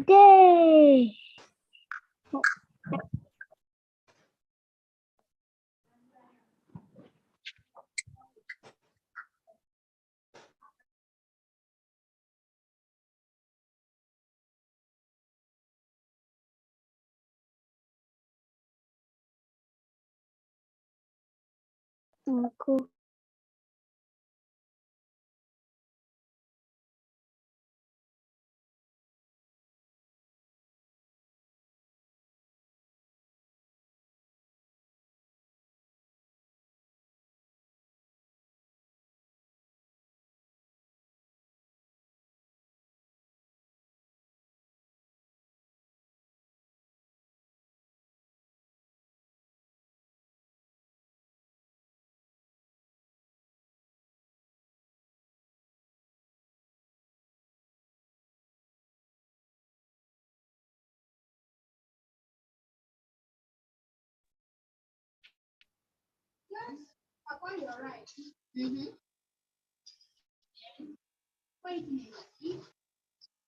Yay! Cool.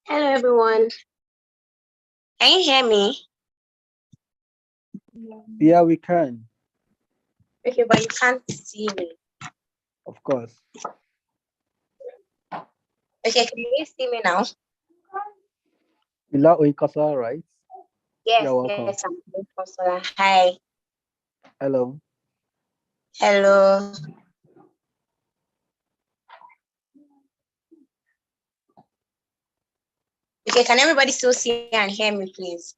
Hello, everyone. Can you hear me? Yeah, we can. Okay, but you can't see me. Of course. Okay, can you see me now? Ila Oikosa, right? Yes, You're welcome. yes, I'm good, Consola. Hi. Hello. Hello. Okay, can everybody still see and hear me, please?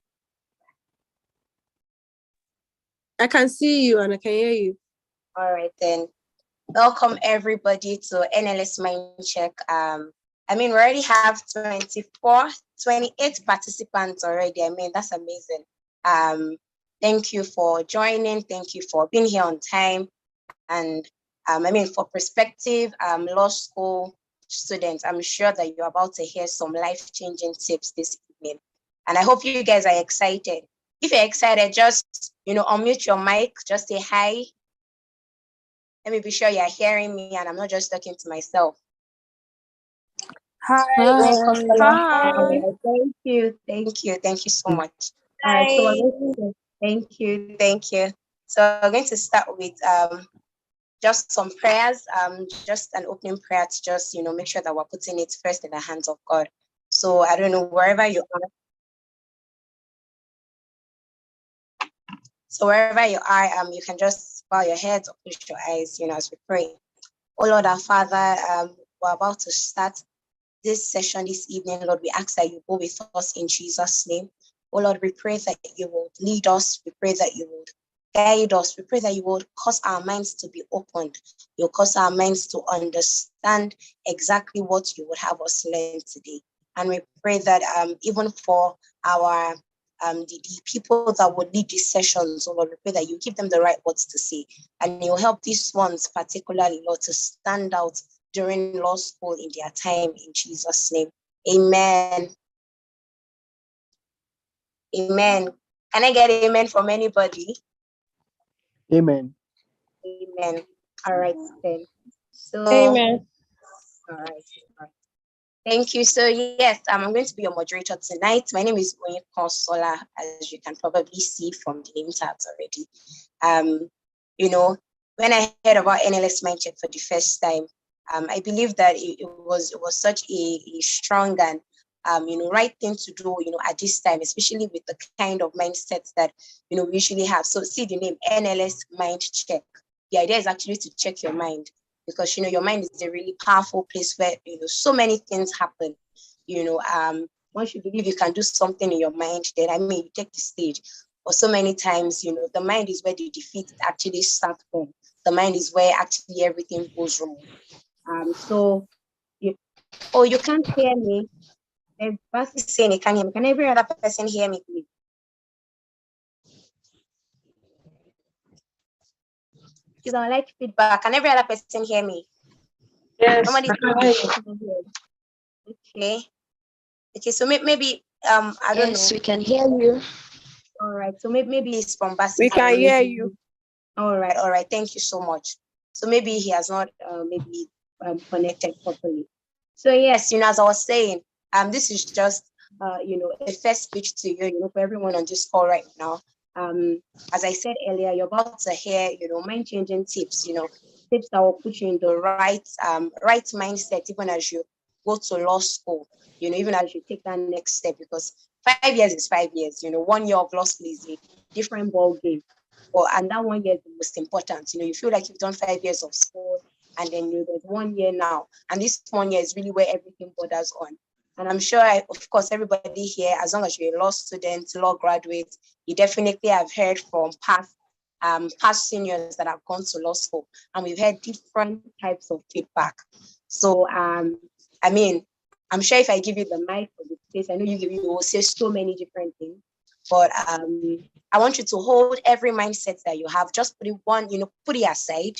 I can see you and I can hear you. All right, then. Welcome, everybody, to NLS Mind Check. We already have 28 participants already. That's amazing. Thank you for joining. Thank you for being here on time. And for prospective law school students, I'm sure that you're about to hear some life-changing tips this evening. And I hope you guys are excited. If you're excited, just, unmute your mic, just say hi. Let me be sure you're hearing me and I'm not just talking to myself. Hi. Hi. Thank you. Thank you so much. All right, so thank you. So we're going to start with just some prayers, just an opening prayer to just, make sure that we're putting it first in the hands of God. So I don't know, wherever you are. So wherever you are, you can just bow your heads or close your eyes, as we pray. Oh Lord, our Father, we're about to start this session this evening. Lord, we ask that you go with us in Jesus' name. Oh Lord, we pray that you will lead us. We pray that you will guide us. We pray that you will cause our minds to be opened. You'll cause our minds to understand exactly what you would have us learn today. And we pray that even for our the people that would lead these sessions, Lord, we pray that you give them the right words to say. And you'll help these ones particularly, Lord, to stand out during law school in their time, in Jesus' name. Amen. Amen. Can I get amen from anybody? Amen. Amen. All right, then. So, Amen. All right. Thank you. So, yes, I'm going to be your moderator tonight. My name is Consola, as you can probably see from the name tags already. When I heard about NLS Mindcheck for the first time, I believe that it was such a strong and right thing to do, at this time, especially with the kind of mindsets that, we usually have. So see the name NLS Mind Check. The idea is actually to check your mind because, your mind is a really powerful place where, so many things happen. Once you believe you can do something in your mind, then, you take the stage. But so many times, the mind is where the defeat actually starts from. The mind is where actually everything goes wrong. You can't hear me. Basi saying he can't hear me. Can every other person hear me, please? Because I like feedback. Can every other person hear me? Yes. Okay. So maybe I don't know. Yes, we can hear you. All right. So maybe it's from Basi. We can hear you. All right. Thank you so much. So maybe he has not connected properly. So yes, as I was saying, this is just a first speech to you, for everyone on this call right now. As I said earlier, you're about to hear, mind-changing tips, tips that will put you in the right mindset, even as you go to law school, even as you take that next step, because 5 years is 5 years, 1 year of law school is a different ball game. And that 1 year is the most important. You feel like you've done 5 years of school, and then there's 1 year now. And this 1 year is really where everything borders on. And I'm sure, of course, everybody here, as long as you're a law student, law graduate, you definitely have heard from past seniors that have gone to law school, and we've heard different types of feedback. So, I'm sure if I give you the mic for the space, I know you will say so many different things, but I want you to hold every mindset that you have, just put it aside,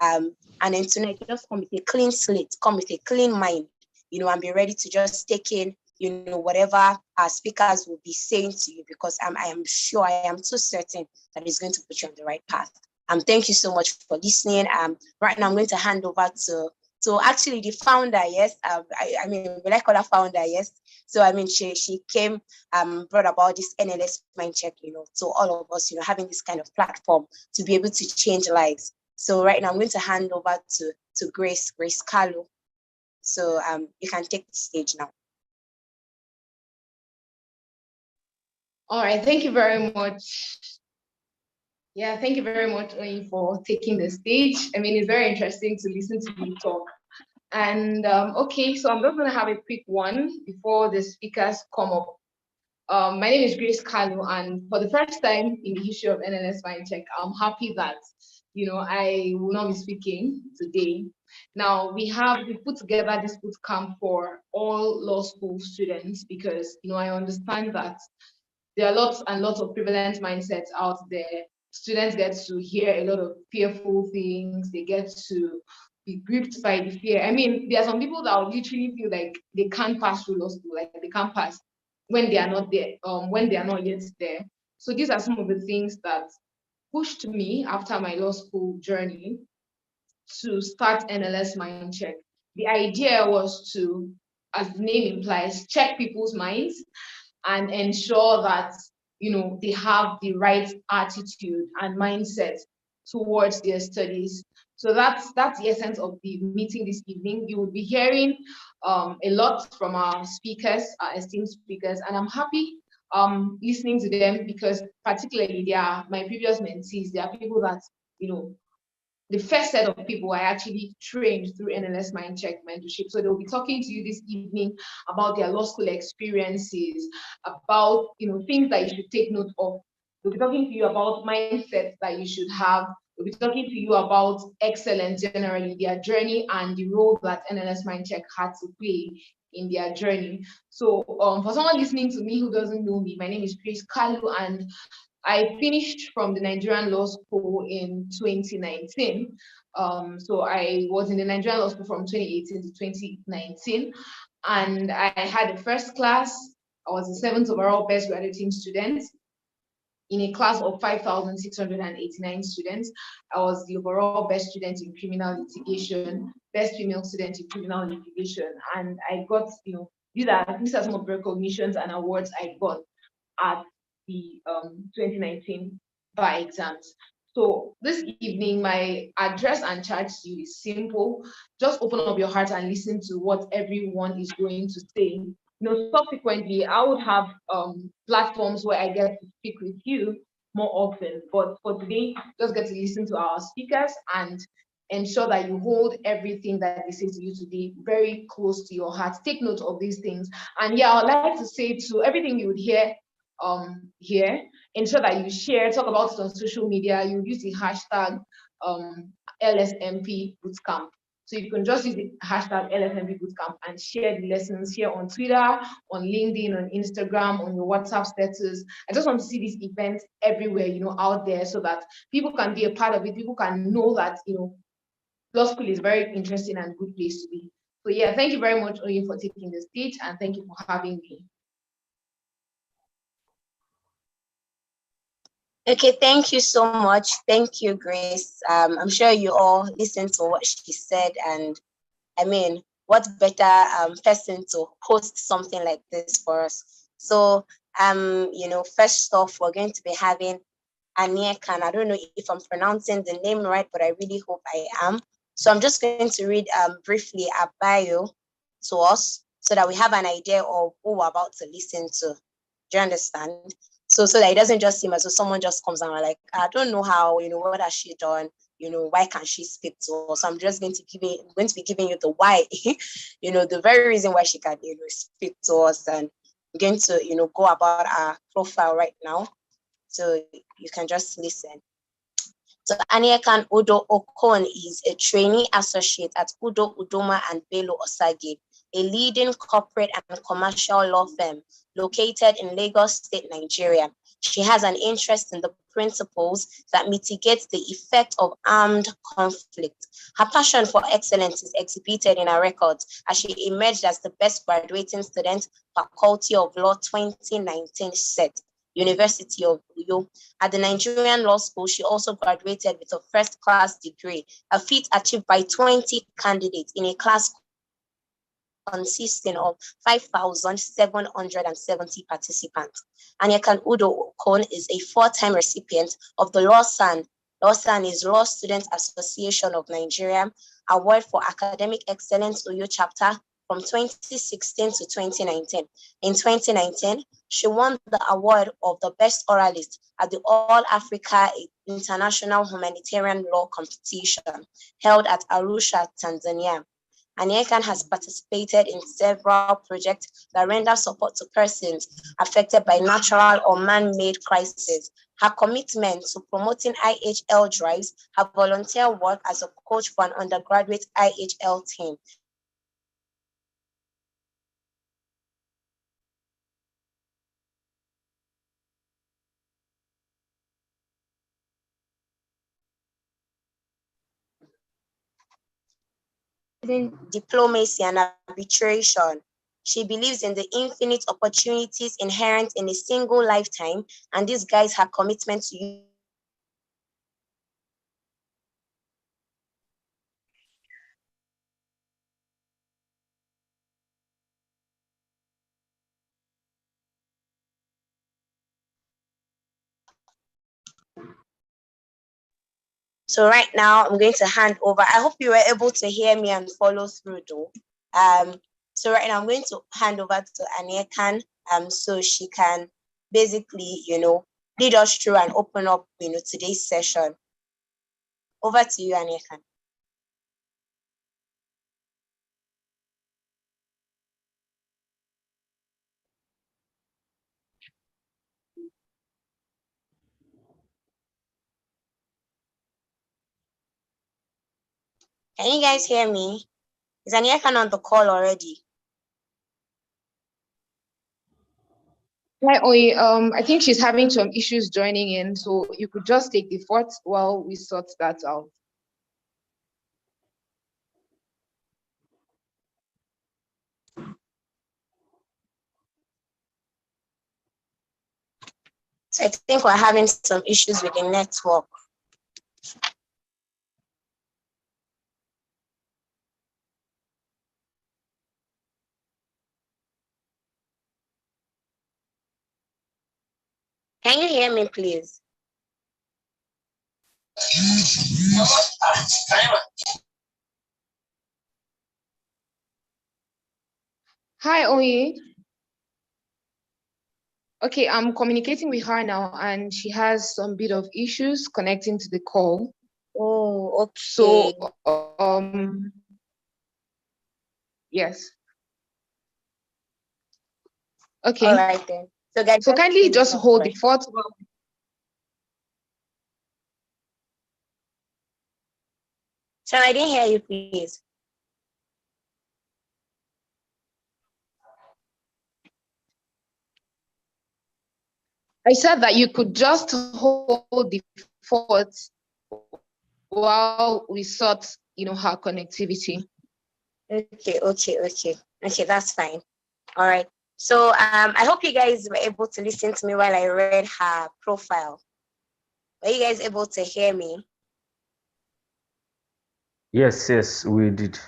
and then tonight, just come with a clean slate, come with a clean mind, and be ready to just take in, whatever our speakers will be saying to you, because I am sure, I am so certain that it's going to put you on the right path. Thank you so much for listening. Right now I'm going to hand over to actually the founder, yes. Will I call her founder, yes? So she came, brought about this NLS mind check, to all of us, having this kind of platform to be able to change lives. So right now I'm going to hand over to Grace Carlo. So you can take the stage now. All right, thank you very much. Yeah, thank you very much, Oyin, for taking the stage. It's very interesting to listen to you talk. And okay, so I'm just going to have a quick one before the speakers come up. My name is Grace Carlo, and for the first time in the history of NLS Mind Check, I'm happy that, I will not be speaking today. Now, we put together this boot camp for all law school students because, I understand that there are lots and lots of prevalent mindsets out there. Students get to hear a lot of fearful things. They get to be gripped by the fear. There are some people that will literally feel like they can't pass through law school, like they can't pass when they are not there, when they are not yet there. So these are some of the things that pushed me after my law school journey to start NLS Mind Check. The idea was to, as the name implies, check people's minds and ensure that they have the right attitude and mindset towards their studies. So that's the essence of the meeting this evening. You will be hearing a lot from our speakers, our esteemed speakers, and I'm happy listening to them because particularly they are my previous mentees. They are people that the first set of people I actually trained through NLS Mind Check mentorship. So they'll be talking to you this evening about their law school experiences, about things that you should take note of. They'll be talking to you about mindsets that you should have. They'll be talking to you about excellence generally, their journey and the role that NLS Mind Check had to play in their journey. So for someone listening to me who doesn't know me, my name is Grace Carlo, and I finished from the Nigerian Law School in 2019. So I was in the Nigerian Law School from 2018 to 2019. And I had a first class. I was the 7th overall best graduating student in a class of 5,689 students. I was the overall best student in criminal litigation, best female student in criminal litigation. And I got, these are some of the recognitions and awards I got at the 2019 bar exams. So this evening, my address and charge to you is simple. Just open up your heart and listen to what everyone is going to say. Subsequently, I would have platforms where I get to speak with you more often. But for today, just get to listen to our speakers and ensure that you hold everything that they say to you today very close to your heart. Take note of these things. And yeah, I'd like to say to everything you would hear here, ensure that you share, talk about it on social media. You use the hashtag LSMP Bootcamp. So you can just use the hashtag LSMP Bootcamp and share the lessons here on Twitter, on LinkedIn, on Instagram, on your WhatsApp status. I just want to see these events everywhere, out there so that people can be a part of it. People can know that, law school is a very interesting and good place to be. So yeah, thank you very much, Oyin, for taking the stage, and thank you for having me. Okay, thank you so much. Thank you, Grace. I'm sure you all listened to what she said, and what better person to host something like this for us? So, first off, we're going to be having Aniekan. I don't know if I'm pronouncing the name right, but I really hope I am. So I'm just going to read briefly a bio to us so that we have an idea of who we're about to listen to. Do you understand? So that it doesn't just seem as though someone just comes and we're like, I don't know how, what has she done? Why can't she speak to us? So I'm just going to be giving you the why, the very reason why she can, speak to us. And I'm going to, go about our profile right now. So you can just listen. So Aniekan Udo Okon is a trainee associate at Udo Udoma and Bello Osage, a leading corporate and commercial law firm located in Lagos State, Nigeria. She has an interest in the principles that mitigate the effect of armed conflict. Her passion for excellence is exhibited in her records as she emerged as the best graduating student, Faculty of Law 2019 set. University of Uyo. At the Nigerian Law School, she also graduated with a first-class degree, a feat achieved by 20 candidates in a class consisting of 5,770 participants. Aniekan Udo Okon is a four-time recipient of the Lawson is Law Students Association of Nigeria Award for Academic Excellence Uyo Chapter from 2016 to 2019. In 2019, she won the award of the Best Oralist at the All Africa International Humanitarian Law Competition held at Arusha, Tanzania. Aniekan has participated in several projects that render support to persons affected by natural or man-made crises. Her commitment to promoting IHL drives her volunteer work as a coach for an undergraduate IHL team. Diplomacy and arbitration. She believes in the infinite opportunities inherent in a single lifetime, and this guides her commitment to you. So right now, I'm going to hand over. I hope you were able to hear me and follow through though. So right now, I'm going to hand over to Aniekan so she can basically, lead us through and open up, today's session. Over to you, Aniekan. Can you guys hear me? Is Aniekan on the call already? Hi, Oye. I think she's having some issues joining in, so you could just take the fort while we sort that out. So I think we're having some issues with the network. Can you hear me, please? Hi, Oye. Okay, I'm communicating with her now, and she has some bit of issues connecting to the call. Oh, okay. So, yes. Okay. All right then. So guys, so kindly just hold the fort. So I didn't hear you, please. I said that you could just hold the fort while we sort, her connectivity. Okay, that's fine. All right. So I hope you guys were able to listen to me while I read her profile. Were you guys able to hear me? Yes, we did.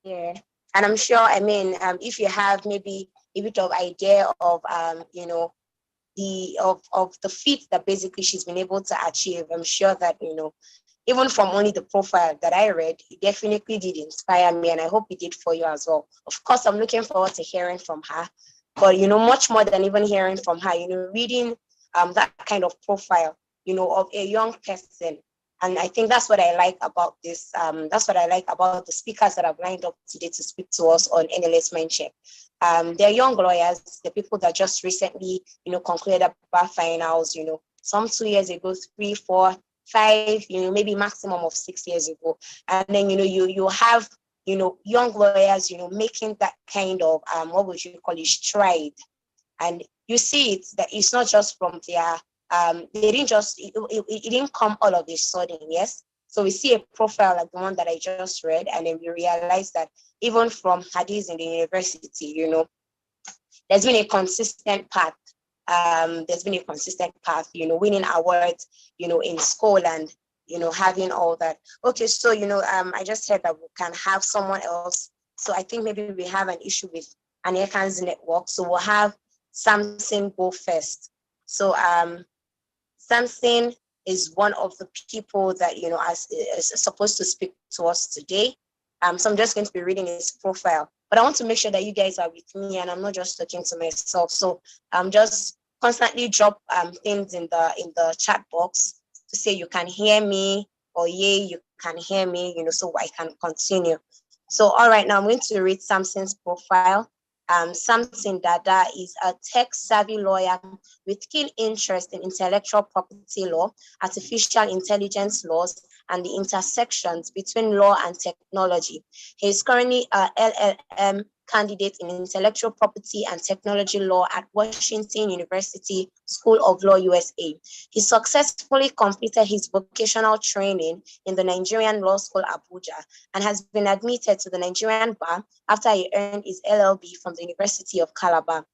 Yeah. And I'm sure, I mean, if you have maybe a bit of idea of, you know, the feat that basically she's been able to achieve, I'm sure that, you know, even from only the profile that I read, it definitely did inspire me, and I hope it did for you as well. Of course, I'm looking forward to hearing from her, but, you know, much more than even hearing from her, you know, reading that kind of profile, you know, of a young person. And I think that's what I like about this. That's what I like about the speakers that I've lined up today to speak to us on NLS Mindcheck. They're young lawyers, the people that just recently, you know, concluded bar finals, you know, some 2 years ago, 3, 4, 5, you know, maybe maximum of 6 years ago. And then, you know, you have, you know, young lawyers, you know, making that kind of, what would you call it, stride. And you see it, that it's not just from their, they didn't just, it didn't come all of a sudden, yes? So we see a profile like the one that I just read, and then we realize that even from her days in the university, you know, there's been a consistent path. You know, winning awards, you know, in school, and, you know, having all that. Okay, so, you know, I just said that we can have someone else. So I think maybe we have an issue with Anekan's network. So we'll have Samson go first. So Samson is one of the people that, you know, is supposed to speak to us today. So I'm just going to be reading his profile, but I want to make sure that you guys are with me and I'm not just talking to myself. So just constantly drop things in the chat box to say you can hear me, or yay, you can hear me, you know, so I can continue. So all right, now I'm going to read Samson's profile. Samson Dada is a tech-savvy lawyer with keen interest in intellectual property law, artificial intelligence laws, and the intersections between law and technology. He is currently a LLM candidate in intellectual property and technology law at Washington University School of Law, USA. He successfully completed his vocational training in the Nigerian Law School, Abuja, and has been admitted to the Nigerian bar after he earned his LLB from the University of Calabar.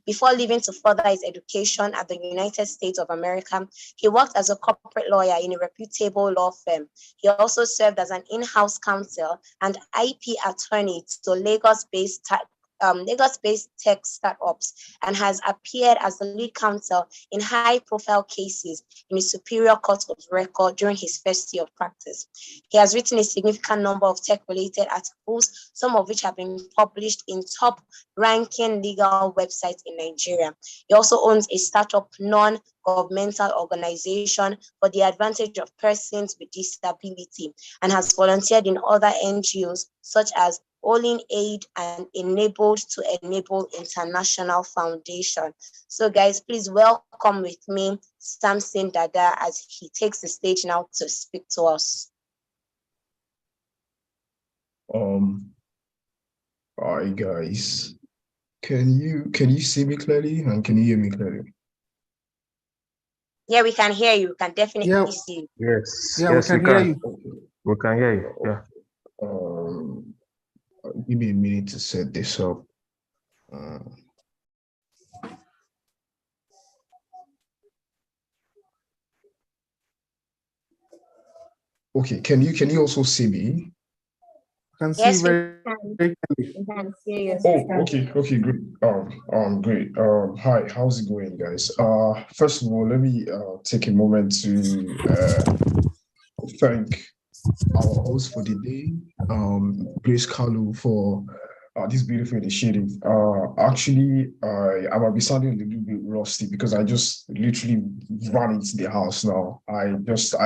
Before leaving to further his education at the United States of America, he worked as a corporate lawyer in a reputable law firm. He also served as an in-house counsel and IP attorney to Lagos-based tech startups, and has appeared as the lead counsel in high-profile cases in a superior court of record during his first year of practice. He has written a significant number of tech-related articles, some of which have been published in top-ranking legal websites in Nigeria. He also owns a startup non-governmental organization for the advantage of persons with disability, and has volunteered in other NGOs such as Olin Aid and Enabled to Enable International Foundation. So guys, please welcome with me Samson Dada as he takes the stage now to speak to us. Hi guys. Can you see me clearly and can you hear me clearly? Yeah, we can hear you. We can definitely see you. Yes. Yeah, Yes, we can hear you. We can hear you. Yeah. Give me a minute to set this up. Okay, can you also see me? I can see Yes, very clearly. we can see you. Oh, okay, great. Great. Hi, how's it going, guys? First of all, let me take a moment to thank our host for the day, Grace Kalu, for this beautiful initiative. Actually, I might be sounding a little bit rusty because I just literally ran into the house now. I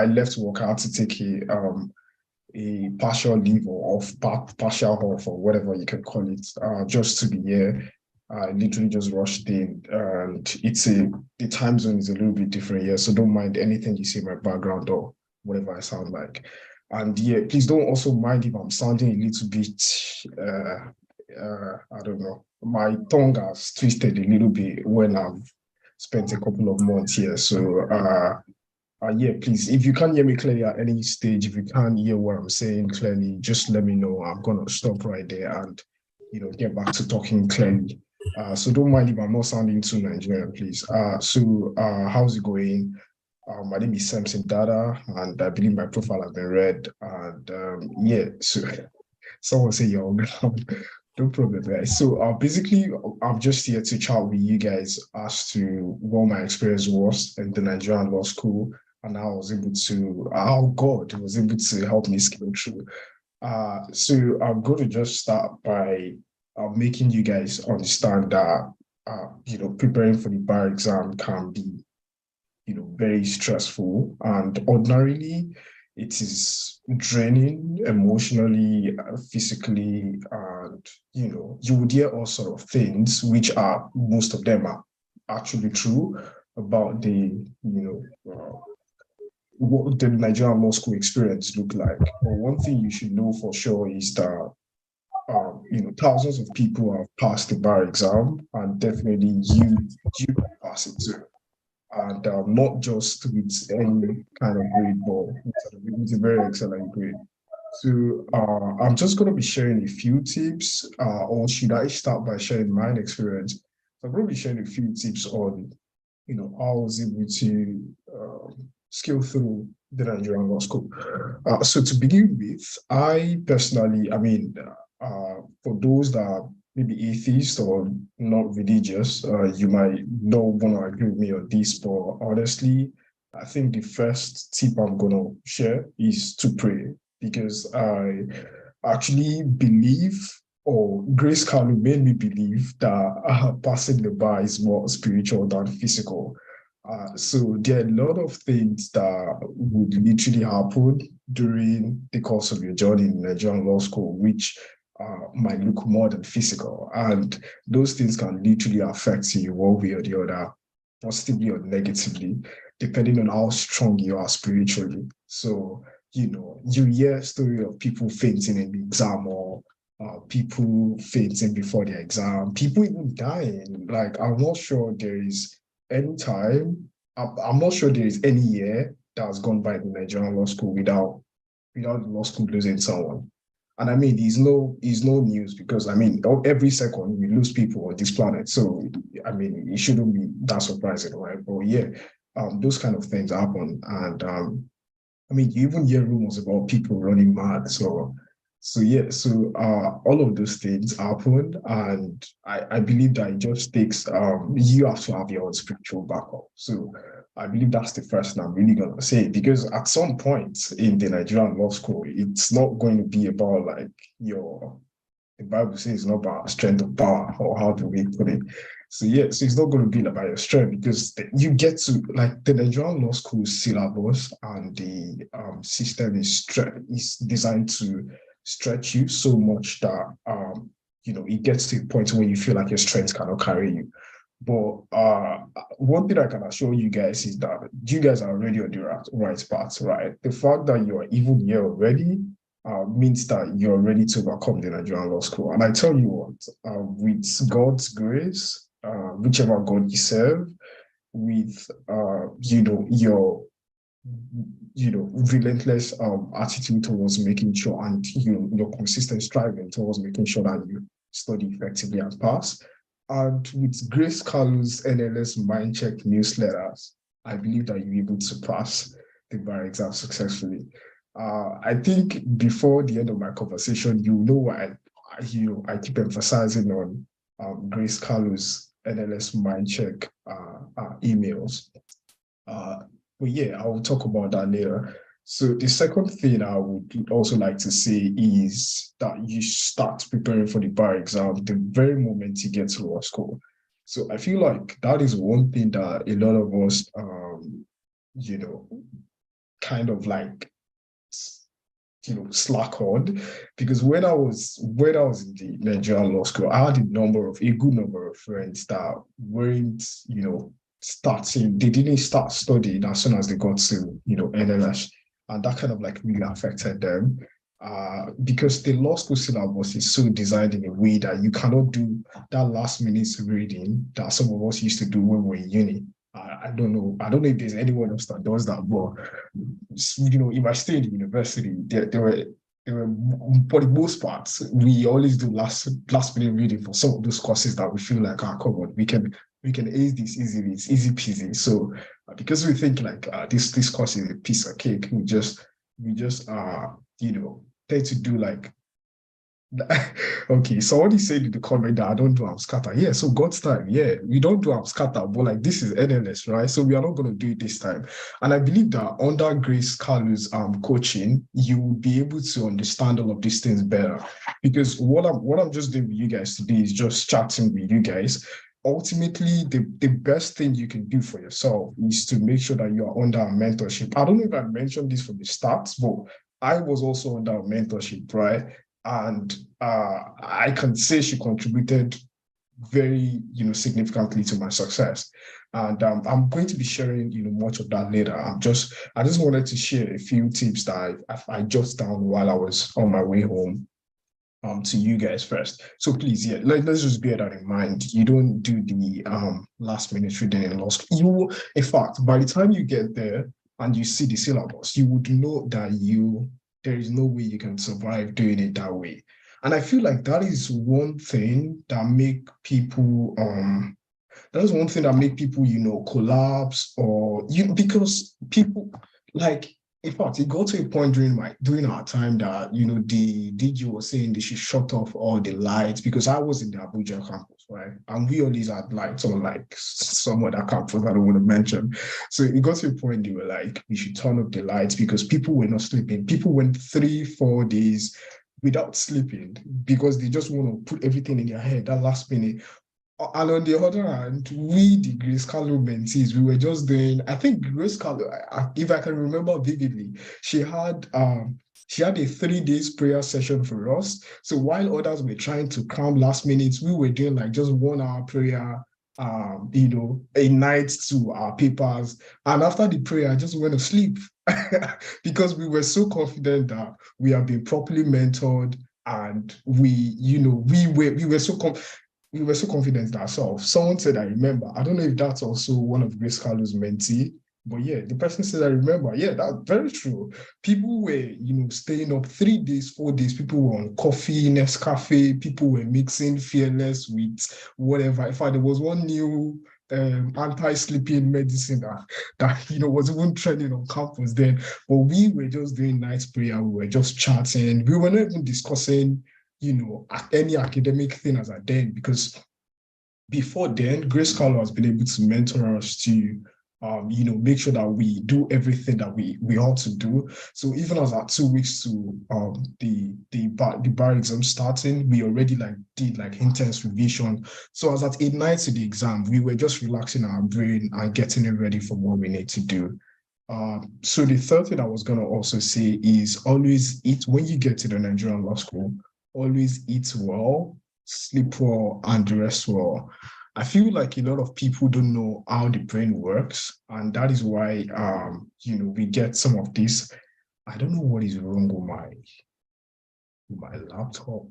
left work. I had to take a partial leave or partial off or whatever you can call it, just to be here. I literally just rushed in, and the time zone is a little bit different here, so don't mind anything you see in my background or whatever I sound like. And yeah, please don't also mind if I'm sounding a little bit, I don't know, my tongue has twisted a little bit when I've spent a couple of months here. So yeah, please, if you can't hear me clearly at any stage, if you can't hear what I'm saying clearly, just let me know. I'm gonna stop right there and, you know, get back to talking clearly. So don't mind if I'm not sounding too Nigerian, please. So how's it going? My name is Samson Dada, and I believe my profile has been read. And yeah, so someone say you're on ground. No problem, guys. So basically, I'm just here to chat with you guys as to what my experience was in the Nigerian law school and how I was able to, how God was able to help me scale through. So I'm going to just start by making you guys understand that, preparing for the bar exam can be, very stressful, and ordinarily it is draining emotionally, physically, and you would hear all sort of things, which are most of them are actually true about the what the Nigerian law school experience look like. But one thing you should know for sure is that thousands of people have passed the bar exam, and definitely you pass it too. And not just with any kind of grade, but with a very excellent grade. So I'm just going to be sharing a few tips, or should I start by sharing my experience? I'm going to be sharing a few tips on, how I was able to scale through the Nigerian law school. So to begin with, I personally, for those that are maybe atheist or not religious, you might not want to agree with me on this, but honestly, I think the first tip I'm going to share is to pray, because I actually believe, or Grace Carlo made me believe, that passing the bar is more spiritual than physical. So there are a lot of things that would literally happen during the course of your journey in Nigerian law school, which might look more than physical. And those things can literally affect you one way or the other, positively or negatively, depending on how strong you are spiritually. So, you hear a story of people fainting in the exam, or people fainting before the exam, people even dying. Like, I'm not sure there is any time, I'm not sure there is any year that has gone by in Nigerian law school without the law school losing someone. And I mean, it's no news, because I mean, every second we lose people on this planet. So I mean, it shouldn't be that surprising, right? But yeah, those kind of things happen. And I mean, you even hear rumors about people running mad. So yeah, so all of those things happen, and I believe that it just takes you have to have your own spiritual backup. So I believe that's the first thing I'm really gonna say, because at some point in the Nigerian law school, it's not going to be about like the Bible says it's not about strength of power, or how do we put it? So yeah, so it's not going to be about your strength, because you get to, like, the Nigerian law school syllabus and the system is designed to stretch you so much that it gets to a point where you feel like your strength cannot carry you. But one thing I can assure you guys is that you guys are already on the right path, right? The fact that you are even here already means that you're ready to overcome the Nigerian law school. And I tell you what, with God's grace, whichever God you serve, with your relentless attitude towards making sure, and your consistent striving towards making sure that you study effectively and pass. And with Grace Carlo's NLS Mind Check newsletters, I believe that you're able to pass the bar exam successfully. I think before the end of my conversation, you know why I keep emphasizing on Grace Carlo's NLS Mind Check emails. But yeah, I will talk about that later. So the second thing I would also like to say is that you start preparing for the bar exam the very moment you get to law school. So I feel like that is one thing that a lot of us, kind of like, slack on, because when I was in the Nigerian law school, I had a good number of friends that weren't, they didn't start studying as soon as they got to, NLS. And that kind of like really affected them. Because the law school syllabus is so designed in a way that you cannot do that last minute reading that some of us used to do when we were in uni. I don't know if there's anyone else that does that, but if I stay in the university, there were for the most part, we always do last minute reading for some of those courses that we feel like, come on, we can ace this easily, it's easy peasy. So because we think like this course is a piece of cake, we just tend to do like Okay, somebody said in the comment that I don't do Abscata. Yeah, so God's time. Yeah, we don't do Abscata, but like this is NLS, right? So we are not going to do it this time. And I believe that under Grace Carlu's coaching, you will be able to understand all of these things better. Because what I'm just doing with you guys today is just chatting with you guys. Ultimately, the best thing you can do for yourself is to make sure that you are under a mentorship. I don't know if I mentioned this from the start, but I was also under a mentorship, right? And I can say she contributed very, significantly to my success. And I'm going to be sharing, much of that later. I just wanted to share a few tips that I jotted down while I was on my way home to you guys first. So please, yeah, let's just bear that in mind. You don't do the last minute reading in law school. In fact, by the time you get there and you see the syllabus, you would know that there is no way you can survive doing it that way. And I feel like that is one thing that make people collapse or because people like, in fact, it got to a point during our time that the DG was saying they should shut off all the lights because I was in the Abuja campus, right? And we always had lights on like some other campus I don't want to mention. So it got to a point they were like, we should turn off the lights because people were not sleeping. People went 3-4 days without sleeping because they just want to put everything in their head that last minute. And on the other hand, we, the Grace Carlo mentees, we were just doing, I think Grace Carlo, if I can remember vividly, she had a 3 days prayer session for us. So while others were trying to cram last minute, we were doing like just 1 hour prayer, a night to our papers. And after the prayer, I just went to sleep because we were so confident that we have been properly mentored and we were so confident in ourselves. Someone said, I remember. I don't know if that's also one of Grace Carlo's mentee, but yeah, the person said, I remember. Yeah, that's very true. People were, staying up 3 days, 4 days. People were on coffee, Nescafe. People were mixing Fearless with whatever. In fact, there was one new anti-sleeping medicine that was even trending on campus then. But we were just doing night prayer. We were just chatting. We were not even discussing any academic thing as at then, because before then, Grace Carlo has been able to mentor us to, make sure that we do everything that we ought to do. So even as our 2 weeks to the bar exam starting, we already did intense revision. So as at 8 nights to the exam, we were just relaxing our brain and getting it ready for what we need to do. So the third thing I was going to also say is always eat when you get to the Nigerian law school. Always eat well, sleep well, and rest well. I feel like a lot of people don't know how the brain works, and that is why we get some of this. I don't know what is wrong with my laptop.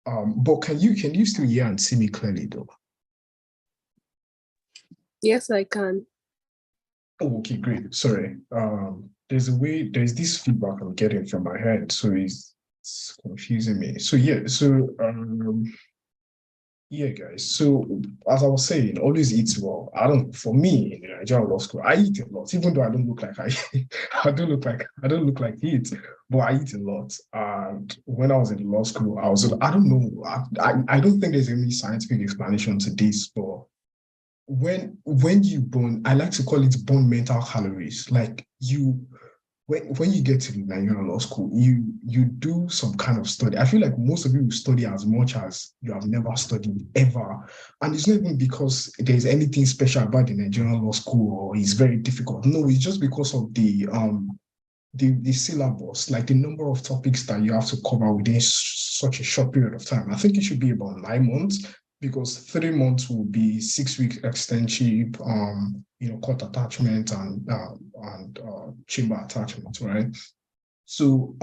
But can you still hear and see me clearly though? Yes, I can. Oh, okay, great. Sorry. There's this feedback I'm getting from my head, so it's confusing me. So yeah, guys. So as I was saying, always eat well. For me in the Nigerian law school, I eat a lot, even though I don't look like I don't look like eat, but I eat a lot. And when I was in law school, I don't know, I don't think there's any scientific explanation to this, but when you burn, I like to call it burn mental calories. Like when you get to the Nigerian law school, you do some kind of study. I feel like most of you will study as much as you have never studied ever. And it's not even because there's anything special about the Nigerian law school or it's very difficult. No, it's just because of the syllabus, like the number of topics that you have to cover within such a short period of time. I think it should be about 9 months, because 3 months will be 6 weeks externship, court attachment and chamber attachment, right? So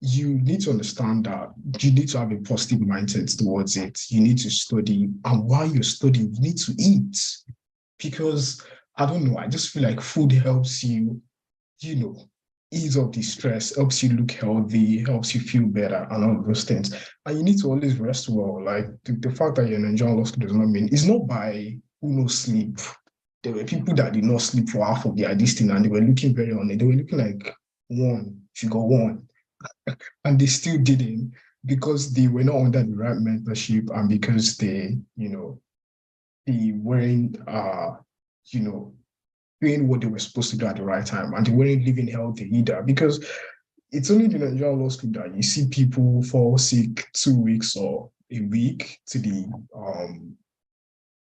you need to understand that you need to have a positive mindset towards it. You need to study, and while you're studying, you need to eat, because I don't know, I just feel like food helps you, ease off the stress, helps you look healthy, helps you feel better, and all of those things. And you need to always rest well. Like the fact that you're in Nigerian law school does not mean it's not by who knows sleep. There were people that did not sleep for half of their this thing, and they were looking very on it. They were looking like figure one. and they still didn't because they were not under the right mentorship and because they weren't, doing what they were supposed to do at the right time, and they weren't living healthy either. Because it's only in the Nigerian law school that you see people fall sick 2 weeks or a week to the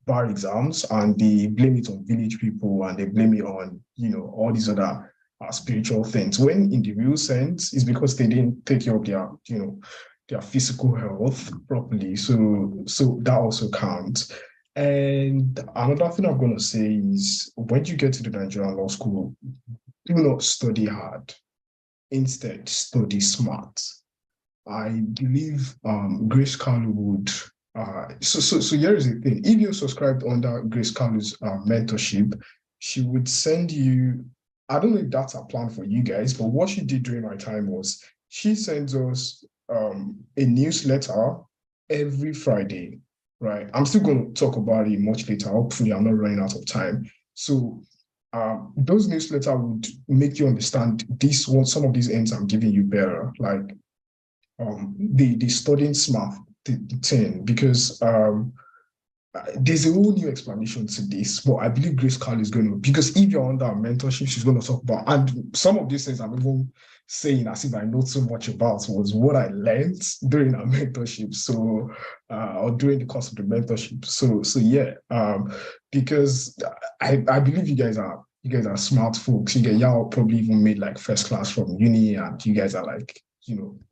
bar exams, and they blame it on village people and they blame it on all these other spiritual things. When in the real sense, it's because they didn't take care of their physical health properly. So that also counts. And another thing I'm going to say is when you get to the Nigerian law school, do not study hard. Instead, study smart. I believe Grace Carlo would. So here is the thing. If you're subscribed under Grace Carlo's mentorship, she would send you. I don't know if that's a plan for you guys, but what she did during my time was she sends us a newsletter every Friday. Right. I'm still going to talk about it much later. Hopefully, I'm not running out of time. So those newsletters would make you understand some of these ends I'm giving you better, like the studying smart thing, because there's a whole new explanation to this, but I believe Grace Carl is going to, because if you're under a mentorship, she's going to talk about, and some of these things I'm even saying as if I know so much about was what I learned during our mentorship, or during the course of the mentorship. So yeah, because I believe you guys are smart folks. Y'all probably even made like first class from uni, and you guys are like,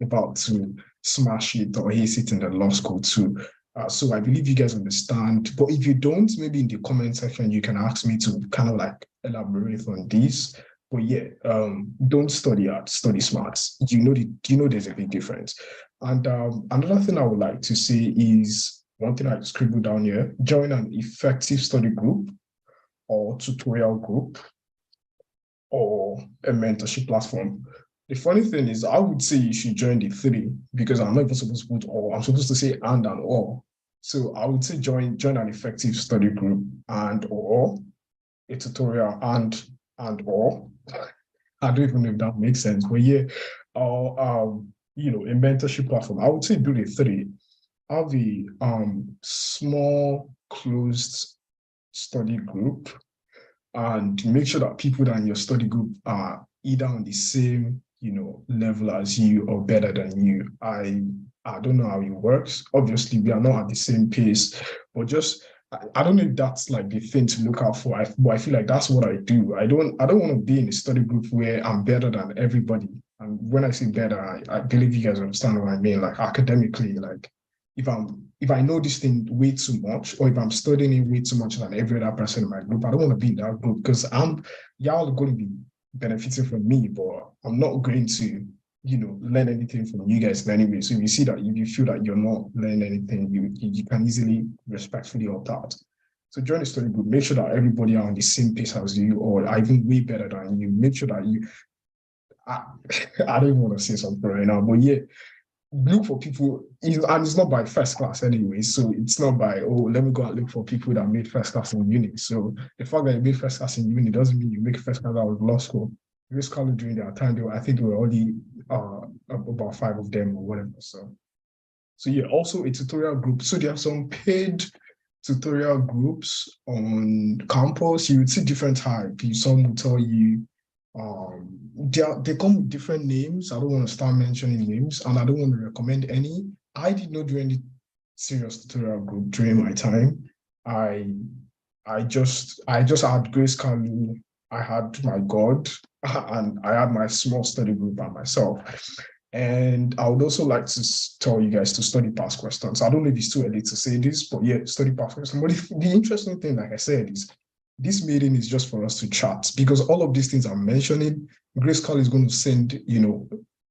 about to smash it or ace it in the law school too. So I believe you guys understand. But if you don't, maybe in the comment section, you can ask me to kind of like elaborate on this. But yeah, don't study hard, study smart. You know there's a big difference. And another thing I would like to say is one thing I scribbled down here: join an effective study group or tutorial group or a mentorship platform. The funny thing is, I would say you should join the three, because I'm not even supposed to put all. I'm supposed to say and all. So I would say join an effective study group and or a tutorial and or. I don't even know if that makes sense, but yeah, or a mentorship platform. I would say do the three. Have a small closed study group, and make sure that people that in your study group are either on the same level as you or better than you. I don't know how it works. Obviously, we are not at the same pace, but just I don't know if that's like the thing to look out for. But I feel like that's what I do. I don't want to be in a study group where I'm better than everybody. And when I say better, I believe you guys understand what I mean. Like academically, like if I know this thing way too much, or if I'm studying it way too much than every other person in my group, I don't want to be in that group, because y'all are going to be benefiting from me, but I'm not going to learn anything from you guys in any way. So if you see that, if you feel that you're not learning anything, you can easily respectfully opt out. So join the study group. Make sure that everybody are on the same pace as you, or are even way better than you. Make sure that I don't even want to say something right now, but yeah, look for people, and it's not by first class anyway. So it's not by, let me go and look for people that made first class in uni. So the fact that you made first class in uni doesn't mean you make first class out of law school. Grace Carlo during their time, I think there were only about 5 of them or whatever. So yeah, also a tutorial group. So there are some paid tutorial groups on campus. You would see different types. Some will tell you they come with different names. I don't want to start mentioning names, and I don't want to recommend any. I did not do any serious tutorial group during my time. I just had Grace Carlo, I had my God, and I had my small study group by myself. And I would also like to tell you guys to study past questions. I don't know if it's too early to say this, but yeah, study past questions. But the interesting thing, like I said, is this meeting is just for us to chat, because all of these things I'm mentioning, Grace Carl is going to send,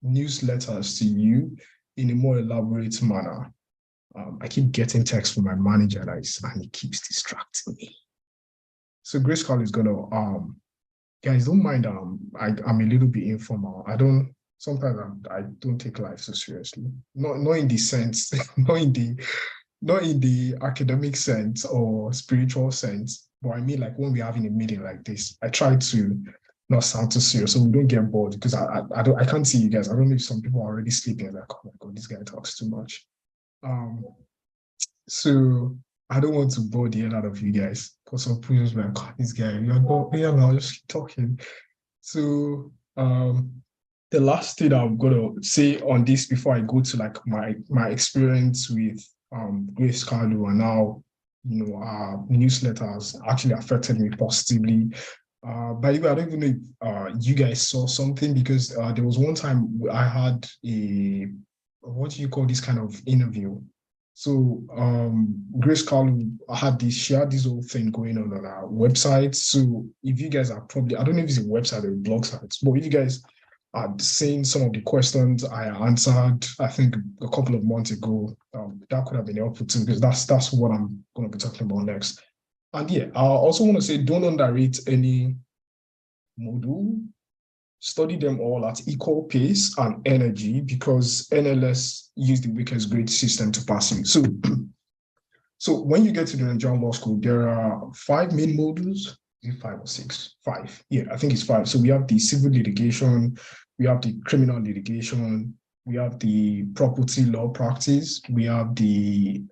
newsletters to you in a more elaborate manner. I keep getting texts from my manager, and he keeps distracting me. So Grace Carl is going to, guys, don't mind, I'm a little bit informal. Sometimes I don't take life so seriously. Not in the sense, not in the academic sense or spiritual sense, but I mean like when we're having a meeting like this, I try to not sound too serious, so we don't get bored because I can't see you guys. I don't know if some people are already sleeping. Like, oh my god, this guy talks too much. So I don't want to bore the hell out of you guys because some people just like, oh, this guy, you're not, yeah, I'll just keep talking. So the last thing I'm gonna say on this before I go to like my experience with Grace Carlo and how our newsletters actually affected me positively. By the way, I don't even know if you guys saw something because there was one time I had a what do you call this kind of interview? So Grace Carlo she had this whole thing going on our website. So if you guys are probably, I don't know if it's a website or a blog site, but if you guys are seeing some of the questions I answered, I think a couple of months ago, that could have been helpful too, because that's what I'm going to be talking about next. And yeah, I also want to say, don't underrate any module. Study them all at equal pace and energy because NLS use the weakest grade system to pass you. So when you get to the Nigerian Law School, there are 5 main modules. Is it 5 or 6? 5. Yeah, I think it's 5. So we have the civil litigation, we have the criminal litigation, we have the property law practice, we have the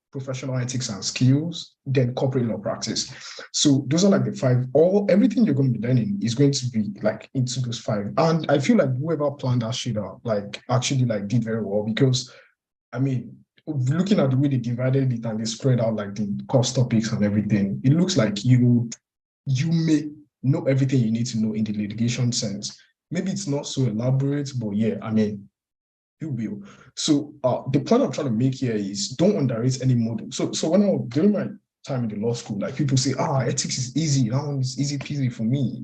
professional ethics and skills, then corporate law practice. So those are like the 5. Everything you're going to be learning is going to be like into those 5. And I feel like whoever planned that shit out, like actually like did very well because, I mean, looking at the way they divided it and they spread out like the course topics and everything, it looks like you may know everything you need to know in the litigation sense. Maybe it's not so elaborate, but yeah, I mean, you will. So the point I'm trying to make here is don't underrate any module. So when I was during my time in the law school, like people say, ethics is easy. That one is easy peasy for me.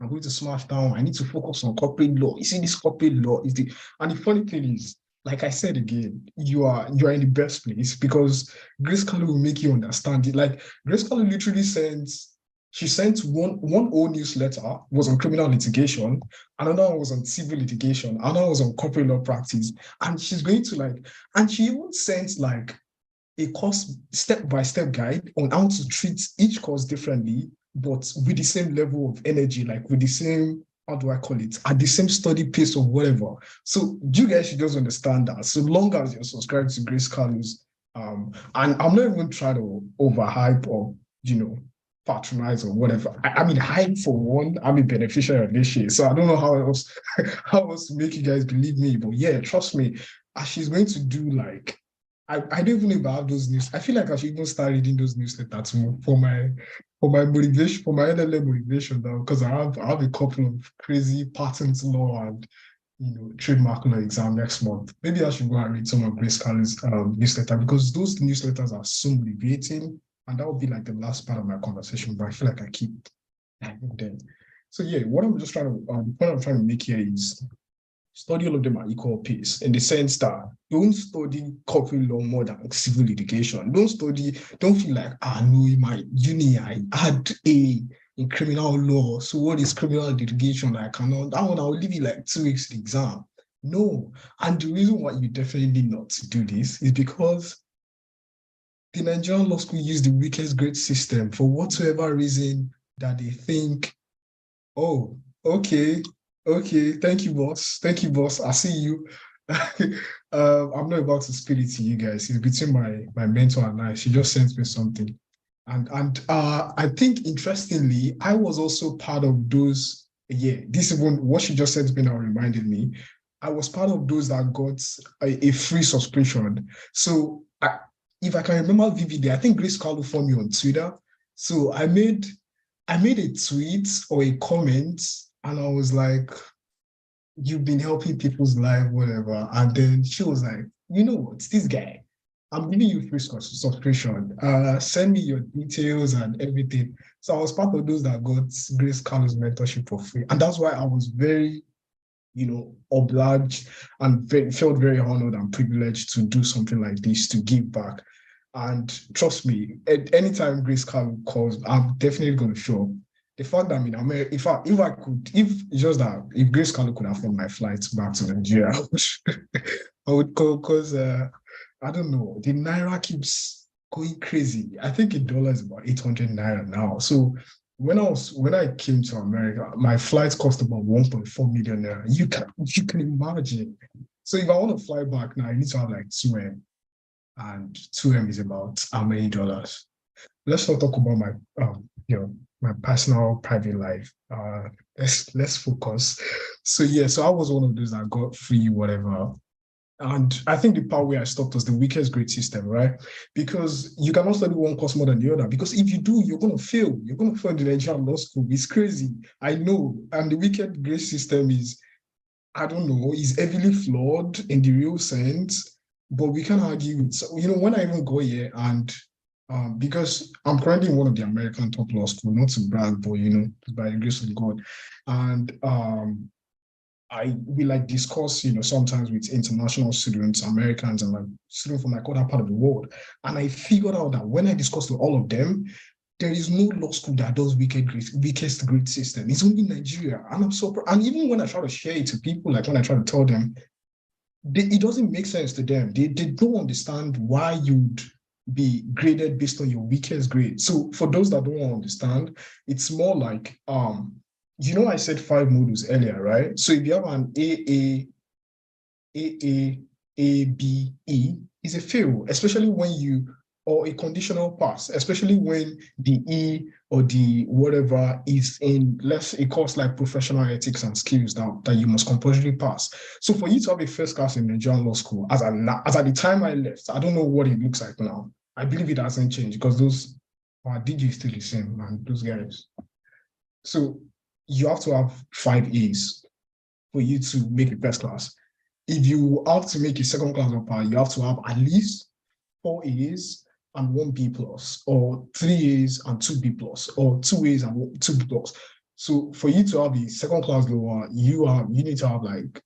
I'm going to smash down. I need to focus on corporate law. You see, this corporate law is and the funny thing is, like I said again, you are in the best place because Grace Carlo will make you understand it. Like Grace Carlo literally sent one whole newsletter was on criminal litigation, another one was on civil litigation, another was on corporate law practice, and she's going to and she even sent like a course step-by-step guide on how to treat each course differently, but with the same level of energy, like with the same, how do I call it, at the same study pace or whatever. So you guys should just understand that. So long as you're subscribed to Grace Carlo's, and I'm not even trying to overhype or patronize or whatever. I mean, hype for one, I'm a beneficiary of this shit. So I don't know how else to make you guys believe me. But yeah, trust me, she's going to do like, I don't even know if I have those news. I feel like I should even start reading those newsletters for my motivation, for my LLM motivation now, because I have a couple of crazy patent law and trademark law exam next month. Maybe I should go and read some of Grace Carlo's newsletter because those newsletters are so motivating. And that would be like the last part of my conversation, but I feel like I keep them. So yeah, what I'm just the point I'm trying to make here is study all of them at equal pace in the sense that don't study corporate law more than civil litigation. Don't feel like, no, in my uni, I had A in criminal law. So what is criminal litigation? That one, I'll leave you like 2 weeks to the exam. No. And the reason why you definitely need not to do this is because the Nigerian law school use the weakest grade system for whatsoever reason that they think, oh, okay, thank you, boss. I see you. I'm not about to spill it to you guys. It's between my mentor and I. She just sent me something. And I think, interestingly, I was also part of those, this is what she just said to me now reminded me. I was part of those that got a free subscription. So if I can remember vividly, I think Grace Carlo found me on Twitter. So I made a tweet or a comment and I was like, you've been helping people's life, whatever. And then she was like, you know what, this guy, I'm giving you free subscription. Send me your details and everything. So I was part of those that got Grace Carlo's mentorship for free. And that's why I was very, obliged and felt very honored and privileged to do something like this, to give back. And trust me, anytime Grace Carlo calls, I'm definitely going to show up. The fact that I'm in America, if Grace Carlo could afford my flights back to Nigeria, I would call because I don't know, the Naira keeps going crazy. I think $1 is about 800 Naira now. So when I came to America, my flight cost about 1.4 million naira. You can imagine. So if I want to fly back now, I need to have like 2M, and 2M is about how many dollars? Let's not talk about my my personal private life. Let's focus. So yeah, so I was one of those that got free whatever. And I think the part where I stopped was the weakest grade system, right? Because you cannot study one course more than the other. Because if you do, you're going to fail. You're going to fail in the Nigerian law school. It's crazy. I know. And the weakest grade system is, I don't know, is heavily flawed in the real sense. But we can argue with, when I even go here and because I'm currently in one of the American top law school, not to brag, but by the grace of God. And we like discuss, sometimes with international students, Americans, and like students from like other part of the world. And I figured out that when I discussed with all of them, there is no law school that does weakest grade system. It's only Nigeria. And I'm so and even when I try to share it to people, like when I try to tell them, it doesn't make sense to them. They don't understand why you'd be graded based on your weakest grade. So for those that don't understand, it's more like I said 5 modules earlier, right? So if you have an AA, B, E, is a fail, especially when or a conditional pass, especially when the E or the whatever is in a course like professional ethics and skills that you must compulsorily pass. So for you to have a first class in Nigerian law school, as at the time I left, I don't know what it looks like now. I believe it hasn't changed because our DJ is still the same, man, those guys. So you have to have 5 A's for you to make a first class. If you have to make a second class upper, you have to have at least 4 A's and 1 B plus, or 3 A's and 2 B plus, or 2 A's and 2 B plus. So for you to have a second class lower, you need to have like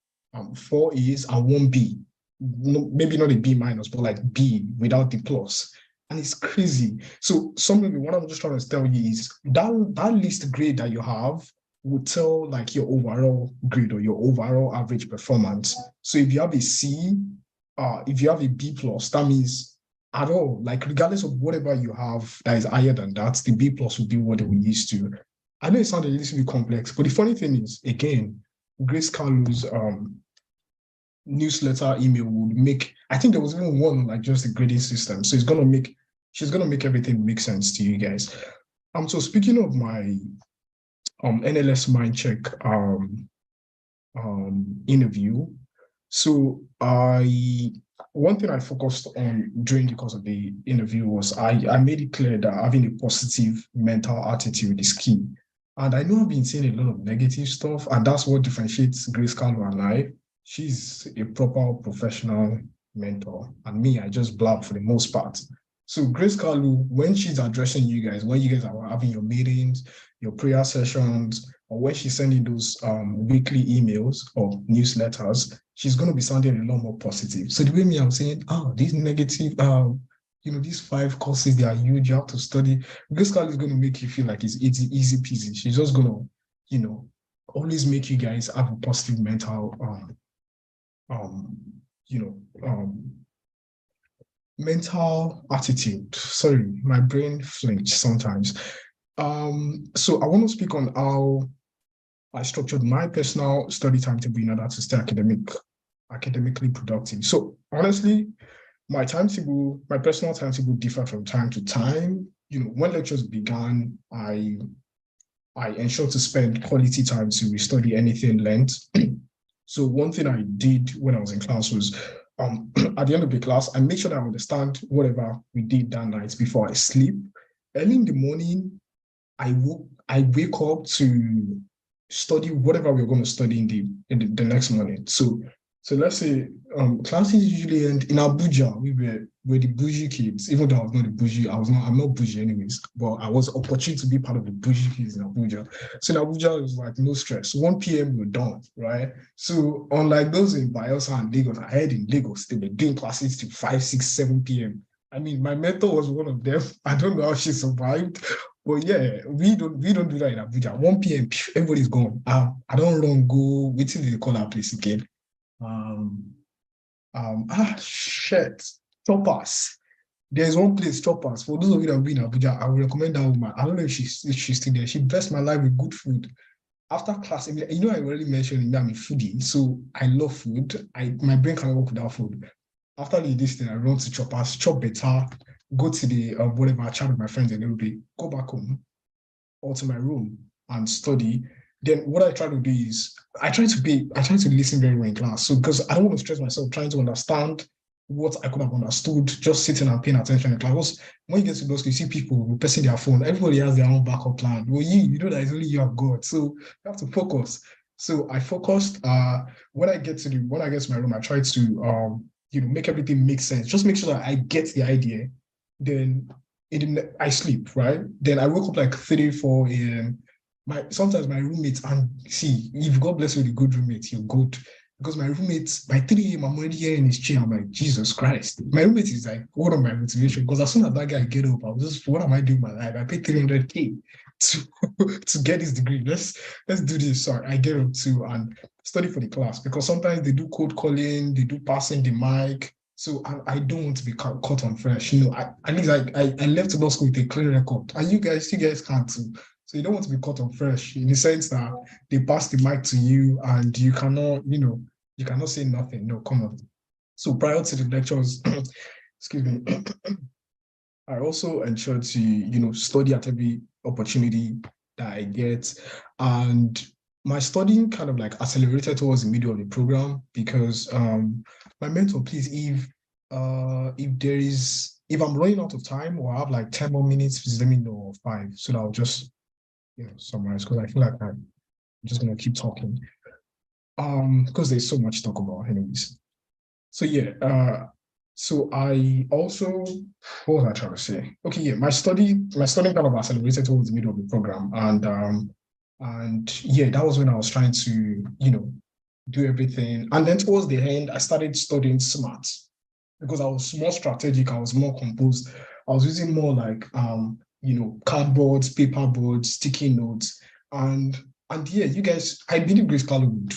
4 A's and 1 B. No, maybe not a B minus, but like B without the plus. And it's crazy. So what I'm just trying to tell you is that least grade that you have would tell like your overall grade or your overall average performance. So if you have a C, if you have a B plus, that means at all, like regardless of whatever you have that is higher than that, the B plus will be what they were used to. I know it sounded a little bit complex, but the funny thing is, again, Grace Kalu's newsletter email would make, I think there was even one like just the grading system. So she's gonna make everything make sense to you guys. So speaking of my NLS Mindcheck interview, so one thing I focused on during the course of the interview was I made it clear that having a positive mental attitude is key. And I know I've been seeing a lot of negative stuff, and that's what differentiates Grace Kalu and I. She's a proper professional mentor, and me, I just blab for the most part. So Grace Kalu, when she's addressing you guys, when you guys are having your meetings, your prayer sessions, or when she's sending those weekly emails or newsletters, she's going to be sounding a lot more positive. So the way I'm saying, these negative, these 5 courses, they are huge, you have to study. Grace Kalu is going to make you feel like it's easy peasy. She's just going to, always make you guys have a positive mental, mental attitude. Sorry, my brain flinched sometimes. So I want to speak on how I structured my personal study timetable in order to stay academically productive. So honestly, my personal timetable differed from time to time. When lectures began, I ensured to spend quality time to study anything learned. So one thing I did when I was in class was, at the end of the class, I make sure that I understand whatever we did that night before I sleep. Early in the morning, I wake up to study whatever we're going to study in the next morning. So let's say classes usually end in Abuja. We're the bougie kids, even though I was not a bougie. I'm not bougie anyways, but I was opportune to be part of the bougie kids in Abuja. So in Abuja, it was like no stress. 1 p.m. we're done, right? So unlike those in Bayelsa and Lagos, I heard in Lagos, they were doing classes till 5, 6, 7 p.m. I mean, my mentor was one of them. I don't know how she survived. But yeah, we don't do that in Abuja. 1 p.m. everybody's gone. I don't run go. Wait till they call that place again. Shit. Topaz. There's one place, Choppers. For those of you that have been in Abuja, I would recommend that woman. I don't know if she's still there. She blessed my life with good food. After class, I mean, you know, I already mentioned that I'm a foodie, so I love food. My brain cannot work without food. After this thing, I run to Choppers, chop better, go to the whatever, I chat with my friends a little bit, go back home or to my room and study. Then what I try to do is I try to listen very well in class. So because I don't want to stress myself trying to understand what I could have understood just sitting and paying attention in class. When you get to those, you see people pressing their phone. Everybody has their own backup plan. Well, you know that it's only you have God. So you have to focus. So I focused. When I get to my room, I try to make everything make sense. Just make sure that I get the idea. Then I sleep, right? Then I wake up like 3, 4 a.m. Sometimes my roommates, and see, if God bless you with a good roommate, you're good. Because my roommates, by 3 a.m., I'm already here in his chair. I'm like, Jesus Christ. My roommate is like one of my motivation. Because as soon as that guy get up, I was just, what am I doing with my life? I paid 300K to get this degree. Let's do this. So I get up too and study for the class. Because sometimes they do code calling, they do passing the mic. So I don't want to be caught on fresh. You know, at least I left law school with a clean record. And you guys can't too. So you don't want to be caught on fresh in the sense that they pass the mic to you and you cannot say nothing. No, come on. So prior to the lectures, excuse me, I also ensure to, study at every opportunity that I get. And my studying kind of like accelerated towards the middle of the program because my mentor, please, if I'm running out of time or I have like 10 more minutes, please let me know, or 5, so that I'll just summarize, because I feel like I'm just gonna keep talking. Because there's so much to talk about anyways. So yeah, so I also, what was I trying to say? Okay, yeah, my studying kind of accelerated towards the middle of the program. And yeah, that was when I was trying to, do everything. And then towards the end, I started studying smart because I was more strategic, I was more composed. I was using more like cardboards, paperboards, sticky notes, and yeah, you guys, I believe Grace Carlo would,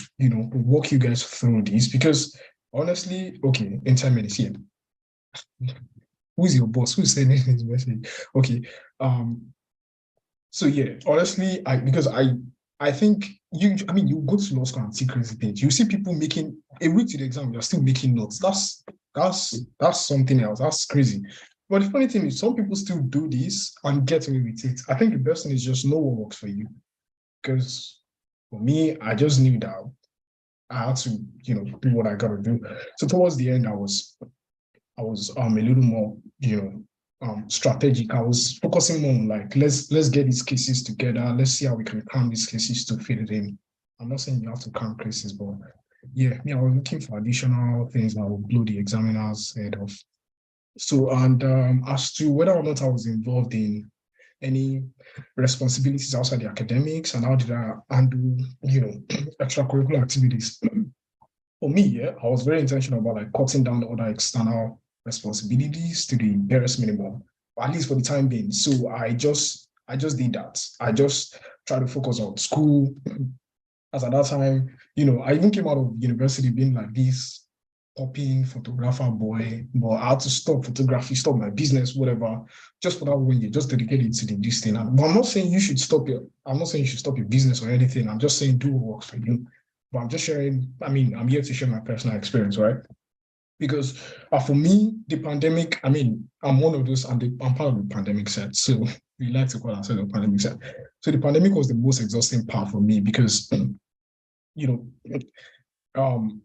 walk you guys through this because honestly, okay, in 10 minutes, yeah. Who's your boss? Who's sending his message? Okay. So yeah, honestly, I think you go to law school and see crazy things. You see people making a week to the exam, you're still making notes. That's something else. That's crazy. But the funny thing is, some people still do this and get away with it. I think the best thing is just know what works for you. Because for me, I just knew that I had to, do what I gotta do. So towards the end, I was a little more, strategic. I was focusing more on like, let's get these cases together. Let's see how we can cram these cases to fit it in. I'm not saying you have to cram cases, but yeah, I was looking for additional things that would blow the examiner's head off. So, and as to whether or not I was involved in any responsibilities outside the academics and how did I handle, extracurricular activities. For me, yeah, I was very intentional about like cutting down other external responsibilities to the barest minimum, at least for the time being. So I just did that. I just tried to focus on school. As at that time, I even came out of university being like this popping photographer boy, but I had to stop photography, stop my business, whatever, just for that 1 year, just dedicated to this thing. But I'm not saying you should stop your business or anything. I'm just saying do what works for you. But I'm just sharing, I'm here to share my personal experience, right? Because for me, the pandemic, I'm one of those, I'm part of the pandemic set. So we like to call ourselves a pandemic set. So the pandemic was the most exhausting part for me because,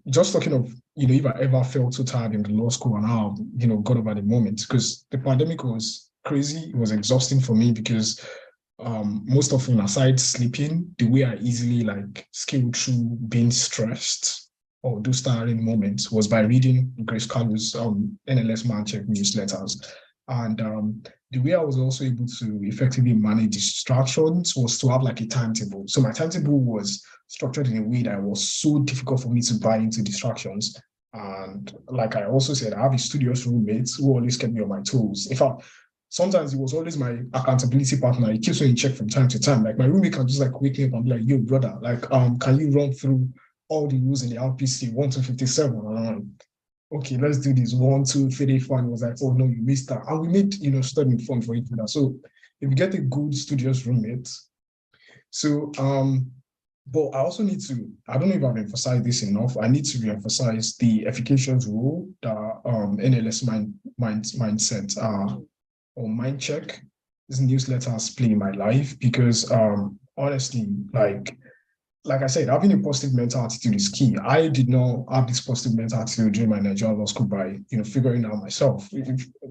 just talking of, if I ever felt so tired in the law school and how, got over the moment, because the pandemic was crazy. It was exhausting for me because most often, aside sleeping, the way I easily like scaled through being stressed or those tiring moments was by reading Grace Carlo's NLS Man Check newsletters. And the way I was also able to effectively manage distractions was to have like a timetable. So my timetable was structured in a way that was so difficult for me to buy into distractions. And like I also said, I have a studious roommate who always kept me on my toes. In fact, sometimes he was always my accountability partner. He keeps me in check from time to time. Like my roommate can just like wake me up and be like, yo, brother, like, can you run through all the rules in the RPC 1257? okay, let's do this 1, 2, 3, 4. And it was like, oh no, you missed that. And we made, studying fun for each other. So if you get a good studious roommate, so but I also need to, I don't know if I've emphasized this enough. I need to re-emphasize the efficacious role that NLS mindset or mind check this newsletters play in my life, because honestly, like I said, having a positive mental attitude is key. I did not have this positive mental attitude during my Nigerian law school by figuring it out myself.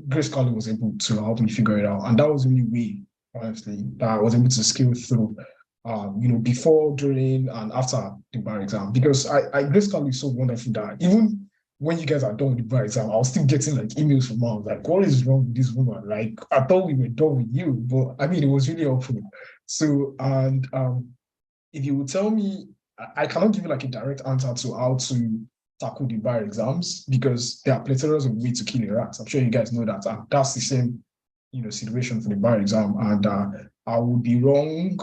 Grace Carly was able to help me figure it out, and that was the only way, honestly, that I was able to scale through. Before, during, and after the bar exam, because I Grace Carly is so wonderful that even when you guys are done with the bar exam, I was still getting like emails from her like, what is wrong with this woman? Like, I thought we were done with you, but I mean, it was really helpful. So, and if you would tell me, I cannot give you like a direct answer to how to tackle the bar exams, because there are plethora of ways to kill a rat. I'm sure you guys know that. And that's the same, situation for the bar exam. And I would be wrong.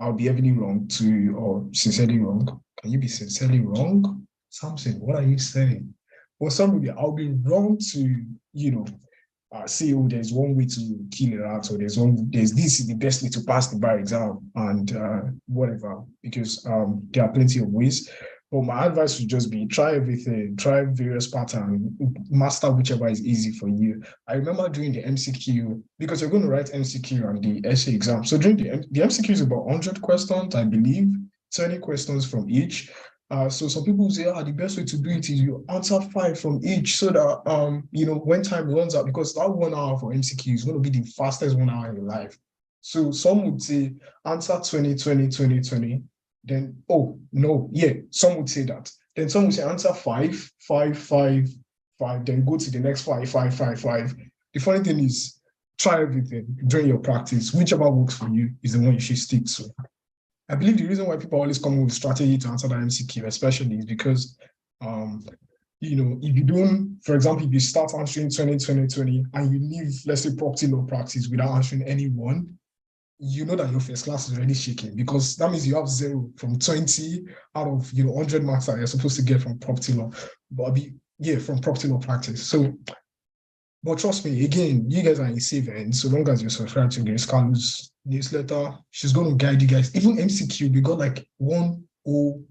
I'll be heavily wrong or sincerely wrong. Can you be sincerely wrong? Samson, what are you saying? Well, somebody, I'll be wrong to, say, oh, there's one way to kill a rat, or this is the best way to pass the bar exam, and whatever, because there are plenty of ways. But my advice would just be try everything, try various patterns, master whichever is easy for you. I remember doing the MCQ, because you're going to write MCQ on the essay exam. So during the MCQ is about 100 questions, I believe, 20 questions from each. So some people say, the best way to do it is you answer 5 from each, so that, when time runs out, because that 1 hour for MCQ is going to be the fastest 1 hour in your life. So some would say answer 20, 20, 20, 20. Then, some would say that. Then some would say answer 5, 5, 5, 5, then go to the next 5, 5, 5, 5. The funny thing is, try everything during your practice. Whichever works for you is the one you should stick to. I believe the reason why people always come up with strategy to answer the MCQ, especially, is because, if you don't, for example, if you start answering 20, 20, 20, and you leave, let's say, property law practice without answering any one, you know that your first class is already shaking, because that means you have 0 from 20 out of 100 marks that you're supposed to get from property law, from property law practice. So, but trust me, again, you guys are in safe hands so long as you subscribe to Grace Carly's newsletter. She's going to guide you guys. Even MCQ, we got like 1 whole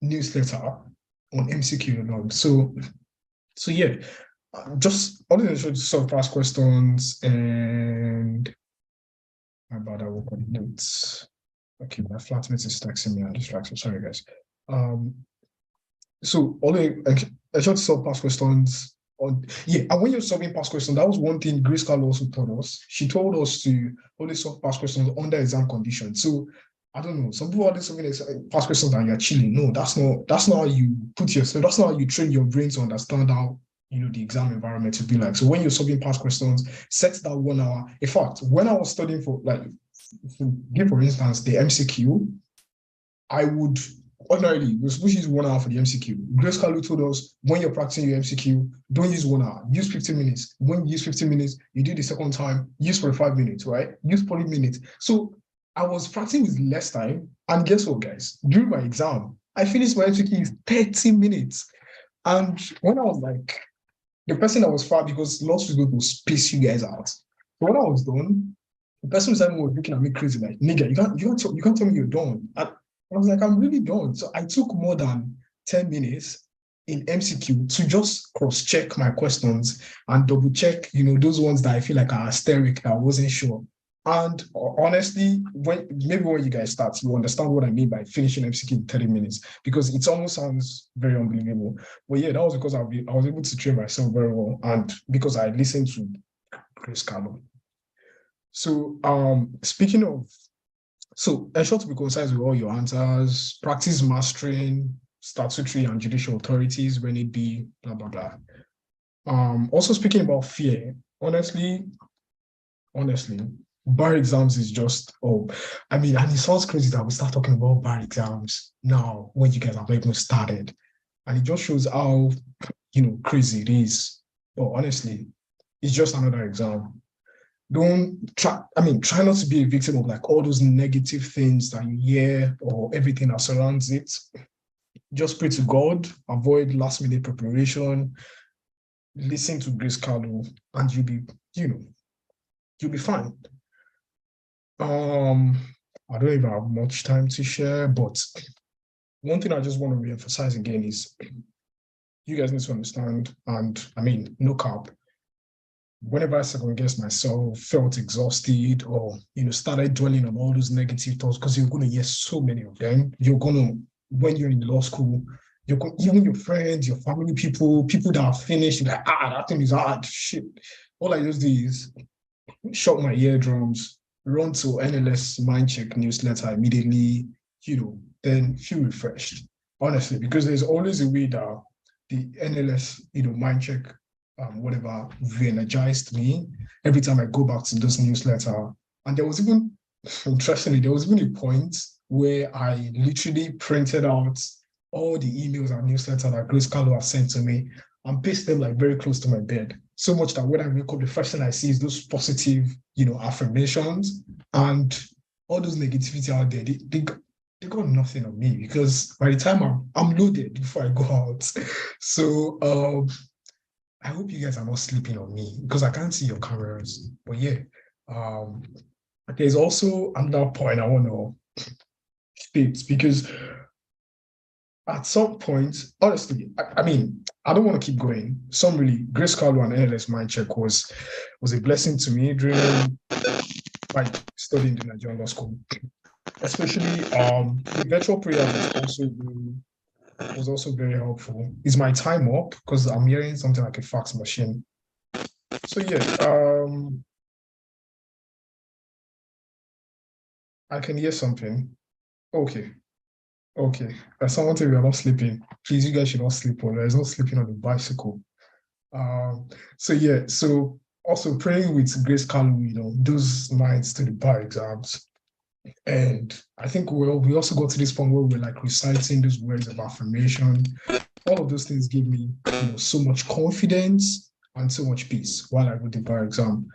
newsletter on MCQ alone. So yeah, just other than sort of past questions and. How about I work on notes? Okay, my flatmate is texting me and distracted. Sorry, guys. So only I should solve past questions and when you're solving past questions, that was one thing Grace Carl also taught us. She told us to only solve past questions under exam conditions. So I don't know. Some people are solving past questions and you're chilling. No, that's not how you put yourself. That's not how you train your brain to understand how the exam environment to be like. So when you're solving past questions, set that 1 hour. In fact, when I was studying for instance, the MCQ, I would ordinarily, we're supposed to use 1 hour for the MCQ. Grace Carlo told us, when you're practicing your MCQ, don't use 1 hour, use 15 minutes. When you use 15 minutes, you do the second time, use 45 minutes, right? Use 40 minutes. So I was practicing with less time. And guess what, guys? During my exam, I finished my MCQ in 30 minutes. And when I was like, the person that was far, because lots of people space you guys out. So when I was done, the person was looking at me crazy, like, nigga, you can't tell me you're done. And I was like, I'm really done. So I took more than 10 minutes in MCQ to just cross-check my questions and double-check, those ones that I feel like are hysteric, that I wasn't sure. And honestly, when you guys start, you understand what I mean by finishing MCQ in 30 minutes, because it almost sounds very unbelievable. But yeah, that was because I was able to train myself very well, and because I listened to Grace Carlo. So speaking of, ensure to be concise with all your answers, practice mastering statutory and judicial authorities when it be, blah, blah, blah. Also speaking about fear, honestly, bar exams is just, and it sounds crazy that we start talking about bar exams now when you guys have even started. And it just shows how, crazy it is. But honestly, it's just another exam. Try not to be a victim of like all those negative things that you hear or everything that surrounds it. Just pray to God, avoid last minute preparation, listen to Grace Carlo, and you'll be fine. I don't even have much time to share, but one thing I just want to reemphasize again is you guys need to understand, and I mean, no cap, whenever I second guess myself, felt exhausted, or started dwelling on all those negative thoughts, because you're going to hear so many of them. You're going to, when you're in law school, even your friends, your family, people that are finished, like, that thing is hard. Shit. All I just do is shut my eardrums, run to NLS Mindcheck newsletter immediately, then feel refreshed. Honestly, because there's always a way that the NLS, Mindcheck, whatever, re-energized me every time I go back to this newsletter. And there was even, interestingly, there was even a point where I literally printed out all the emails and newsletter that Grace Carlo has sent to me and paste them like very close to my bed. So much that when I wake up, the first thing I see is those positive, affirmations, and all those negativity out there. They got nothing on me, because by the time I'm loaded before I go out. So I hope you guys are not sleeping on me, because I can't see your cameras. But yeah, there's also another point I want to state, because at some point, honestly, I mean, I don't want to keep going. Grace Carlo and NLS Mindcheck was a blessing to me during my studying in Nigerian law school. Especially the virtual prayers was also very helpful. Is my time up? Because I'm hearing something like a fax machine. So yeah, I can hear something. Okay. Someone tell me you're not sleeping. Please, you guys should not sleep. Or there's no sleeping on the bicycle. So yeah, so also praying with Grace Carlo, those nights to the bar exams. And I think we also got to this point where we're like reciting those words of affirmation. All of those things give me, so much confidence and so much peace while I wrote the bar exam.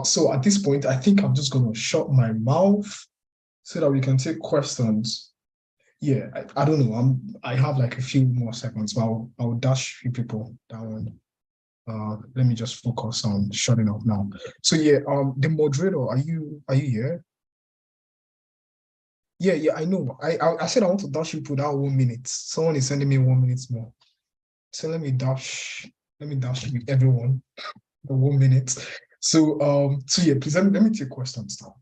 So at this point, I think I'm just going to shut my mouth so that we can take questions. Yeah, I don't know. I have like a few more seconds, but I'll dash a few people down. Let me just focus on shutting up now. So yeah, the moderator, are you here? Yeah, I know. I said I want to dash you to that 1 minute. Someone is sending me 1 minute more. So let me dash with everyone the 1 minute. So yeah, please let me take questions now.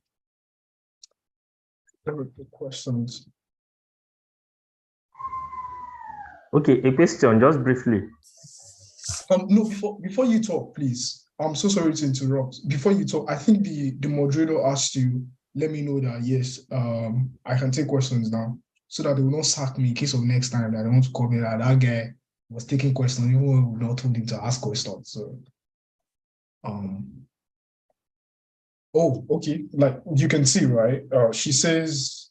Let me take questions. Okay, a question, just briefly. No, before you talk, please. I'm so sorry to interrupt. Before you talk, I think the moderator asked you, let me know that yes, I can take questions now, so that they will not sack me in case of next time that I want to call me that guy was taking questions, even when we not told him to ask questions. So oh, okay. Like you can see, right? She says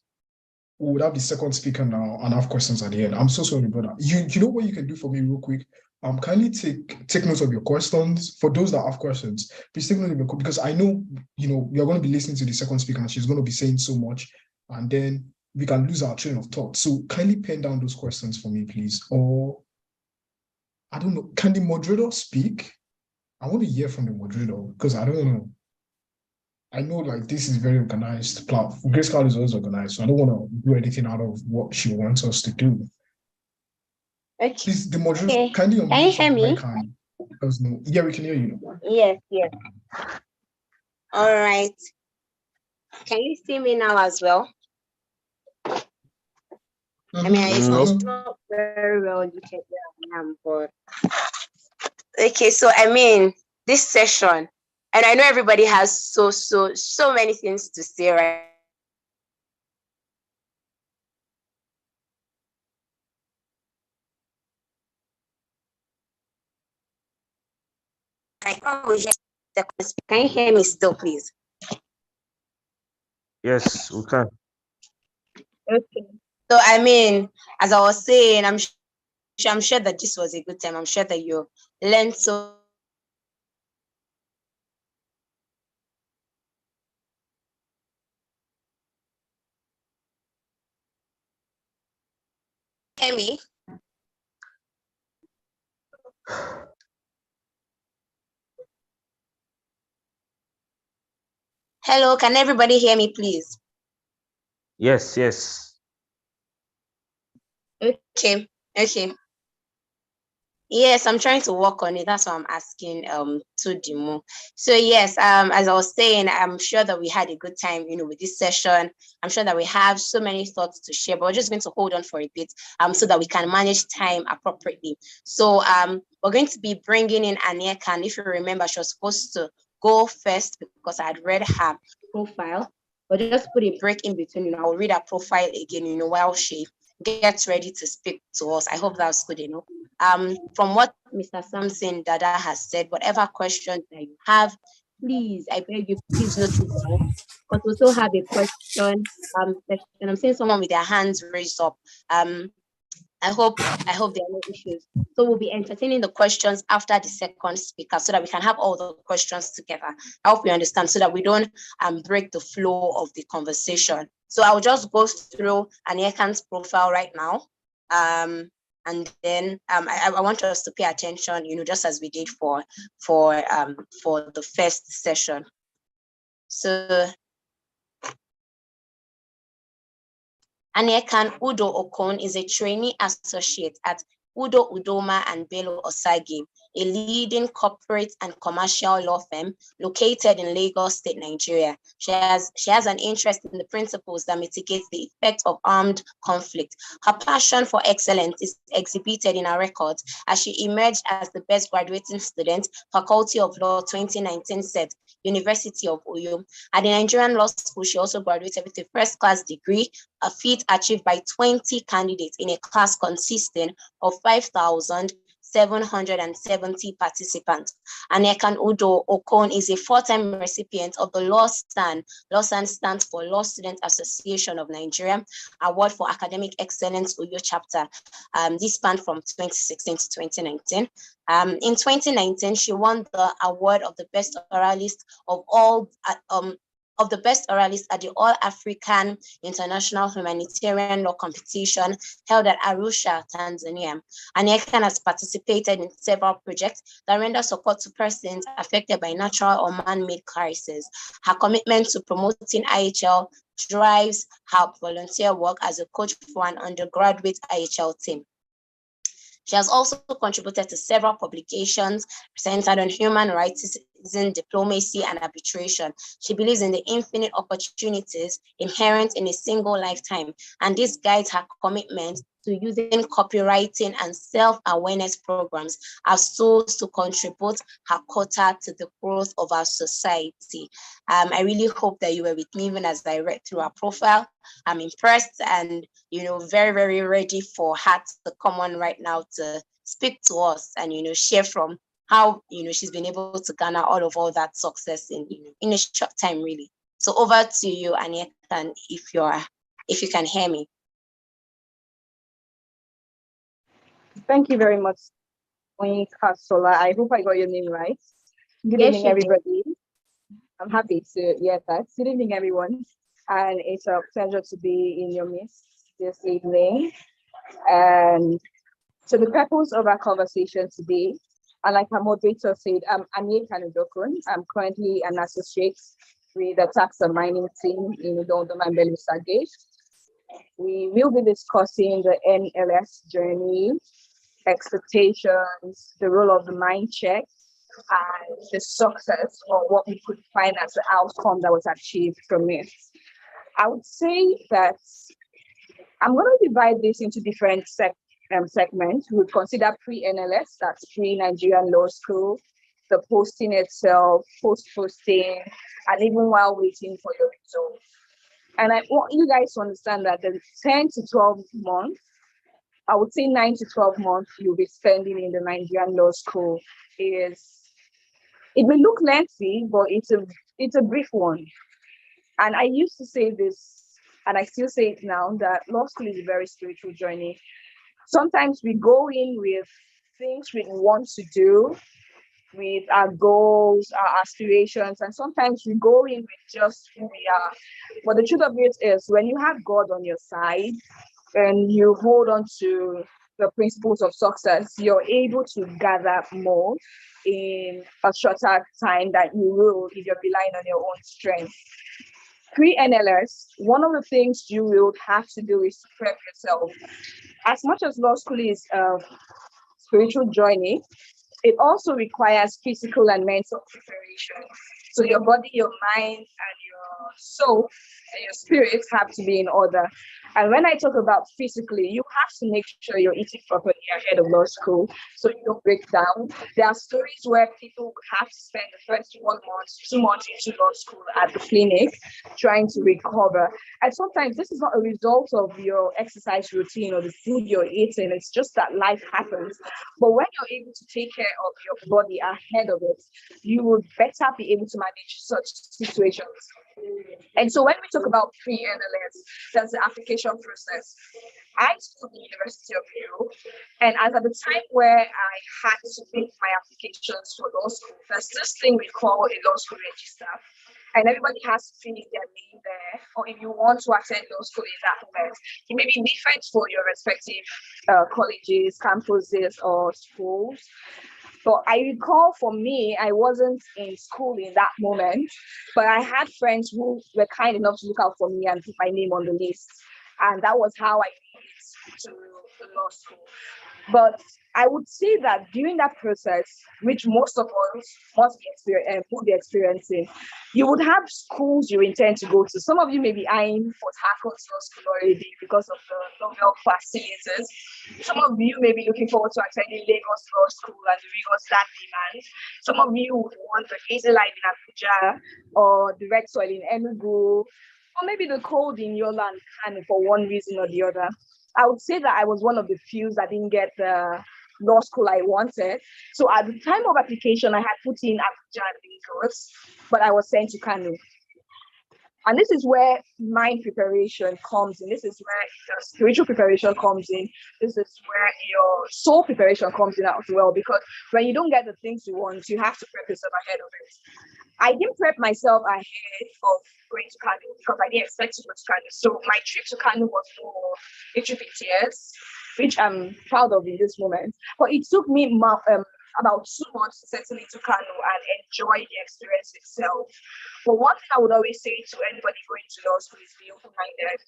we would have the second speaker now and have questions at the end. I'm so sorry, brother. You know what you can do for me real quick? Kindly take notes of your questions. For those that have questions, please take note of your questions, because I know, we are going to be listening to the second speaker and she's going to be saying so much, and then we can lose our train of thought. So kindly pen down those questions for me, please. Or, I don't know, can the moderator speak? I want to hear from the moderator, because I don't know. I know like this is very organized platform. Grace Carlo is always organized, so I don't want to do anything out of what she wants us to do. Okay. Please, the moderator, Okay. kindly Can you hear me? Yeah, we can hear you. Yes. All right. Can you see me now as well? I mean, it's not very well you can hear I am, but okay. So I mean, this session, and I know everybody has so many things to say, right? Can you hear me still, please? Yes, we can. Okay. So I mean, as I was saying, I'm sure that this was a good time. I'm sure that you learned so. Hear me? Hello, can everybody hear me, please? Yes, yes. Okay. Yes, I'm trying to work on it. That's why I'm asking to Dimo. So yes, as I was saying, I'm sure that we had a good time, with this session. I'm sure that we have so many thoughts to share, but we're just going to hold on for a bit so that we can manage time appropriately. So we're going to be bringing in Aniekan. If you remember, she was supposed to go first because I had read her profile, but just put a break in between. I'll read her profile again, while she gets ready to speak to us. I hope that's good enough. From what Mr. Samson Dada has said, whatever questions that you have, please, I beg you, please note it down. Because we still have a question section. I'm seeing someone with their hands raised up. I hope there are no issues. So we'll be entertaining the questions after the second speaker so that we can have all the questions together. I hope you understand so that we don't break the flow of the conversation. So I'll just go through Aniekan's profile right now. And then I want us to pay attention, just as we did for the first session. So Aniekan Udo Okon is a trainee associate at Udo Udoma and Bello Osagi, a leading corporate and commercial law firm located in Lagos State, Nigeria. She has an interest in the principles that mitigate the effect of armed conflict. Her passion for excellence is exhibited in her records as she emerged as the best graduating student, Faculty of Law 2019 set, University of Uyo. At the Nigerian Law School, she also graduated with a first-class degree, a feat achieved by 20 candidates in a class consisting of 5,770 participants. Aniekan Udo Okon is a four-time recipient of the LawSTAN. LawSTAN stands for Law Student Association of Nigeria Award for Academic Excellence Uyo chapter. This spanned from 2016 to 2019. In 2019, she won the award of the best oralist of the best oralist at the All-African International Humanitarian Law Competition held at Arusha, Tanzania. Aniekan has participated in several projects that render support to persons affected by natural or man-made crises. Her commitment to promoting IHL drives her volunteer work as a coach for an undergraduate IHL team. She has also contributed to several publications centered on human rights, citizen diplomacy, and arbitration. She believes in the infinite opportunities inherent in a single lifetime, and this guides her commitment to using copywriting and self-awareness programs as tools to contribute her quota to the growth of our society. I really hope that you were with me even as I read through her profile. I'm impressed and, very, very ready for her to come on right now to speak to us and, share from how, she's been able to garner all that success in a short time, really. So over to you, Aniekan, if you can hear me. Thank you very much, Sola. I hope I got your name right. Good evening, everybody. I'm happy to hear that. Good evening, everyone. And it's a pleasure to be in your midst this evening. And so the purpose of our conversation today, and like our moderator said, I'm Aniekan Udokun. I'm currently an associate with the tax and mining team in Udondoma and Belusage. We will be discussing the NLS journey, expectations, the role of the mind check, and the success or what we could find as the outcome that was achieved from it. I would say that I'm going to divide this into different segments. We would consider pre-NLS, that's pre-Nigerian Law School, the posting itself, post-posting, and even while waiting for your results. And I want you guys to understand that the 10 to 12 months, I would say 9 to 12 months you'll be spending in the Nigerian Law School it may look lengthy, but it's a brief one. And I used to say this, and I still say it now, that law school is a very spiritual journey. Sometimes we go in with things we want to do, with our goals, our aspirations, and sometimes we go in with just who we are. But the truth of it is, when you have God on your side and you hold on to the principles of success, you're able to gather more in a shorter time that you will if you're relying on your own strength. Pre-NLS, one of the things you will have to do is to prep yourself. As much as law school is a spiritual journey, it also requires physical and mental preparation. So your body, your mind, and your soul and your spirit have to be in order. And when I talk about physically, you have to make sure you're eating properly ahead of law school so you don't break down. There are stories where people have to spend the first 1 month, 2 months into law school at the clinic trying to recover. And sometimes this is not a result of your exercise routine or the food you're eating. It's just that life happens. But when you're able to take care of your body ahead of it, you will better be able to manage such situations. And so when we talk about pre-NLS, there's the application process. I studied the University of Europe, and as at the time where I had to make my applications for law school, there's this thing we call a law school register. And everybody has to fill in their name there, or if you want to attend law school in that moment. It may be different for your respective colleges, campuses, or schools. But I recall for me, I wasn't in school in that moment, but I had friends who were kind enough to look out for me and put my name on the list. And that was how I made it to law school. But I would say that during that process, which most of us will be experiencing, you would have schools you intend to go to. Some of you may be eyeing Port Harcourt Law School already because of the novel facilities. Some of you may be looking forward to attending Lagos Law School and the rigors that demand. Some of you would want the easy life in Abuja or the red soil in Enugu, or maybe the cold in Yola and Kano for one reason or the other. I would say that I was one of the few that didn't get the law school I wanted. So at the time of application, I had put in Abuja and Lagos, but I was sent to Kano. And this is where mind preparation comes in. This is where the spiritual preparation comes in. This is where your soul preparation comes in as well. Because when you don't get the things you want, you have to prep yourself ahead of it. I didn't prep myself ahead of going to Kano because I didn't expect to go to Kano. So my trip to Kano was for a trip in tears, which I'm proud of in this moment. But it took me about 2 months to settle into Kano and enjoy the experience itself. But one thing I would always say to anybody going to law school is be open-minded.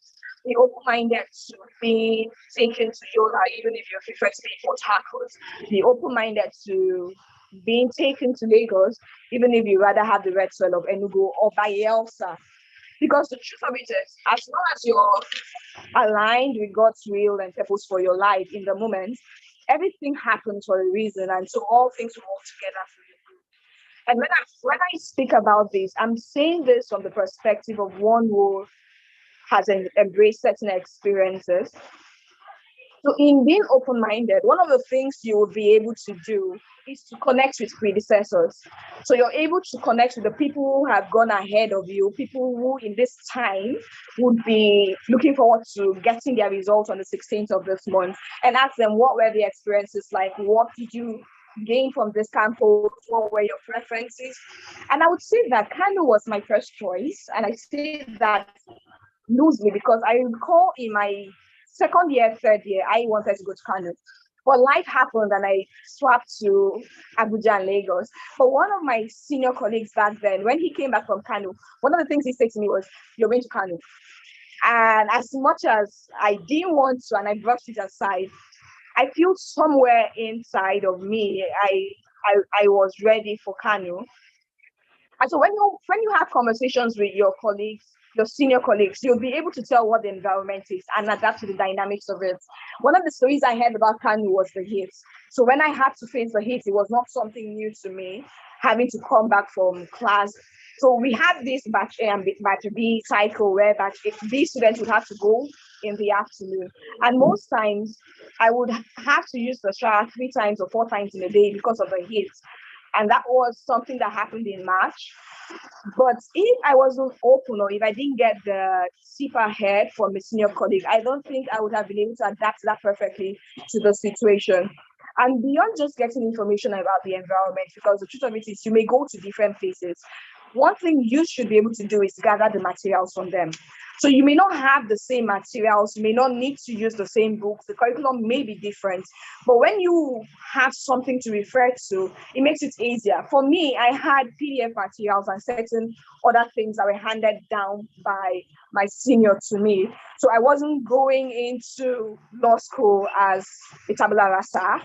Be open-minded to being taken to Yola, even if you're preferred to be in Port Harcourt. Be open-minded to being taken to Lagos, even if you rather have the red soil of Enugu or Bayelsa. Because the truth of it is, as long as you're aligned with God's will and purpose for your life in the moment, everything happens for a reason, and so all things will work together for your good. And when I speak about this, I'm saying this from the perspective of one who has embraced certain experiences. So in being open-minded, one of the things you will be able to do is to connect with predecessors. So you're able to connect with the people who have gone ahead of you, people who in this time would be looking forward to getting their results on the 16th of this month, and ask them what were the experiences like, what did you gain from this campus, what were your preferences? And I would say that Kano was my first choice, and I say that loosely because I recall in my second year, third year, I wanted to go to Kano. But life happened and I swapped to Abuja and Lagos. But one of my senior colleagues back then, when he came back from Kano, one of the things he said to me was, "You're going to Kano." And as much as I didn't want to, and I brushed it aside, I feel somewhere inside of me, I was ready for Kano. And so when you have conversations with your colleagues, your senior colleagues, you'll be able to tell what the environment is and adapt to the dynamics of it. One of the stories I heard about Kano was the heat. So when I had to face the heat, it was not something new to me, having to come back from class. So we had this batch A and batch B cycle where batch B students would have to go in the afternoon. And most times I would have to use the shower 3 times or 4 times in a day because of the heat. And that was something that happened in March. But if I wasn't open or if I didn't get the CPA head from a senior colleague, I don't think I would have been able to adapt that perfectly to the situation. And beyond just getting information about the environment, because the truth of it is you may go to different places, one thing you should be able to do is gather the materials from them. So you may not have the same materials, you may not need to use the same books, the curriculum may be different, but when you have something to refer to, it makes it easier. For me, I had PDF materials and certain other things that were handed down by my senior to me. So I wasn't going into law school as a tabula rasa.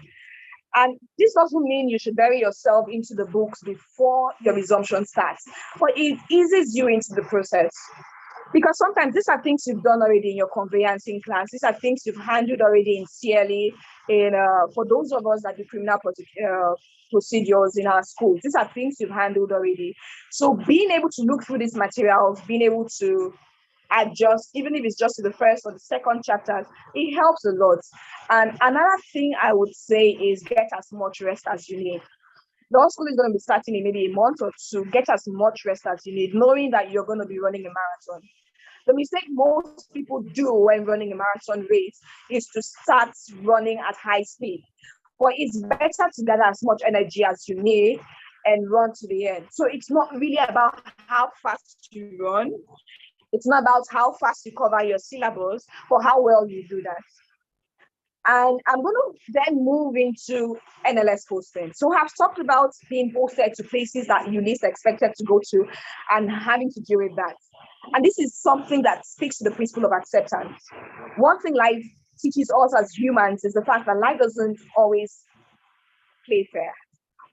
And this doesn't mean you should bury yourself into the books before your resumption starts, but it eases you into the process. Because sometimes these are things you've done already in your conveyancing class. These are things you've handled already in CLE. For those of us that do criminal procedures in our schools, these are things you've handled already. So being able to look through these materials, being able to adjust, even if it's just to the first or the second chapters, it helps a lot. And another thing I would say is get as much rest as you need. Law school is going to be starting in maybe a month or two. Get as much rest as you need, knowing that you're going to be running a marathon. The mistake most people do when running a marathon race is to start running at high speed. But it's better to gather as much energy as you need and run to the end. So it's not really about how fast you run. It's not about how fast you cover your syllabus, but how well you do that. And I'm going to then move into NLS posting. So I've talked about being posted to places that you least expected to go to and having to deal with that. And this is something that speaks to the principle of acceptance. One thing life teaches us as humans is the fact that life doesn't always play fair,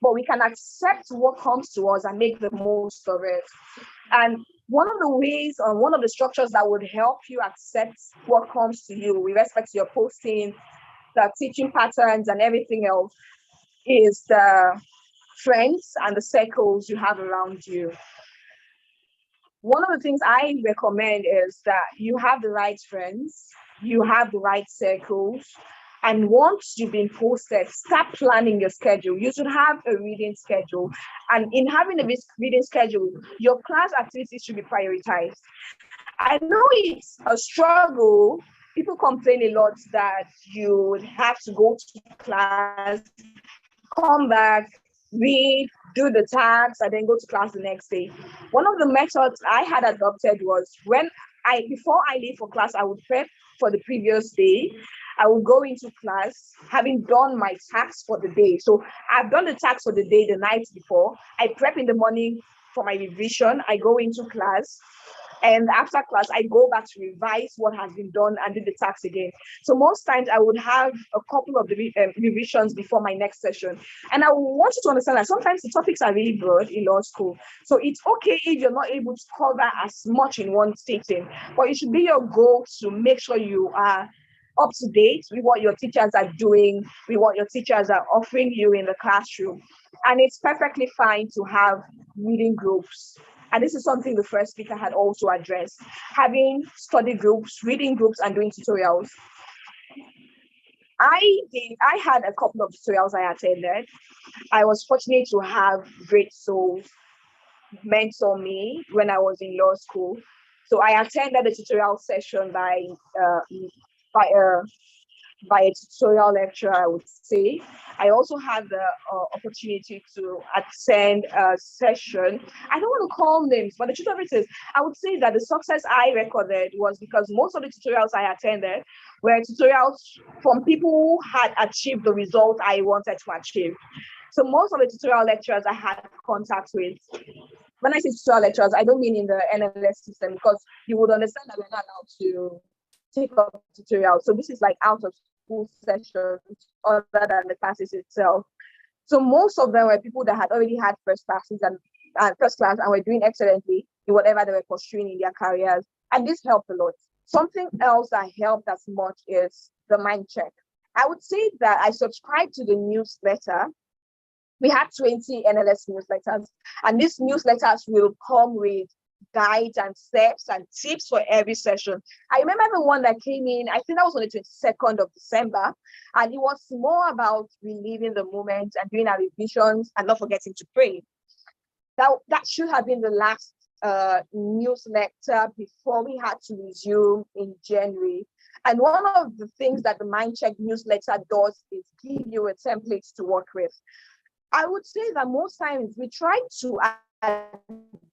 but we can accept what comes to us and make the most of it. And one of the ways or one of the structures that would help you accept what comes to you with respect to your posting, the teaching patterns and everything else is the friends and the circles you have around you. One of the things I recommend is that you have the right friends, you have the right circles, and once you've been posted, start planning your schedule. You should have a reading schedule. And in having a reading schedule, your class activities should be prioritized. I know it's a struggle. People complain a lot that you would have to go to class, come back, read, do the tasks, and then go to class the next day. One of the methods I had adopted was before I leave for class, I would prep for the previous day. I would go into class having done my tasks for the day. So I've done the tasks for the day the night before. I prep in the morning for my revision. I go into class. And after class, I go back to revise what has been done and do the tasks again. So most times I would have a couple of the revisions before my next session. And I want you to understand that sometimes the topics are really broad in law school. So it's okay if you're not able to cover as much in one sitting, but it should be your goal to make sure you are up to date with what your teachers are doing, with what your teachers are offering you in the classroom. And it's perfectly fine to have reading groups. And this is something the first speaker had also addressed, having study groups, reading groups, and doing tutorials. I had a couple of tutorials I attended. I was fortunate to have great souls mentor me when I was in law school. So I attended a tutorial session by a tutorial lecturer, I would say. I also had the opportunity to attend a session. I don't want to call names, but the truth of it is, I would say that the success I recorded was because most of the tutorials I attended were tutorials from people who had achieved the result I wanted to achieve. So most of the tutorial lecturers I had contact with, when I say tutorial lecturers, I don't mean in the NLS system, because you would understand that we're not allowed to take up tutorials. So this is like out of school sessions other than the classes itself. So most of them were people that had already had first class and were doing excellently in whatever they were pursuing in their careers. And this helped a lot. Something else that helped as much is the mind check. I would say that I subscribed to the newsletter. We had 20 NLS newsletters, and these newsletters will come with guides and steps and tips for every session. I remember the one that came in, I think that was on the 22nd of December, and it was more about reliving the moment and doing our revisions and not forgetting to pray. That should have been the last newsletter before we had to resume in January. And one of the things that the Mind Check newsletter does is give you a template to work with. I would say that most times we try to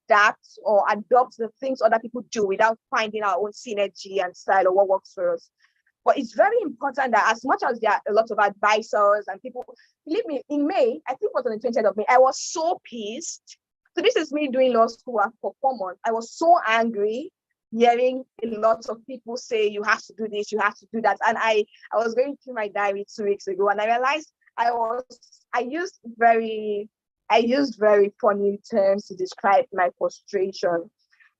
adapt or adopt the things other people do without finding our own synergy and style or what works for us. But it's very important that as much as there are a lot of advisors and people, believe me, in May, I think it was on the 20th of May, I was so pissed. So this is me doing law school for 4 months. I was so angry hearing a lot of people say, you have to do this, you have to do that. And I was going through my diary 2 weeks ago, and I realized I used very funny terms to describe my frustration.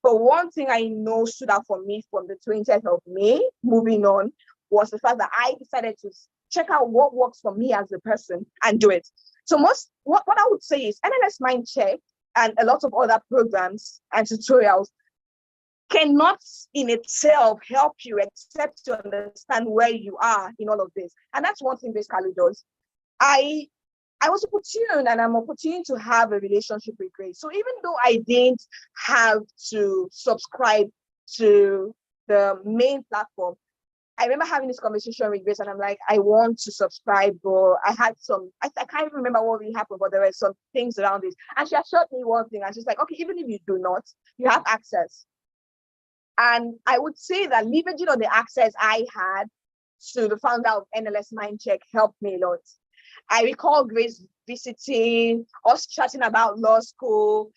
But one thing I know stood out for me from the 20th of May, moving on, was the fact that I decided to check out what works for me as a person and do it. So what I would say is NLS Mind Check and a lot of other programs and tutorials cannot in itself help you except to understand where you are in all of this. And that's one thing Grace Kalu does. I was opportune, and I'm opportune to have a relationship with Grace. So even though I didn't have to subscribe to the main platform, I remember having this conversation with Grace, and I'm like, I want to subscribe, but I can't even remember what really happened, but there were some things around this. And she assured me one thing, and she's like, okay, even if you do not, you have access. And I would say that leveraging on the access I had to the founder of NLS Mind Check helped me a lot. I recall Grace visiting, us chatting about law school.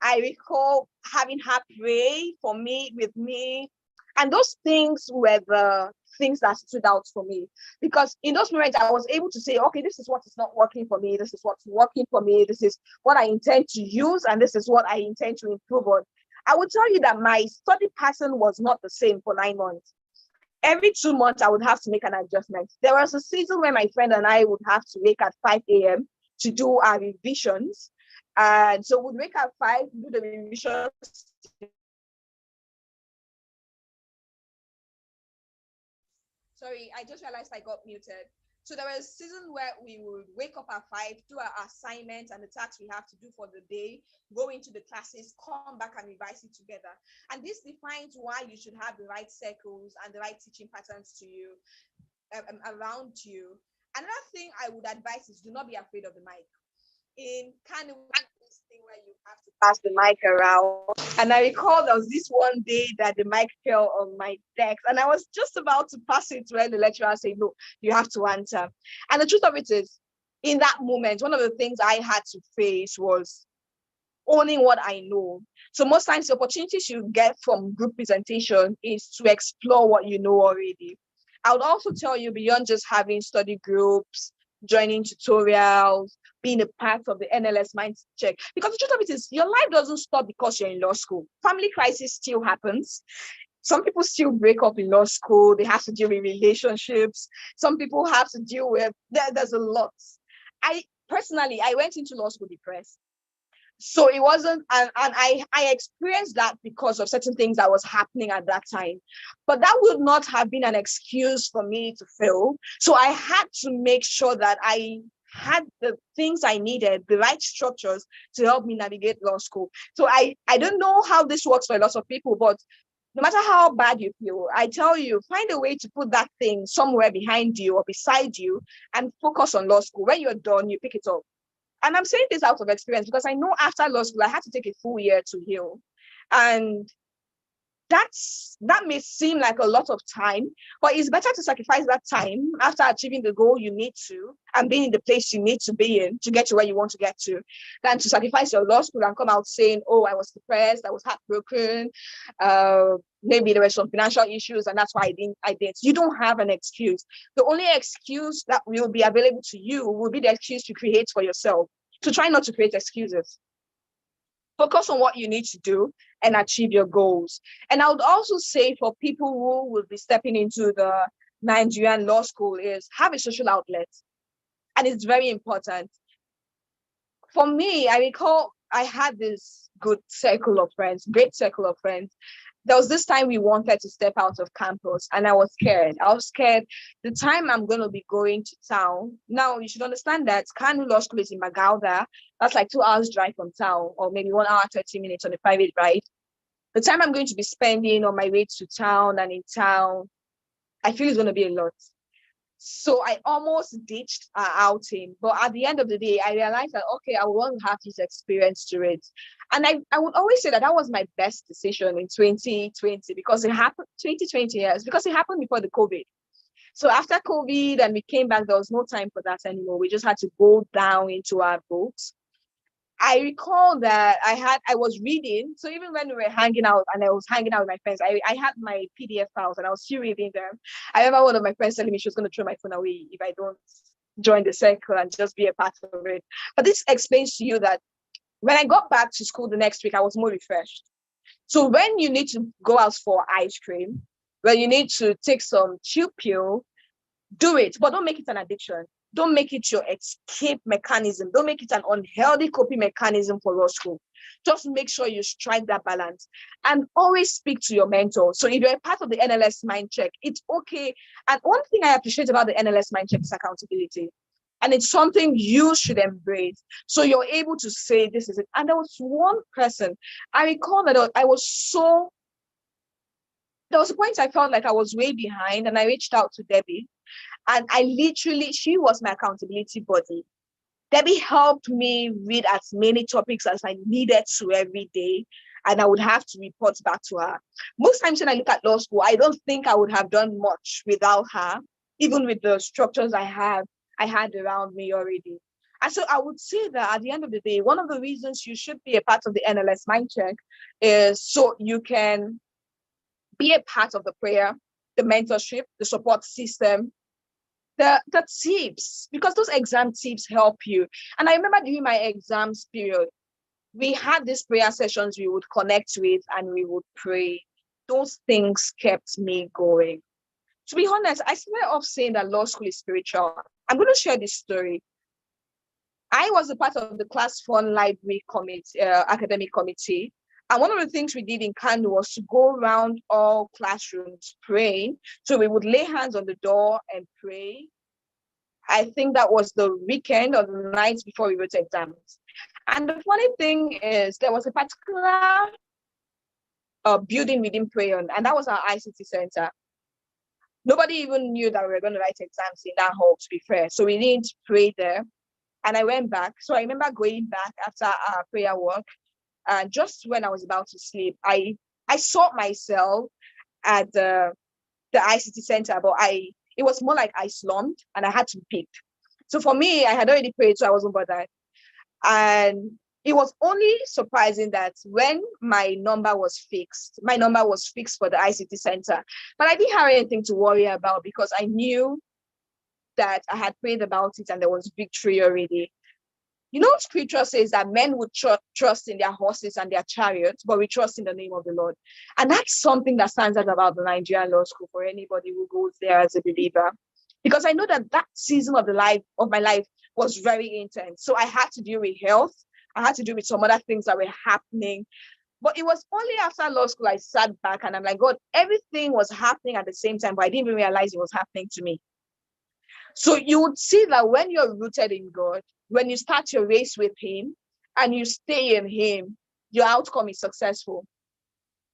I recall having her pray for me, with me. And those things were the things that stood out for me. Because in those moments, I was able to say, okay, this is what is not working for me. This is what's working for me. This is what I intend to use. And this is what I intend to improve on. I would tell you that my study pattern was not the same for 9 months. Every 2 months, I would have to make an adjustment. There was a season where my friend and I would have to wake at 5 a.m. to do our revisions. And so we'd wake at 5, do the revisions. Sorry, I just realized I got muted. So there was a season where we would wake up at 5, do our assignments and the tasks we have to do for the day, go into the classes, come back and revise it together. And this defines why you should have the right circles and the right teaching patterns to you, around you. Another thing I would advise is do not be afraid of the mic. In Kanu, this thing where you have to pass the mic around. And I recall there was this one day that the mic fell on my desk, and I was just about to pass it when the lecturer said, no, you have to answer. And the truth of it is, in that moment, one of the things I had to face was owning what I know. So most times the opportunities you get from group presentation is to explore what you know already. I would also tell you, beyond just having study groups, joining tutorials, being a part of the NLS Mind Check. Because the truth of it is, your life doesn't stop because you're in law school. Family crisis still happens. Some people still break up in law school. They have to deal with relationships. Some people have to deal with, there's a lot. I went into law school depressed. So it wasn't, and I experienced that because of certain things that was happening at that time. But that would not have been an excuse for me to fail. So I had to make sure that I had the things I needed, the right structures to help me navigate law school. So I don't know how this works for a lot of people, but no matter how bad you feel, I tell you, find a way to put that thing somewhere behind you or beside you and focus on law school. When you're done, you pick it up. And I'm saying this out of experience because I know after law school, I had to take a full year to heal. And that may seem like a lot of time, but it's better to sacrifice that time after achieving the goal you need to and being in the place you need to be in to get to where you want to get to, than to sacrifice your law school and come out saying, oh, I was depressed, I was heartbroken, maybe there were some financial issues and that's why I didn't. You don't have an excuse. The only excuse that will be available to you will be the excuse you create for yourself. So try not to create excuses. Focus on what you need to do and achieve your goals. And I would also say for people who will be stepping into the Nigerian law school is have a social outlet. And it's very important. For me, I recall I had this good circle of friends, great circle of friends. There was this time we wanted to step out of campus and I was scared. The time I'm going to be going to town. Now, you should understand that Kanu Law School is in Magauda. That's like 2 hours drive from town, or maybe 1 hour, 30 minutes on a private ride. The time I'm going to be spending on my way to town and in town, I feel it's going to be a lot. So I almost ditched our outing. But at the end of the day, I realized that, okay, I want to have this experience to it. And I would always say that that was my best decision in 2020 because it happened, 2020 years, because it happened before the COVID. So after COVID and we came back, there was no time for that anymore. We just had to go down into our books. I recall that I was reading. So even when we were hanging out and I was hanging out with my friends, I had my PDF files and I was still reading them. I remember one of my friends telling me she was going to throw my phone away if I don't join the circle and just be a part of it. But this explains to you that when I got back to school the next week, I was more refreshed. So when you need to go out for ice cream, when you need to take some chill pill, do it, but don't make it an addiction. Don't make it your escape mechanism. Don't make it an unhealthy coping mechanism for law school. Just make sure you strike that balance and always speak to your mentor. So if you're a part of the NLS Mind Check, it's okay. And one thing I appreciate about the NLS Mind Check is accountability. And it's something you should embrace. So you're able to say, this is it. And there was one person, I recall that there was a point I felt like I was way behind and I reached out to Debbie. And she was my accountability buddy. Debbie helped me read as many topics as I needed to every day. And I would have to report back to her. Most times when I look at law school, I don't think I would have done much without her, even with the structures I had around me already. And so I would say that at the end of the day, one of the reasons you should be a part of the NLS Mind Check is so you can be a part of the prayer, the mentorship, the support system, the tips, because those exam tips help you. And I remember during my exams period, we had these prayer sessions we would connect with and we would pray. Those things kept me going. To be honest, I started off saying that law school is spiritual. I'm going to share this story. I was a part of the class fund library committee, academic committee. And one of the things we did in Kano was to go around all classrooms praying. So we would lay hands on the door and pray. I think that was the weekend or the night before we wrote exams. And the funny thing is there was a particular building we didn't pray on, and that was our ICT center. Nobody even knew that we were going to write exams in that hall, to be fair. So we didn't pray there. And I went back. So I remember going back after our prayer work. And just when I was about to sleep, I saw myself at the ICT center, but it was more like I slumped and I had to pick. So for me, I had already prayed, so I wasn't bothered. And it was only surprising that when my number was fixed for the ICT center, but I didn't have anything to worry about because I knew that I had prayed about it and there was victory already. You know, scripture says that men would trust in their horses and their chariots, but we trust in the name of the Lord. And that's something that stands out about the Nigerian law school for anybody who goes there as a believer. Because I know that season of my life was very intense. So I had to deal with health. I had to deal with some other things that were happening. But it was only after law school I sat back and I'm like, God, everything was happening at the same time, but I didn't even realize it was happening to me. So you would see that when you're rooted in God, when you start your race with Him and you stay in Him, your outcome is successful.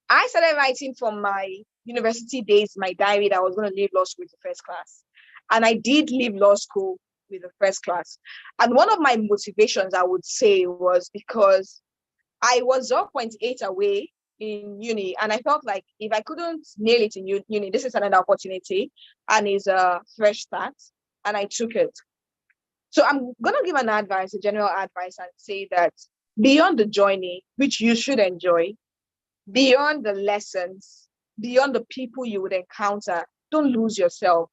I started writing from my university days, my diary, that I was going to leave law school with the first class. And I did leave law school with the first class. And one of my motivations, I would say, was because I was 0.8 away in uni. And I felt like if I couldn't nail it in uni, this is another opportunity and it's a fresh start. And I took it. So I'm going to give a general advice and say that beyond the journey, which you should enjoy, beyond the lessons, beyond the people you would encounter, don't lose yourself.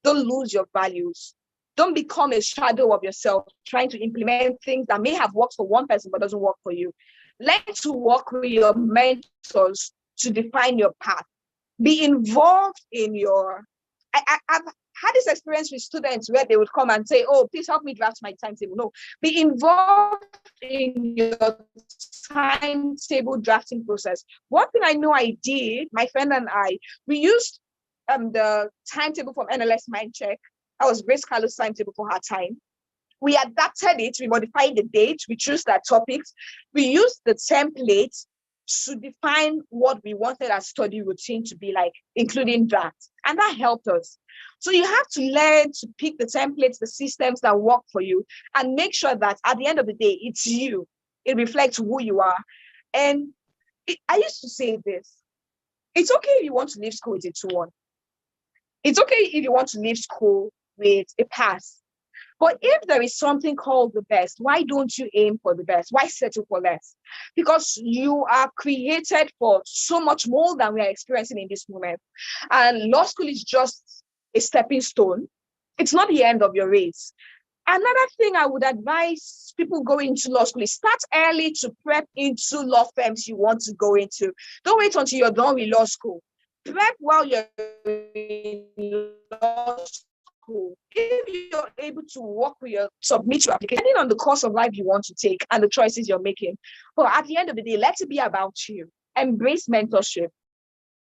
Don't lose your values. Don't become a shadow of yourself, trying to implement things that may have worked for one person but doesn't work for you. Learn to work with your mentors to define your path. Be involved in your... I've had this experience with students where they would come and say, oh, please help me draft my timetable. No, be involved in your timetable drafting process. One thing I know I did, my friend and I, we used the timetable from NLS Mind Check. That was Grace Carlos' timetable for her time. We adapted it, we modified the date, we chose the topics, we used the templates to define what we wanted our study routine to be like, including that. And that helped us. So you have to learn to pick the templates, the systems that work for you, and make sure that at the end of the day, it's you. It reflects who you are. And I used to say this. It's okay if you want to leave school with a 2-1. It's okay if you want to leave school with a pass. But if there is something called the best, why don't you aim for the best? Why settle for less? Because you are created for so much more than we are experiencing in this moment. And law school is just a stepping stone. It's not the end of your race. Another thing I would advise people going into law school is start early to prep into law firms you want to go into. Don't wait until you're done with law school. Prep while you're in law school. If you're able to work with submit your application, depending on the course of life you want to take and the choices you're making. But at the end of the day, let it be about you. Embrace mentorship.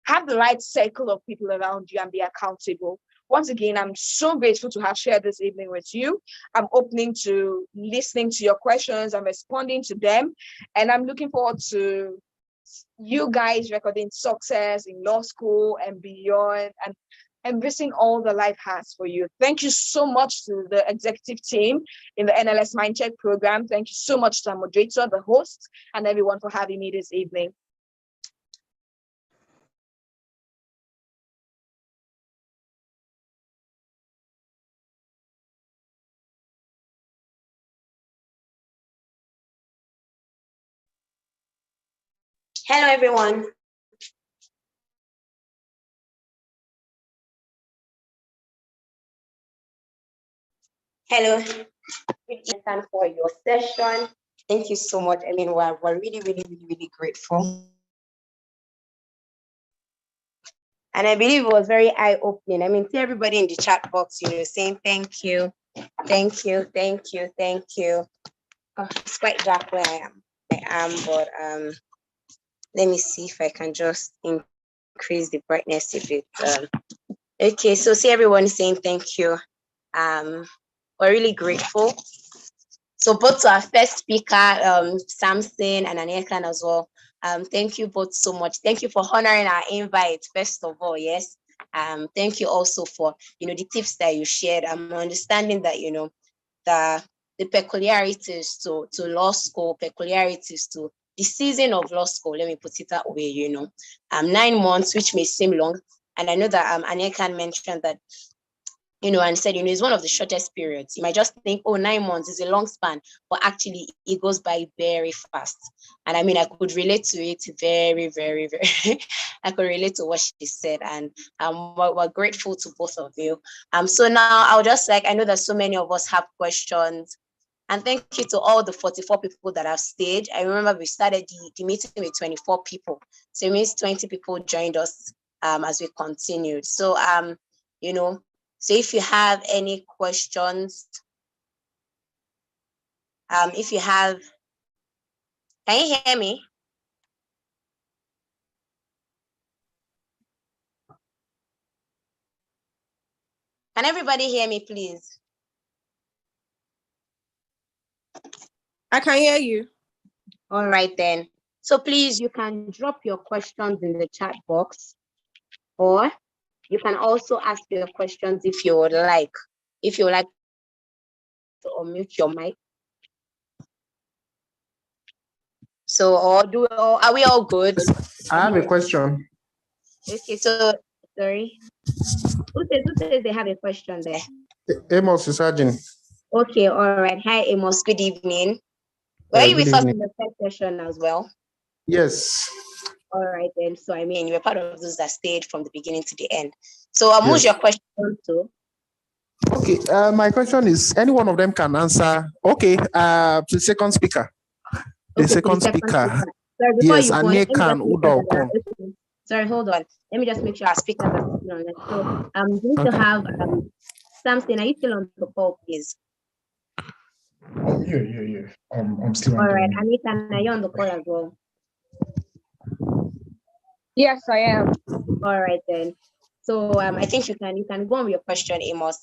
Have the right circle of people around you and be accountable. Once again, I'm so grateful to have shared this evening with you. I'm opening to listening to your questions. I'm responding to them. And I'm looking forward to you guys recording success in law school and beyond, and embracing all the life has for you. Thank you so much to the executive team in the NLS Mindcheck program. Thank you so much to our moderator, the host, and everyone for having me this evening. Hello, everyone. Hello. Thank you for your session. Thank you so much. I mean, we're really, really, really, really grateful. And I believe it was very eye-opening. I mean, see everybody in the chat box, saying thank you, thank you, thank you, thank you. Oh, it's quite dark where I am, but let me see if I can just increase the brightness a bit. Okay, so see everyone saying thank you. We're really grateful. So both to our first speaker, Samson and Aniekan as well. Thank you both so much. Thank you for honoring our invite, first of all, yes. Thank you also for, the tips that you shared. I'm understanding that, the peculiarities to law school, peculiarities to the season of law school, let me put it that way, 9 months, which may seem long. And I know that Aniekan mentioned that, and said, it's one of the shortest periods. You might just think, 9 months is a long span, but actually it goes by very fast. And I mean, I could relate to it very, very, very, I could relate to what she said. And we're grateful to both of you. So now I'll just I know that so many of us have questions. And thank you to all the 44 people that have stayed. I remember we started the meeting with 24 people. So it means 20 people joined us as we continued. So, so if you have any questions, if you have, can you hear me? Can everybody hear me, please? I can hear you. All right, then. So please, you can drop your questions in the chat box, or you can also ask your questions if you would like. If you would like to unmute your mic. So, are we all good? I have a question. Okay, so, sorry. Who says they have a question there? Amos Sergeant. Okay, all right. Hi, Amos. Good evening. Were you with us in the first session as well? Yes. All right, then. So, I mean, you were part of those that stayed from the beginning to the end. So, who's your question to? Okay, my question is, any one of them can answer. Okay, the second speaker. The second speaker. Sorry, yes, Aniekan Udo. Sorry, hold on. Let me just make sure our speakers are still on. So I'm going to have Samson. Are you still on the call, please? Yeah. I'm still on. All right, Aniekan, are you on the call as well? Yes, I am. All right then. So I think you can go on with your question, Amos.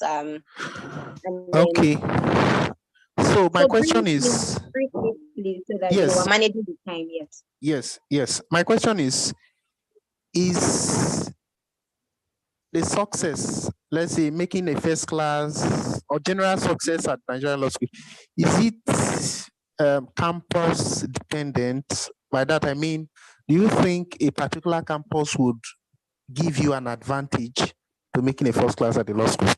Okay. So my question is, briefly, please, so that yes. we're managing the time, yes. Yes. My question is the success, let's say making a first class or general success at Nigerian Law School, is it campus dependent? By that I mean, do you think a particular campus would give you an advantage to making a first class at the law school?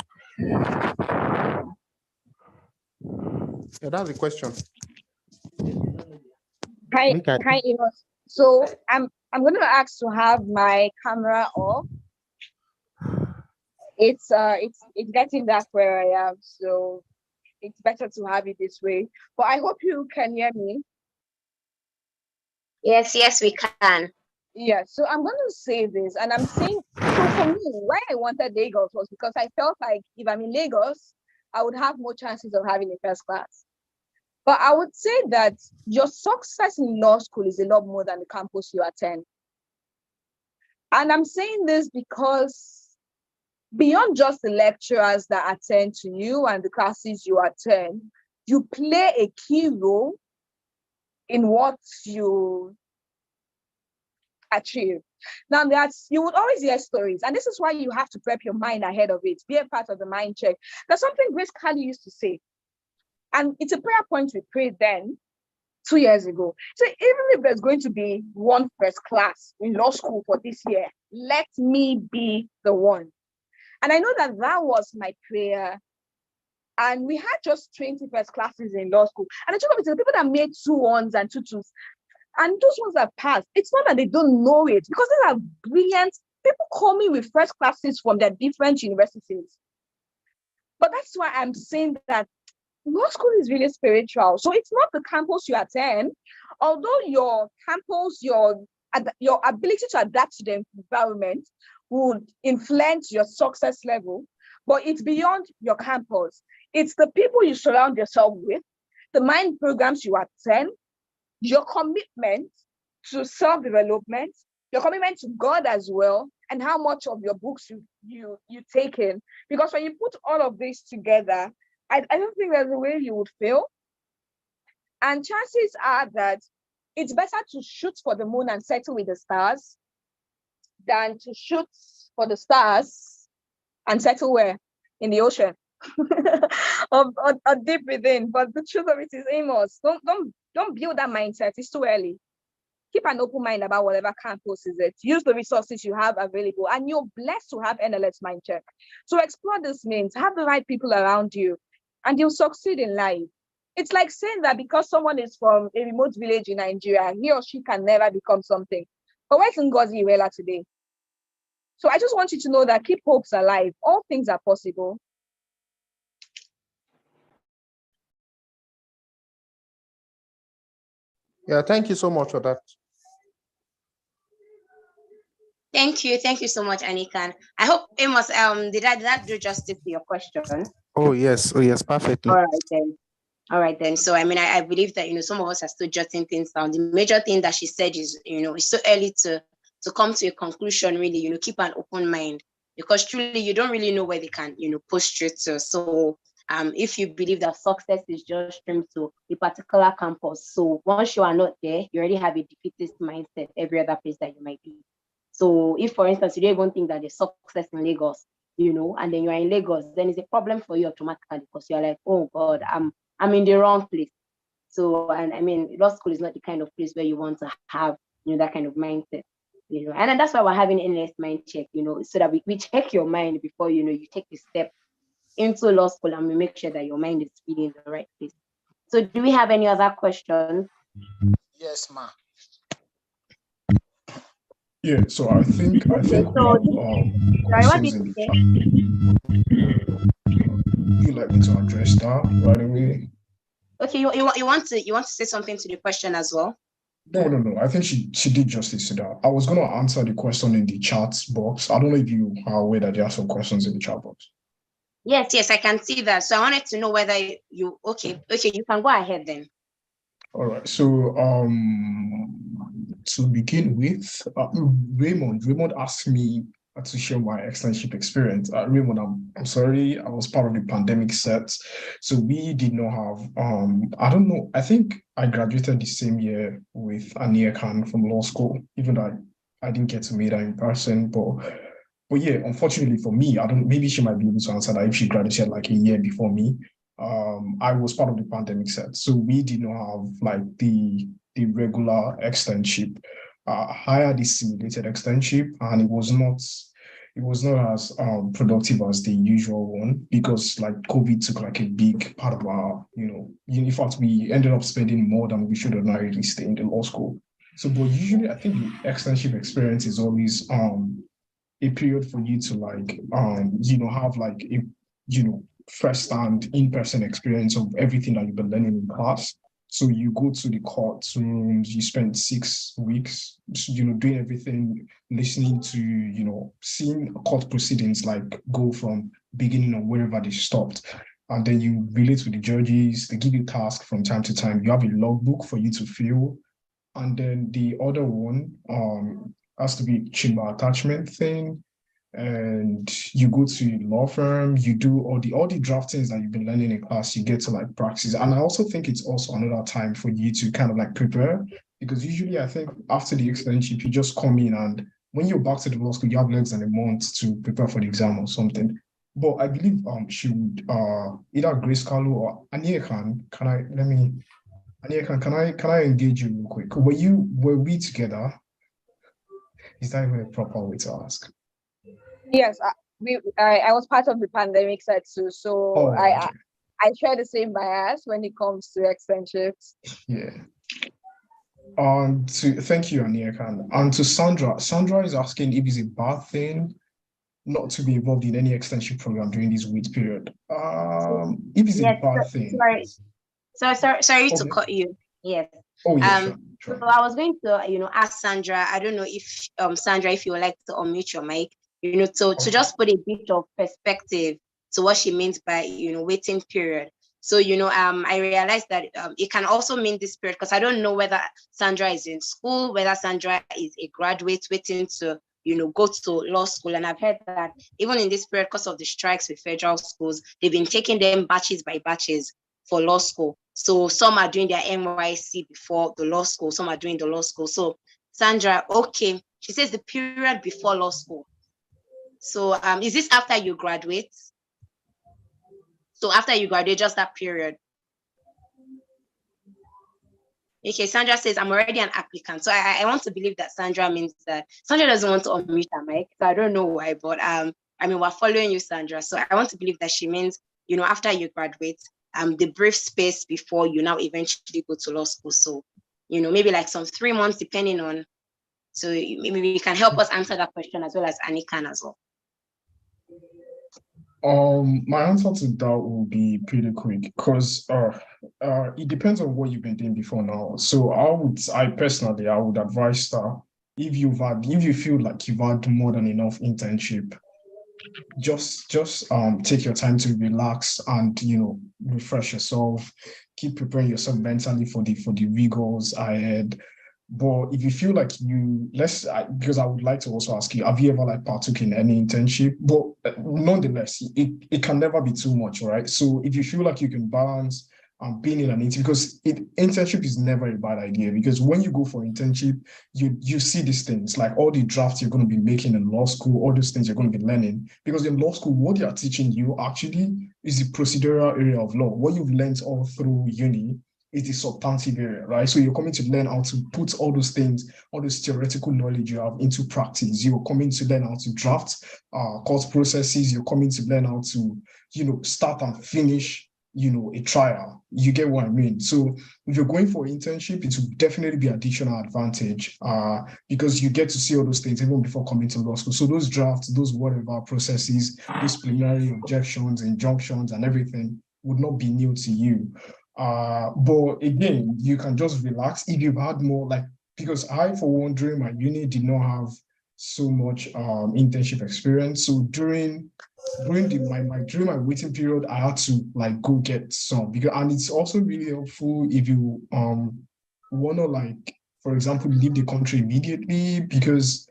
Yeah, that's the question. Hi, Make I- Enos. So I'm going to ask to have my camera off. It's getting dark where I am, so it's better to have it this way. But I hope you can hear me. Yes, we can. Yeah, so I'm going to say this, and I'm saying, so for me, why I wanted Lagos was because I felt like if I'm in Lagos, I would have more chances of having a first class. But I would say that your success in law school is a lot more than the campus you attend. And I'm saying this because beyond just the lecturers that attend to you and the classes you attend, you play a key role in what you achieve. Now, you would always hear stories, and this is why you have to prep your mind ahead of it, be a part of the mind check. There's something Grace Kelly used to say, and it's a prayer point we prayed then 2 years ago. So even if there's going to be one first class in law school for this year, let me be the one. And I know that was my prayer. And we had just 20 first classes in law school. And I told them, the people that made 2-1s and 2-2s, and those ones that passed, it's not that they don't know it, because these are brilliant people coming with first classes from their different universities. But that's why I'm saying that law school is really spiritual. So it's not the campus you attend, although your campus, your ability to adapt to the environment would influence your success level, but it's beyond your campus. It's the people you surround yourself with, the mind programs you attend, your commitment to self-development, your commitment to God as well, and how much of your books you take in. Because when you put all of this together, I don't think there's a way you would fail. And chances are that it's better to shoot for the moon and settle with the stars than to shoot for the stars and settle where? In the ocean. or deep within. But the truth of it is, Amos, don't build that mindset. It's too early. Keep an open mind about whatever campus is it. Use the resources you have available, and you're blessed to have NLS Mind Check. So explore this means, have the right people around you, and you'll succeed in life. It's like saying that because someone is from a remote village in Nigeria, he or she can never become something. But where's Ngozi Iweala today? So I just want you to know that keep hopes alive. All things are possible. Yeah, thank you so much for that. Thank you so much, Anikan. I hope Amos, did that do justice to your question? Oh yes, perfectly. All right then. So I believe that some of us are still jotting things down. The major thing that she said is it's so early to come to a conclusion. Really, keep an open mind, because truly you don't really know where they can push straight to. So if you believe that success is just streamed to a particular campus, so once you are not there, you already have a defeatist mindset every other place that you might be. So if, for instance, you don't even think that there's success in Lagos, and then you're in Lagos, then it's a problem for you automatically, because you're like, oh God, I'm in the wrong place. So, and law school is not the kind of place where you want to have, that kind of mindset, and then that's why we're having NLS Mind Check, so that we check your mind before, you take the step into law school, and we make sure that your mind is really in the right place. So do we have any other questions? Yes, ma'am. Yeah, so I think we have questions in the chat. Would you like me to address that right away? Okay, you want to say something to the question as well? No. I think she did justice to that. I was going to answer the question in the chat box. I don't know if you are aware that there are some questions in the chat box. Yes, I can see that. So I wanted to know whether you okay, you can go ahead then. All right. So to begin with, Raymond asked me to share my externship experience. Raymond, I'm sorry, I was part of the pandemic set. So we did not have, I don't know, I think I graduated the same year with Ania Khan from law school, even though I didn't get to meet her in person. But yeah, unfortunately for me, maybe she might be able to answer that if she graduated like a year before me. I was part of the pandemic set. So we did not have like the regular externship. Hired the simulated externship, and it was not as productive as the usual one because like COVID took like a big part of our, in fact, we ended up spending more than we should have really stayed in the law school. So, but usually I think the externship experience is always a period for you to like have like a first-hand in-person experience of everything that you've been learning in class. So you go to the courtrooms, you spend 6 weeks, doing everything, listening to, seeing court proceedings like go from beginning or wherever they stopped. And then you relate with the judges, they give you tasks from time to time. You have a logbook for you to fill. And then the other one has to be chamber attachment thing. And you go to a law firm, you do all the draftings that you've been learning in class, you get to like practice. And I also think it's also another time for you to kind of like prepare, because usually I think after the externship, you just come in and when you're back to the law school, you have less than a month to prepare for the exam or something. But I believe she would either Grace Carlo or Ania Khan. Ania Khan, can I engage you real quick? Were we together? Is that even a proper way to ask? Yes, I was part of the pandemic set too, so okay. I share the same bias when it comes to externships. Yeah. Thank you, Ania Khan. And to Sandra is asking if it's a bad thing not to be involved in any extension program during this wait period. If it's a bad thing. Sorry to cut you. Yes. Oh yeah, sure. So I was going to, ask Sandra. I don't know if Sandra, if you would like to unmute your mic, to just put a bit of perspective to what she means by, waiting period. So, I realized that it can also mean this period, because I don't know whether Sandra is in school, whether Sandra is a graduate waiting to, go to law school. And I've heard that even in this period, because of the strikes with federal schools, they've been taking them batches by batches for law school. So some are doing their NYC before the law school, some are doing the law school. So Sandra, okay, she says the period before law school. So is this after you graduate? So after you graduate, just that period. Okay, Sandra says, I'm already an applicant. So I want to believe that Sandra means that Sandra doesn't want to unmute her mic. So I don't know why, but we're following you, Sandra. So I want to believe that she means, after you graduate, the brief space before you now eventually go to law school. So, maybe like some 3 months, depending on. So maybe you can help us answer that question as well as Annie can as well. My answer to that will be pretty quick, because it depends on what you've been doing before now. So I personally would advise that if you feel like you've had more than enough internship, just take your time to relax and refresh yourself, keep preparing yourself mentally for the rigors ahead. But if you feel like because I would like to also ask you, have you ever like partook in any internship? But nonetheless, it can never be too much, right? So if you feel like you can balance being in an internship, because internship is never a bad idea, because when you go for internship, you see these things, like all the drafts you're going to be making in law school, all those things you're going to be learning, because in law school, what they are teaching you actually is the procedural area of law. What you've learned all through uni is the substantive area, right? So you're coming to learn how to put all those things, all this theoretical knowledge you have into practice. You're coming to learn how to draft court processes. You're coming to learn how to, start and finish, a trial. You get what I mean? So if you're going for internship, it will definitely be additional advantage because you get to see all those things even before coming to law school. So those drafts, those whatever processes, those preliminary objections, injunctions, and everything would not be new to you. But again, you can just relax if you've had more, because I, for one, during my uni did not have so much internship experience. So during my waiting period, I had to go get some, and it's also really helpful if you want to for example, leave the country immediately, because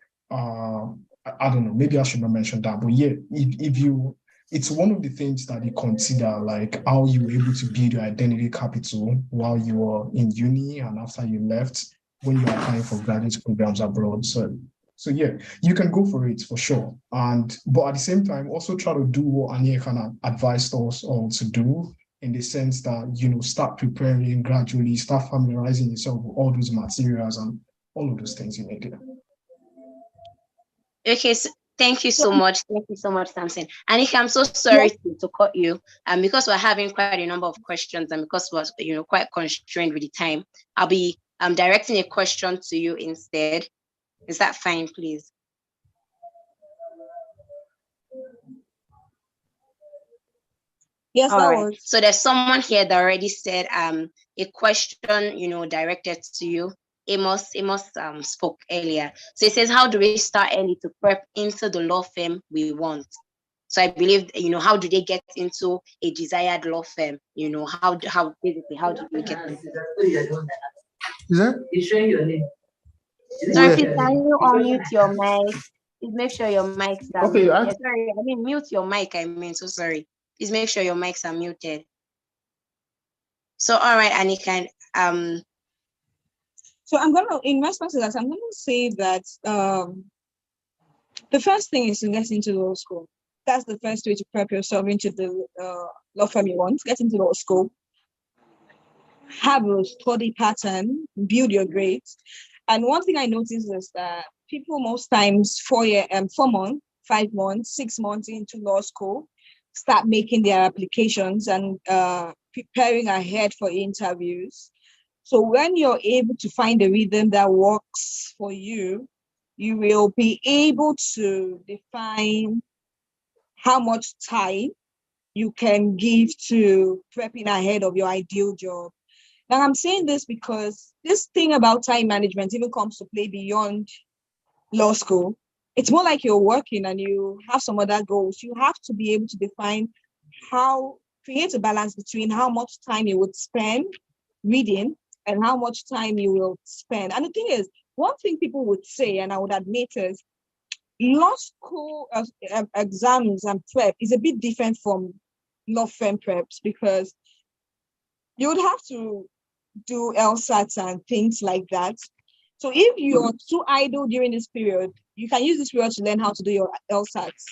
I don't know, maybe I should not mention that, but yeah, if you, it's one of the things that you consider, like how you were able to build your identity capital while you were in uni and after you left when you are applying for graduate programs abroad. So yeah, you can go for it for sure. But at the same time, also try to do what Ania kind of advised us all to do, in the sense that, start preparing gradually, start familiarizing yourself with all those materials and all of those things you need to do. Okay, so thank you so much. Thank you so much, Samson. Anika, I'm so sorry to cut you. Because we're having quite a number of questions and because we're quite constrained with the time, I'll be directing a question to you instead. Is that fine, please? Yes, that works. So there's someone here that already said a question, directed to you. Amos spoke earlier. So it says, how do we start early to prep into the law firm we want? So I believe, how do they get into a desired law firm? How do we get into it? Is that? It's showing your name. Sorry, please, can you unmute your mic? Please make sure your mics are Okay, muted. Sorry, I mean mute your mic, so sorry. Please make sure your mics are muted. So all right, Anika, So in response to that, I'm gonna say that the first thing is to get into law school. That's the first way to prep yourself into the law firm you want. Get into law school, have a study pattern, build your grades. And one thing I noticed is that people most times 4 months, 5 months, 6 months into law school start making their applications and preparing ahead for interviews. So when you're able to find a rhythm that works for you, you will be able to define how much time you can give to prepping ahead of your ideal job. Now, I'm saying this because this thing about time management even comes to play beyond law school. It's more like you're working and you have some other goals. You have to be able to define create a balance between how much time you would spend reading and how much time you will spend. And the thing is, one thing people would say, and I would admit, is law school exams and prep is a bit different from law firm preps, because you would have to do LSATs and things like that. So if you're too idle during this period, you can use this period to learn how to do your LSATs,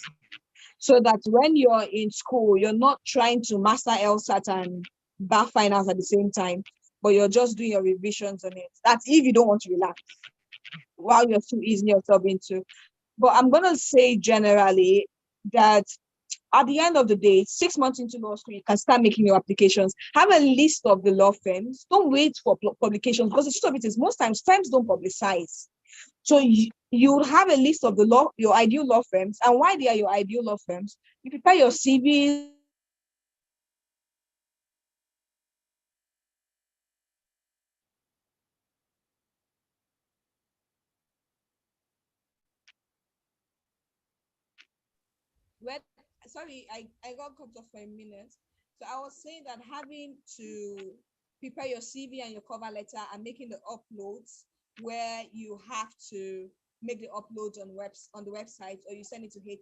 so that when you're in school, you're not trying to master LSAT and BAF finance at the same time, but you're just doing your revisions on it. That's if you don't want to relax while you're still easing yourself into. But I'm going to say generally that at the end of the day, 6 months into law school, you can start making your applications. Have a list of the law firms. Don't wait for publications, because the truth of it is most times firms don't publicize. So you have a list of your ideal law firms, and why they are your ideal law firms, you prepare your CV. Sorry, I got cut off for a minute. So I was saying that having to prepare your CV and your cover letter and making the uploads, where you have to make the uploads on the website, or you send it to HR.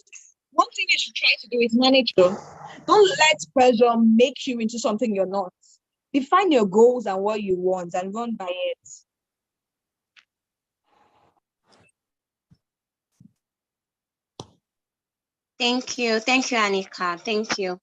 One thing you should try to do is manage your. Don't let pressure make you into something you're not. Define your goals and what you want and run by it. thank you, Anika. Thank you.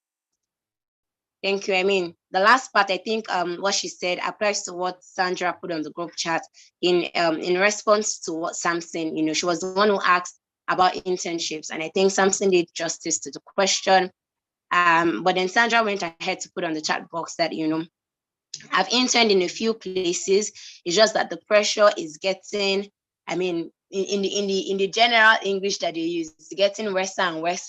I mean, the last part, I think what she said applies to what Sandra put on the group chat in response to what Samson, she was the one who asked about internships. And I think Samson did justice to the question. But then Sandra went ahead to put on the chat box that, I've interned in a few places. It's just that the pressure is getting, I mean, in the general English that they use, it's getting worse and worse,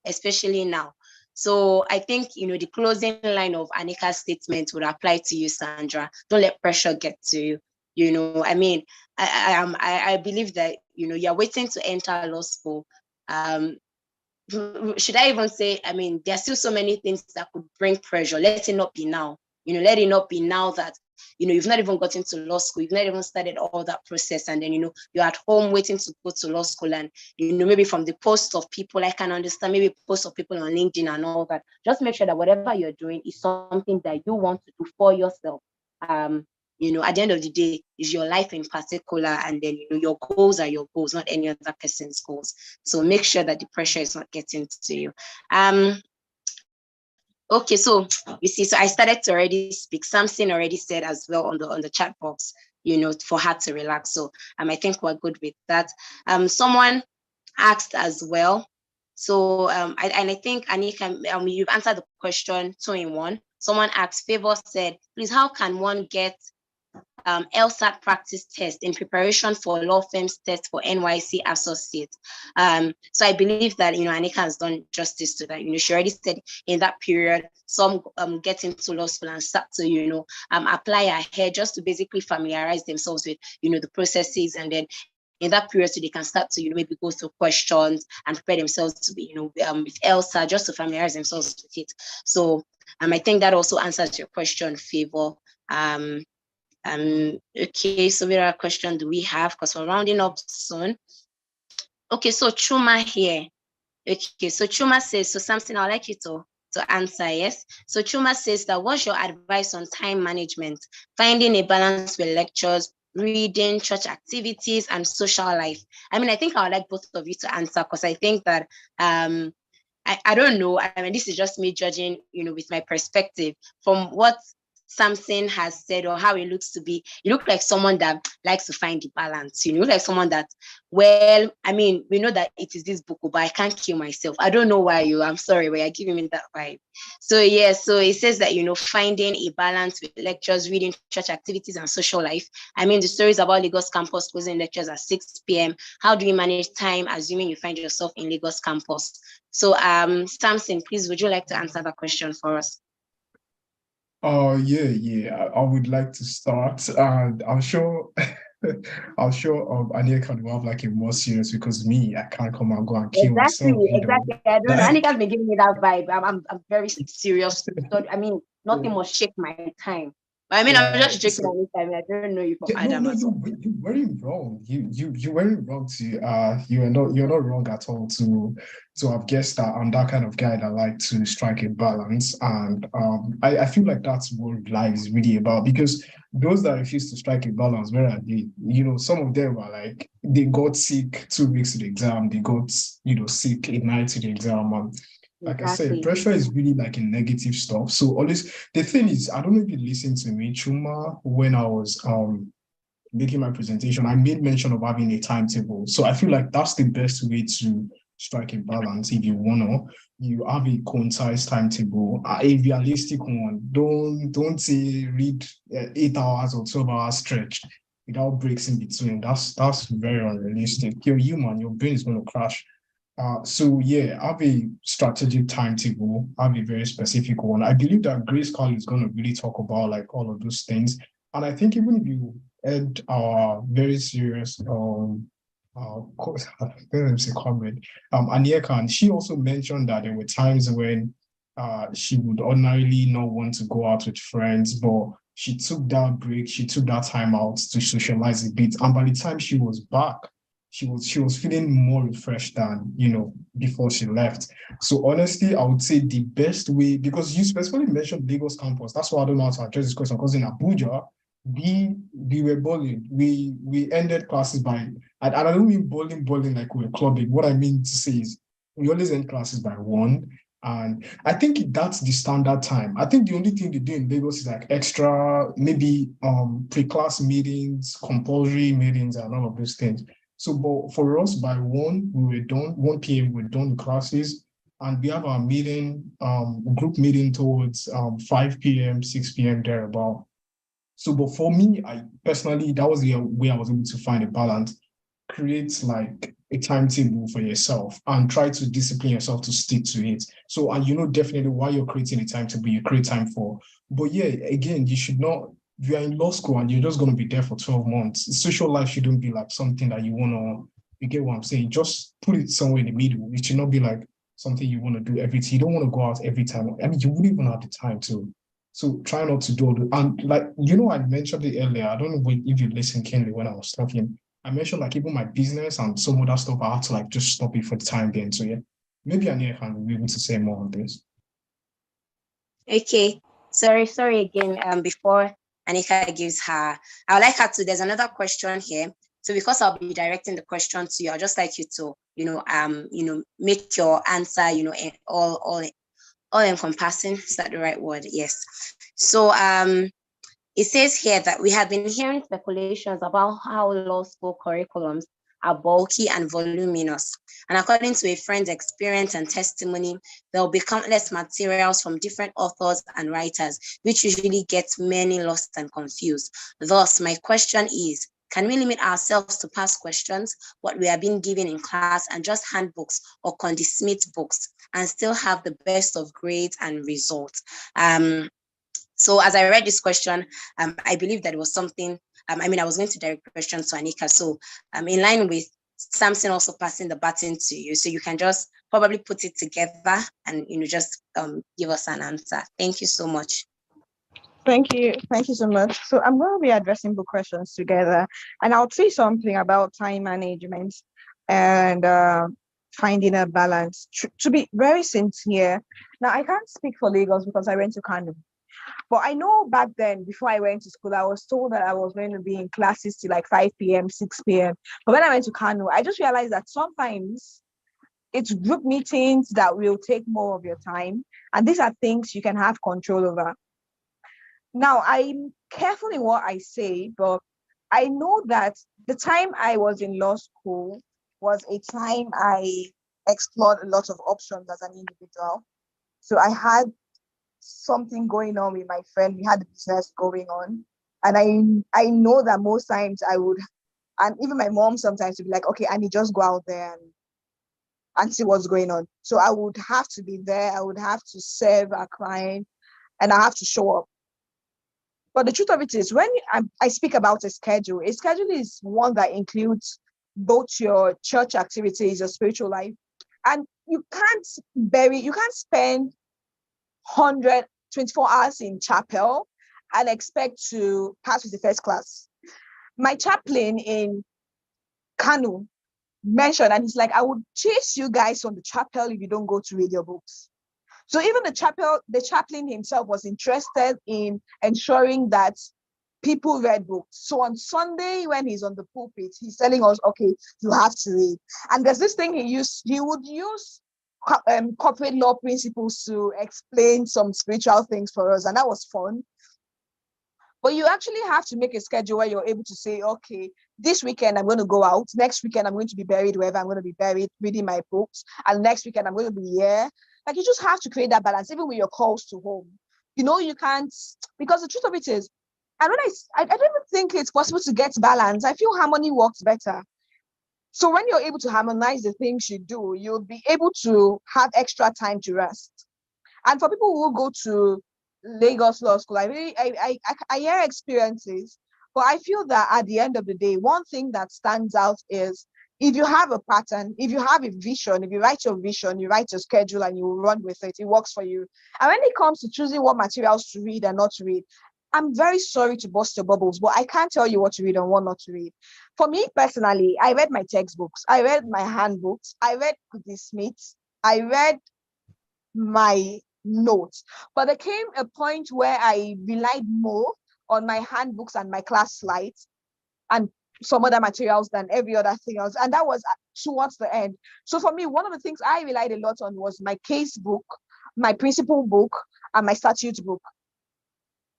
especially now. So I think, the closing line of Anika's statement would apply to you, Sandra. Don't let pressure get to you. I mean, I believe that, you're waiting to enter law school. Should I even say, I mean, there's still so many things that could bring pressure. Let it not be now. Let it not be now that you've not even gotten to law school, you've not even started all that process, and then, you're at home waiting to go to law school, and, maybe from the posts of people, I can understand, maybe posts of people on LinkedIn and all that. Just make sure that whatever you're doing is something that you want to do for yourself. At the end of the day, is your life in particular, and then, your goals are your goals, not any other person's goals. So make sure that the pressure is not getting to you. Okay, so you see, so I started to already speak. Something already said as well on the chat box, for her to relax. So I think we're good with that. Someone asked as well. So I think Anika, you've answered the question 2 in 1. Someone asked, Favor said, please, how can one get LSAT practice test in preparation for law firm's test for NYC associate? So I believe that, Anika has done justice to that. She already said in that period, some get into law school and start to, apply ahead just to basically familiarize themselves with, the processes, and then in that period, so they can start to, maybe go through questions and prepare themselves to be, with ELSA, just to familiarize themselves with it. So I think that also answers your question, Favor. Okay, so what question do we have? Because we're rounding up soon. Okay, so Chuma here. Okay, so Chuma says, so something I'd like you to answer, yes? So Chuma says that, what's your advice on time management, finding a balance with lectures, reading, church activities, and social life? I think I would like both of you to answer, because I think that, I don't know, this is just me judging, with my perspective. From what Samson has said, or how it looks to be, you look like someone that likes to find the balance. You look like someone that, well, we know that it is this book, but I can't kill myself. I don't know why I'm sorry, but you're giving me that vibe. So yeah, so it says that, finding a balance with lectures, reading, church activities, and social life. The stories about Lagos campus closing lectures at 6 p.m. How do you manage time, assuming you find yourself in Lagos campus? So Samson, please, would you like to answer that question for us? Yeah. I would like to start, and I'm sure Ania can have like a more serious, because me, I can't come and go and kill myself. Exactly. I don't know. Anika's been giving me that vibe. I'm very serious. So, nothing must shake my time. But I'm just joking on this. I don't know you from Adam. You weren't wrong. You weren't wrong to you're not wrong at all to have guessed that I'm that kind of guy that like to strike a balance. And I feel like that's what life is really about, because those that refuse to strike a balance, where are they? Some of them are like, they got sick 2 weeks to the exam, they got sick a night to the exam, and like exactly. I said, pressure is really like a negative stuff. So always, the thing is, I don't know if you listened to me, Chuma, when I was making my presentation, I made mention of having a timetable. So I feel like that's the best way to strike a balance. If you you have a concise timetable, a realistic one. Don't say read 8 hours or 12 hours stretch without breaks in between. That's very unrealistic. You're human, your brain is going to crash. So yeah, have a strategic timetable, have a very specific one. I believe that Grace Carl is going to really talk about like all of those things. And I think even if you had our very serious comrade, Ania, she also mentioned that there were times when she would ordinarily not want to go out with friends, but she took that break, she took that time out to socialize a bit. And by the time she was back, she was feeling more refreshed than, before she left. So honestly, I would say the best way, because you specifically mentioned Lagos campus, that's why I don't know how to address this question, because in Abuja, we were bowling. We ended classes by, and I don't mean bowling like we were clubbing. What I mean to say is we always end classes by 1. And I think that's the standard time. I think the only thing they do in Lagos is like extra, maybe pre-class meetings, compulsory meetings, and all of those things. So, but for us, by 1, we were done. 1 p.m. we're done with classes, and we have our meeting, group meeting towards 5 p.m., 6 p.m. thereabout. So, but for me, I personally, that was the way I was able to find a balance. Create like a timetable for yourself and try to discipline yourself to stick to it. So, and definitely while you're creating a timetable, you create time for. But yeah, again, you should not. If you're in law school and you're just going to be there for 12 months, social life shouldn't be like something that you want to, you get what I'm saying? Just put it somewhere in the middle. It should not be like something you want to do every time. You don't want to go out every time. You wouldn't even have the time to. So try not to do all the, and like, I mentioned it earlier. I don't know if you listened keenly when I was talking. I mentioned like even my business and some other stuff, I had to like just stop it for the time being. So yeah, maybe Ania can be able to say more on this. Okay. Sorry again. Before Anika gives her, I would like her to, there's another question here. So because I'll be directing the question to you, I'd just like you to, make your answer, all encompassing. Is that the right word? Yes. So it says here that we have been hearing speculations about how law school curriculums are bulky and voluminous. And according to a friend's experience and testimony, there will be countless materials from different authors and writers, which usually gets many lost and confused. Thus, my question is, can we limit ourselves to past questions, what we are being given in class, and just handbooks or condensed books, and still have the best of grades and results? So as I read this question, I believe that it was something, I was going to direct the question to Anika. So in line with Samson also passing the baton to you, so you can just probably put it together and, just give us an answer. Thank you so much. Thank you. Thank you so much. So I'm going to be addressing both questions together, and I'll say something about time management and finding a balance. To be very sincere, now I can't speak for Lagos because I went to Kano. But I know back then, before I went to school, I was told that I was going to be in classes till like 5 p.m., 6 p.m. But when I went to Kano, I just realized that sometimes it's group meetings that will take more of your time. And these are things you can have control over. Now, I'm careful in what I say, but I know that the time I was in law school was a time I explored a lot of options as an individual. So I had something going on with my friend. We had a business going on. And I know that most times I would, and even my mom sometimes would be like, okay, Annie, just go out there and see what's going on. So I would have to be there. I would have to serve a client and I have to show up. But the truth of it is, when I speak about a schedule is one that includes both your church activities, your spiritual life, and you can't spend 124 hours in chapel and expect to pass with the first class. My chaplain in Kano mentioned, and he's like, I would chase you guys from the chapel if you don't go to read your books. So even the chaplain himself was interested in ensuring that people read books. So on Sunday, when he's on the pulpit, he's telling us, okay, you have to read. And there's this thing he would use corporate law principles to explain some spiritual things for us. And that was fun. But you actually have to make a schedule where you're able to say, okay, this weekend I'm going to go out. Next weekend I'm going to be buried wherever I'm going to be buried, reading my books. And next weekend I'm going to be here. Like, you just have to create that balance, even with your calls to home. You can't, because the truth of it is, I don't even think it's possible to get balance. I feel harmony works better. So when you're able to harmonize the things you do, you'll be able to have extra time to rest. And for people who go to Lagos Law School, I hear experiences, but I feel that at the end of the day, one thing that stands out is if you have a pattern, if you have a vision, if you write your vision, you write your schedule and you run with it, it works for you. And when it comes to choosing what materials to read and not to read, I'm very sorry to burst your bubbles, but I can't tell you what to read and what not to read. For me personally, I read my textbooks, I read my handbooks, I read Goody Smith, I read my notes. But there came a point where I relied more on my handbooks and my class slides and some other materials than every other thing else. And that was towards the end. So for me, one of the things I relied a lot on was my case book, my principal book, and my statute book.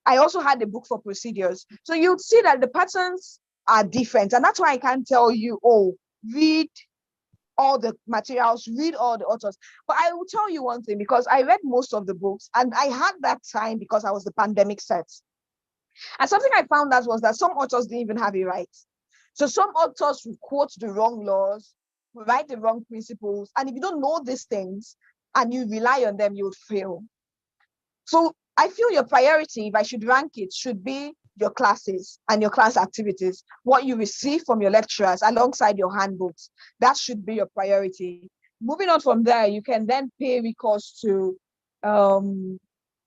I also had a book for procedures. So you'd see that the patterns are different. And that's why I can't tell you, read all the materials, read all the authors. But I will tell you one thing, because I read most of the books and I had that time because I was the pandemic set. And something I found out was that some authors didn't even have it right. So some authors would quote the wrong laws, would write the wrong principles. And if you don't know these things and you rely on them, you would fail. So I feel your priority, if I should rank it, should be your classes and your class activities, what you receive from your lecturers alongside your handbooks. That should be your priority. Moving on from there, you can then pay recourse to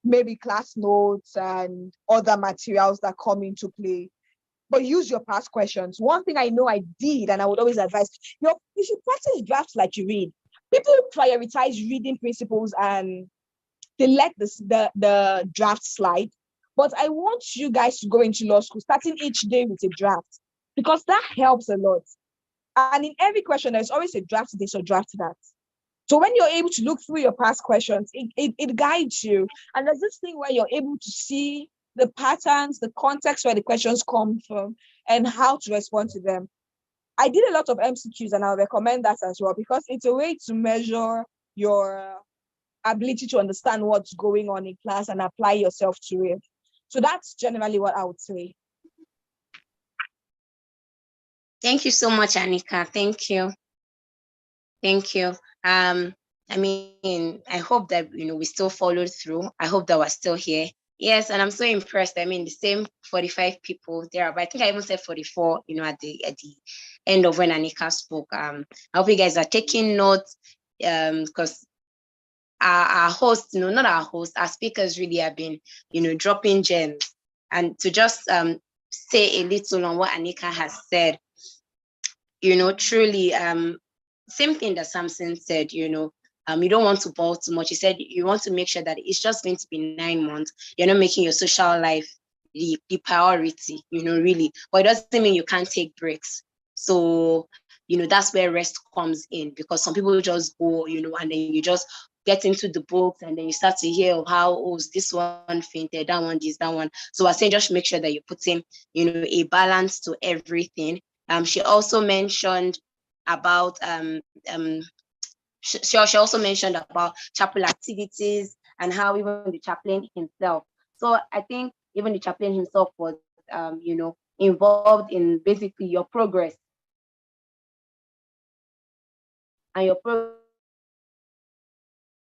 maybe class notes and other materials that come into play. But use your past questions. One thing I know I did, and I would always advise, you should practice drafts like you read. People prioritize reading principles and they let the draft slide. But I want you guys to go into law school, starting each day with a draft, because that helps a lot. And in every question, there's always a draft this or draft that. So when you're able to look through your past questions, it guides you. And there's this thing where you're able to see the patterns, the context where the questions come from, and how to respond to them. I did a lot of MCQs, and I'll recommend that as well, because it's a way to measure your ability to understand what's going on in class and apply yourself to it. So that's generally what I would say. Thank you so much, Anika. Thank you. Thank you. I mean, I hope that, we still followed through. I hope that we're still here. Yes, and I'm so impressed. I mean, the same 45 people there, but I think I even said 44, at the end of when Anika spoke. I hope you guys are taking notes, because our hosts, not our hosts, our speakers really have been, dropping gems. And to just say a little on what Anika has said, truly, same thing that Samson said, you don't want to ball too much. He said you want to make sure that it's just going to be 9 months. You're not making your social life the priority, really. But it doesn't mean you can't take breaks. So, that's where rest comes in, because some people just go, and then you just get into the books and then you start to hear of how, this one fainted, that one, this, that one. So I say just make sure that you put in, a balance to everything. She also mentioned about she also mentioned about chapel activities and how even the chaplain himself. So I think even the chaplain himself was, involved in basically your progress. And your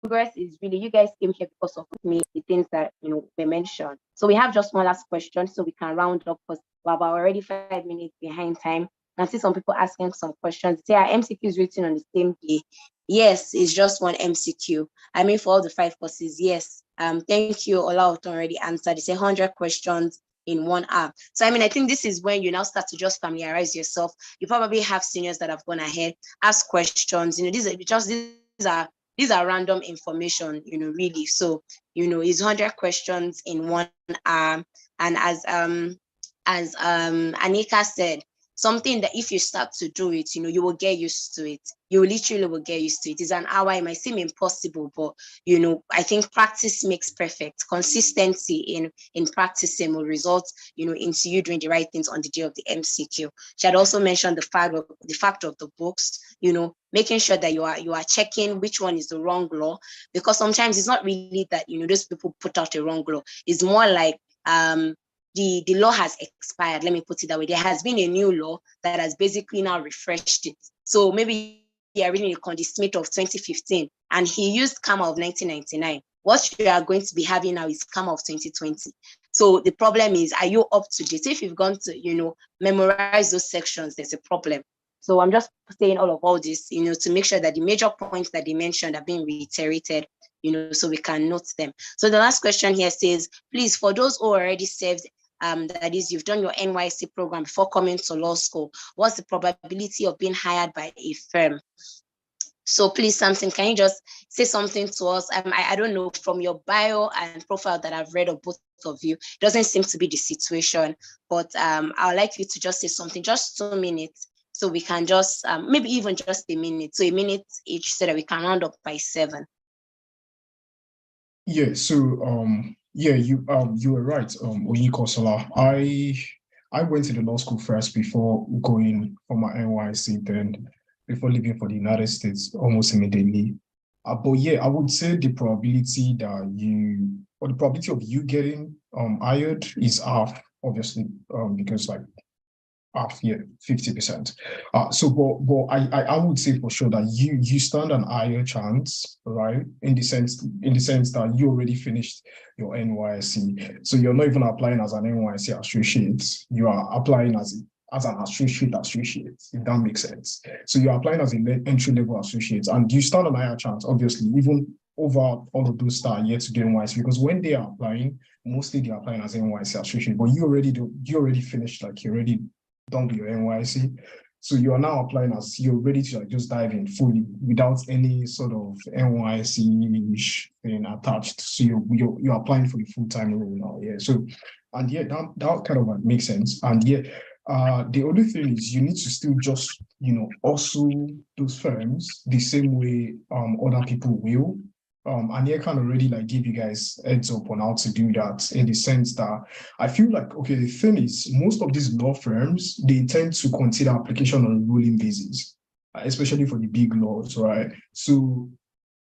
progress is really, you guys came here because of me, the things that, were mentioned. So we have just one last question so we can round up, because we're about already 5 minutes behind time. I see some people asking some questions. Say, are MCQs written on the same day? Yes, it's just one MCQ. I mean, for all the 5 courses, yes. Thank you. Olaoton already answered. It's 100 questions in 1 hour. So, I mean, I think this is when you now start to just familiarize yourself. You probably have seniors that have gone ahead, ask questions. These are random information, really. So, it's 100 questions in 1 hour. And as Anika said, something that if you start to do it, you will get used to it. You literally will get used to it. It's an hour. It might seem impossible, but, I think practice makes perfect. Consistency in practicing will result, into you doing the right things on the day of the MCQ. She had also mentioned the fact of the books, making sure that you are checking which one is the wrong law, because sometimes it's not really that, those people put out a wrong law. It's more like, the law has expired. Let me put it that way. There has been a new law that has basically now refreshed it. So maybe you are reading a Condi Smith of 2015 and he used Kama of 1999. What you are going to be having now is Kama of 2020. So the problem is, are you up to date? If you've gone to, memorize those sections, there's a problem. So I'm just saying all this, to make sure that the major points that they mentioned are being reiterated, so we can note them. So the last question here says, please, for those who already served, that is, you've done your NYC program before coming to law school, what's the probability of being hired by a firm? So please, Samson, can you just say something to us? I don't know, from your bio and profile that I've read of both of you, it doesn't seem to be the situation, but I would like you to just say something, just 2 minutes, so we can just, maybe even just a minute, so a minute each, so that we can round up by 7. Yeah, so you were right, Oyinkansola. I went to the law school first before going for my NYC, then before leaving for the United States almost immediately. But yeah, I would say the probability of you getting hired is half, obviously, because like half, 50%. But I would say for sure that you stand an higher chance, right? In the sense that you already finished your NYSC. So you're not even applying as an NYSC associate. You are applying as an associate, if that makes sense. So you're applying as an entry-level associate, and you stand an higher chance, obviously, even over all of those that are yet to do NYC, because when they are applying, mostly they are applying as NYC associate, but you already finished, like you're already done with your NYC. So you are now applying as you're ready to like just dive in fully without any sort of NYC thing attached. So you're applying for the full-time role now. Yeah. So, and yeah, that kind of like makes sense. And yeah, the other thing is you need to still just, also those firms the same way other people will. And yeah, kind of already like give you guys heads up on how to do that, in the sense that I feel like, okay, the thing is, most of these law firms, they tend to consider application on a rolling basis, especially for the big laws, right? So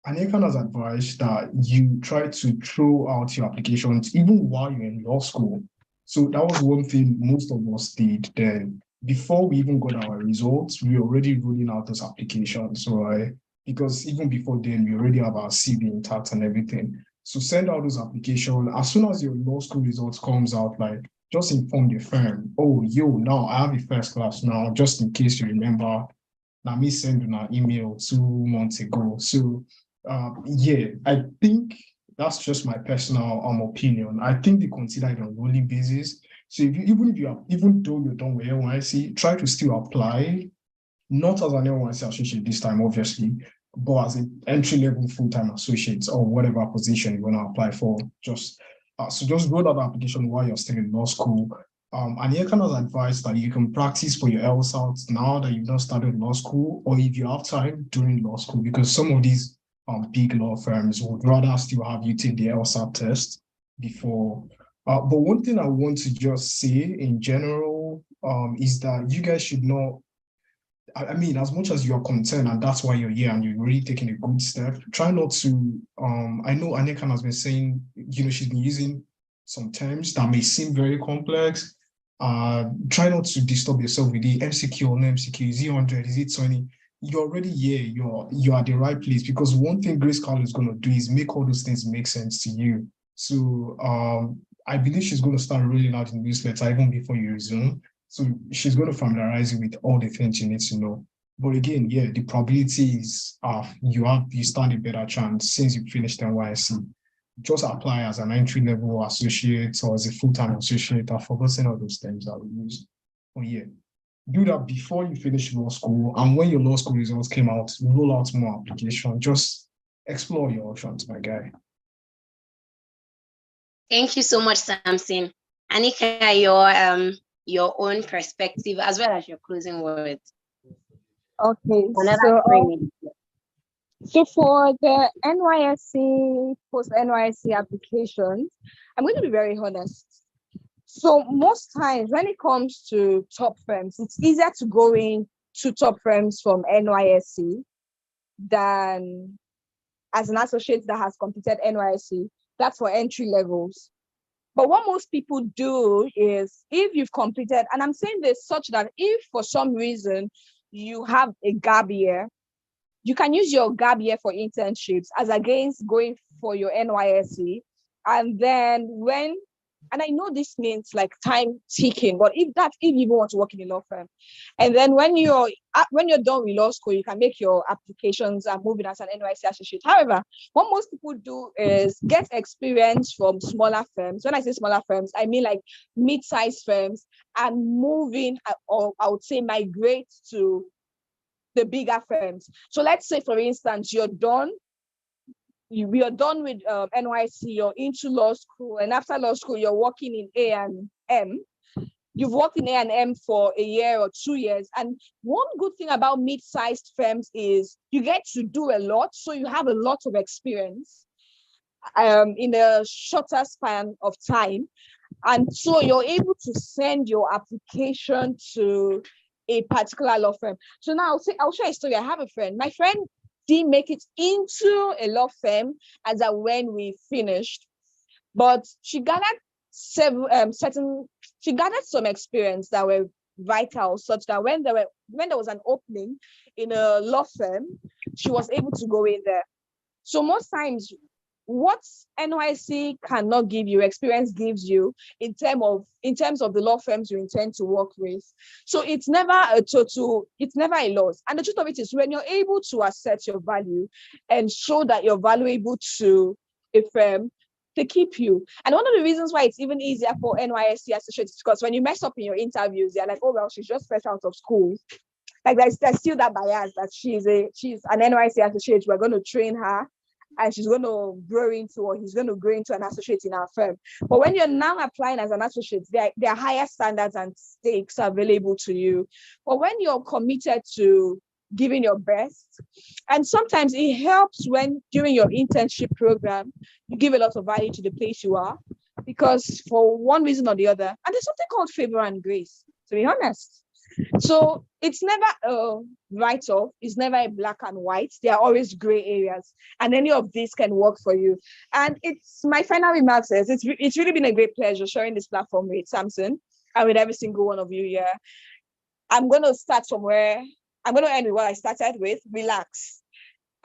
Aneka has advised that you try to throw out your applications even while you're in law school. So that was one thing most of us did then. Before we even got our results, we were already rolling out those applications, right? Because even before then, we already have our CV intact and everything. So send out those applications. As soon as your law school results comes out, like just inform the firm, oh, now I have a first class now, just in case you remember, now me send an email 2 months ago. So yeah, I think that's just my personal opinion. I think they consider it on a rolling basis. So even though you're done with NYC, try to still apply, not as an NYC associate this time, obviously, but as an entry-level full-time associate or whatever position you want to apply for. Just roll out the application while you're still in law school. And here kind of advice that you can practice for your LSAT now that you've not started law school, or if you have time during law school, because some of these big law firms would rather still have you take the LSAT test before. But one thing I want to just say in general is that you guys should not, I mean, as much as you're concerned and that's why you're here and you're really taking a good step, try not to, I know Anekan has been saying, she's been using some terms that may seem very complex. Try not to disturb yourself with the MCQ or no MCQ. Is it 100? Is it 20? You're already here. You're at the right place, because one thing Grace Carl is going to do is make all those things make sense to you. So I believe she's going to start rolling out the newsletter even before you resume. So she's going to familiarize you with all the things you need to know. But again, yeah, the probability is you stand a better chance since you finished NYSC. Just apply as an entry-level associate or as a full-time associate. I've forgotten all those terms that we use. But yeah, do that before you finish law school. And when your law school results came out, roll out more applications. Just explore your options, my guy. Thank you so much, Samson. Anika, your own perspective as well as your closing words. Okay, so for the NYSC, post-NYSC applications, I'm going to be very honest. So most times when it comes to top firms, it's easier to go in to top firms from NYSC than as an associate that has completed NYSC. That's for entry levels. But what most people do is, if you've completed, and I'm saying this such that if for some reason you have a gap year, you can use your gap year for internships as against going for your NYSC. And then and I know this means like time ticking, but if you even want to work in a law firm, and then when you're done with law school, you can make your applications and move in as an NYSC associate. However, what most people do is get experience from smaller firms. When I say smaller firms, I mean like mid-sized firms, and moving, or I would say migrate to the bigger firms. So let's say, for instance, we are done with NYC, you're into law school, and after law school, you're working in A&M. You've worked in A&M for a year or 2 years. And one good thing about mid-sized firms is you get to do a lot. So you have a lot of experience in a shorter span of time. And so you're able to send your application to a particular law firm. So now I'll share a story. I have a friend. My friend didn't make it into a law firm as of when we finished, but she gathered she gathered some experience that were vital, such that when there was an opening in a law firm, she was able to go in there. So most times what NYC cannot give you, experience gives you in terms of the law firms you intend to work with. So it's never a loss. And the truth of it is, when you're able to assert your value and show that you're valuable to a firm, they keep you. And one of the reasons why it's even easier for NYSC associates is because when you mess up in your interviews, they're like, oh, well, she's just fresh out of school. Like there's still that bias that she's an NYSC associate. We're going to train her and she's going to grow into, or he's going to grow into an associate in our firm. But when you're now applying as an associate, there are higher standards and stakes available to you. But when you're committed to giving your best, and sometimes it helps when during your internship program, you give a lot of value to the place you are, because for one reason or the other, and there's something called favor and grace, to be honest. So it's never a write-off, it's never a black and white. There are always gray areas, and any of this can work for you. And it's my final remarks is it's really been a great pleasure sharing this platform with Samson and with every single one of you here. I'm going to start from where I'm going to end with what I started with. Relax.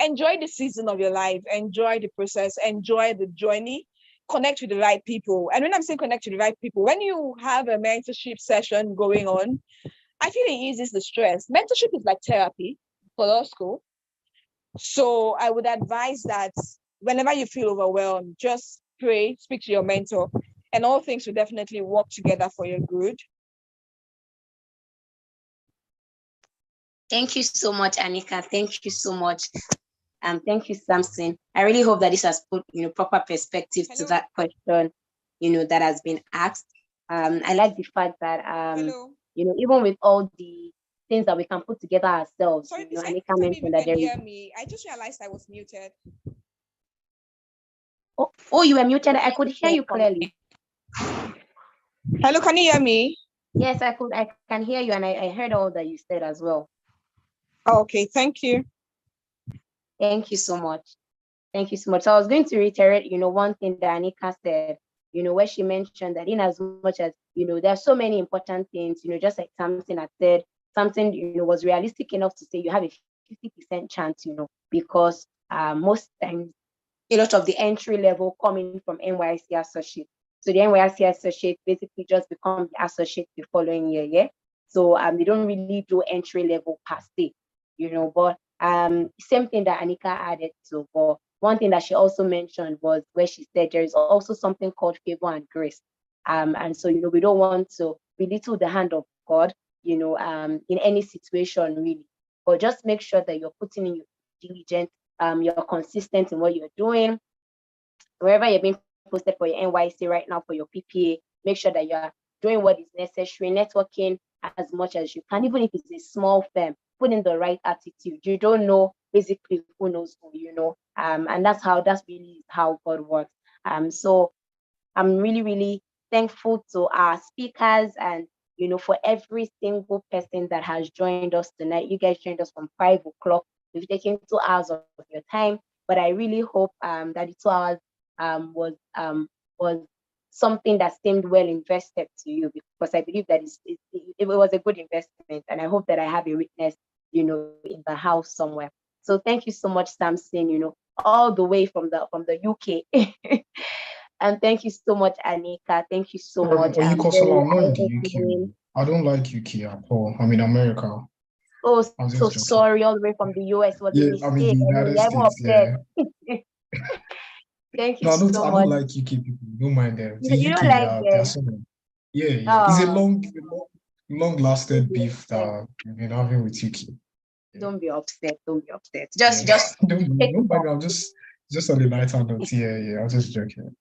Enjoy the season of your life. Enjoy the process. Enjoy the journey. Connect with the right people. And when I'm saying connect with the right people, when you have a mentorship session going on, I feel it eases the stress. Mentorship is like therapy for law school. So I would advise that whenever you feel overwhelmed, just pray, speak to your mentor, and all things will definitely work together for your good. Thank you so much, Anika. Thank you so much. Thank you, Samson. I really hope that this has put, proper perspective to that question, that has been asked. I like the fact that, even with all the things that we can put together ourselves, Sorry, Anika mentioned that there is. Me. I just realized I was muted. Oh, you were muted. I could hear you clearly. Hello, can you hear me? Yes, I can hear you, and I heard all that you said as well. Okay, thank you. Thank you so much. Thank you so much. So I was going to reiterate, one thing that Anika said, where she mentioned that in as much as, there are so many important things, just like Samson had said, something, was realistic enough to say you have a 50% chance, because most times a lot of the entry level coming from NYSC associate. So the NYSC associate basically just become the associate the following year, yeah? So they don't really do entry level per se, but same thing that Anika added to, but one thing that she also mentioned was where she said there is also something called favor and grace. And so, we don't want to belittle the hand of God, in any situation really, but just make sure that you're putting in your diligence, you're consistent in what you're doing. Wherever you're being posted for your NYC right now for your PPA, make sure that you're doing what is necessary, networking as much as you can, even if it's a small firm, put in the right attitude. You don't know basically who knows who, and that's really how God works. So I'm really, really thankful to our speakers and, for every single person that has joined us tonight. You guys joined us from 5 o'clock. We've taken 2 hours of your time, but I really hope that the 2 hours was something that seemed well invested to you, because I believe that it was a good investment, and I hope that I have a witness, in the house somewhere. So thank you so much, Samson, all the way from the UK. And thank you so much, Anika. Thank you so much. I'm not in the UK. I don't like UK at all. I'm in America. Oh, so sorry, all the way from the US. Was a mistake. I'm in the United States. Yeah. Thank you I so don't much. like UK people. Don't mind them. The You UK, don't like them? Yeah. It's a long-lasted beef that we've been having with UK. Don't be upset. Just don't mind. I'm just on the lighter note. Yeah. I'm just joking.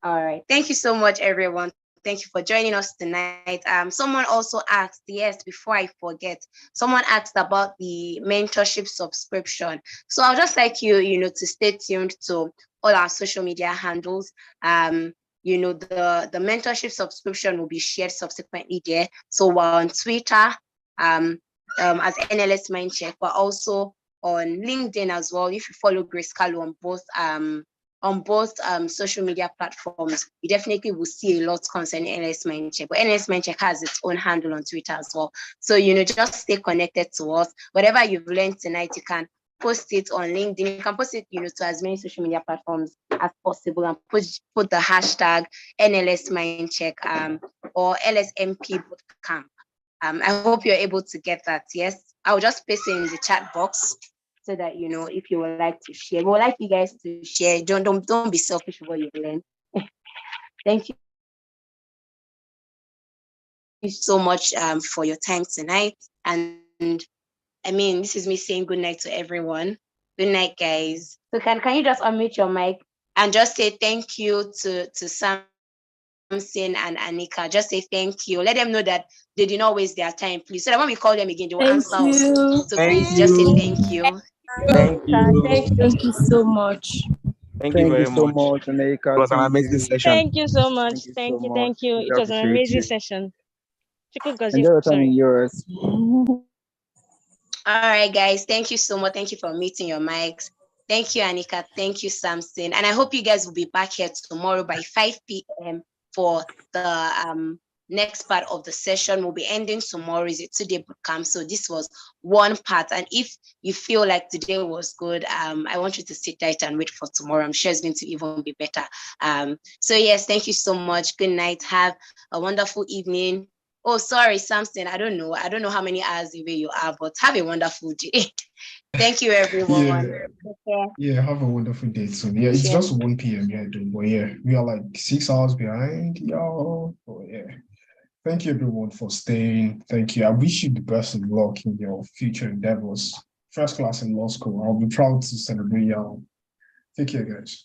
All right. Thank you so much, everyone. Thank you for joining us tonight. Someone also asked, yes, before I forget, someone asked about the mentorship subscription. So I'll just like you, to stay tuned to all our social media handles. The mentorship subscription will be shared subsequently there. So we're on Twitter as NLS Mindcheck, but also on LinkedIn as well. If you follow Grace Kalu on both social media platforms, you definitely will see a lot concerning NLS Mindcheck. But NLS Mindcheck has its own handle on Twitter as well. So, just stay connected to us. Whatever you've learned tonight, you can post it on LinkedIn. You can post it, to as many social media platforms as possible, and put the hashtag NLS Mindcheck or LSMP Bootcamp. I hope you're able to get that. Yes, I'll just paste it in the chat box so that if you would like to share. We would like you guys to share. Don't be selfish with what you've learned. Thank you so much for your time tonight. And this is me saying good night to everyone. Good night, guys. So can you just unmute your mic and just say thank you to Samson and Anika? Just say thank you. Let them know that they did not waste their time, please. So that when we call them again, they will answer us. So please just say thank you. Thank you. Thank you so much. Thank you very so much. much, Anika. It was an amazing session. Thank you so much. Thank you so Thank you. much. It was an Really amazing appreciate session. Enjoy your time in yours. All right, guys. Thank you so much. Thank you for muting your mics. Thank you, Anika. Thank you, Samson. And I hope you guys will be back here tomorrow by 5 p.m. for the next part of the session. We'll be ending tomorrow. Is it today bootcamp? So this was one part. And if you feel like today was good, I want you to sit tight and wait for tomorrow. I'm sure it's going to even be better. So yes, thank you so much. Good night. Have a wonderful evening. Oh, sorry, Samson. I don't know how many hours away you are, but have a wonderful day. Thank you, everyone. Yeah, have a wonderful day too. Yeah, it's just 1 p.m. here, but yeah, we are like 6 hours behind, y'all. Oh yeah. Thank you, everyone, for staying. Thank you. I wish you the best of luck in your future endeavors. First class in law school. I'll be proud to celebrate y'all. Take care, guys.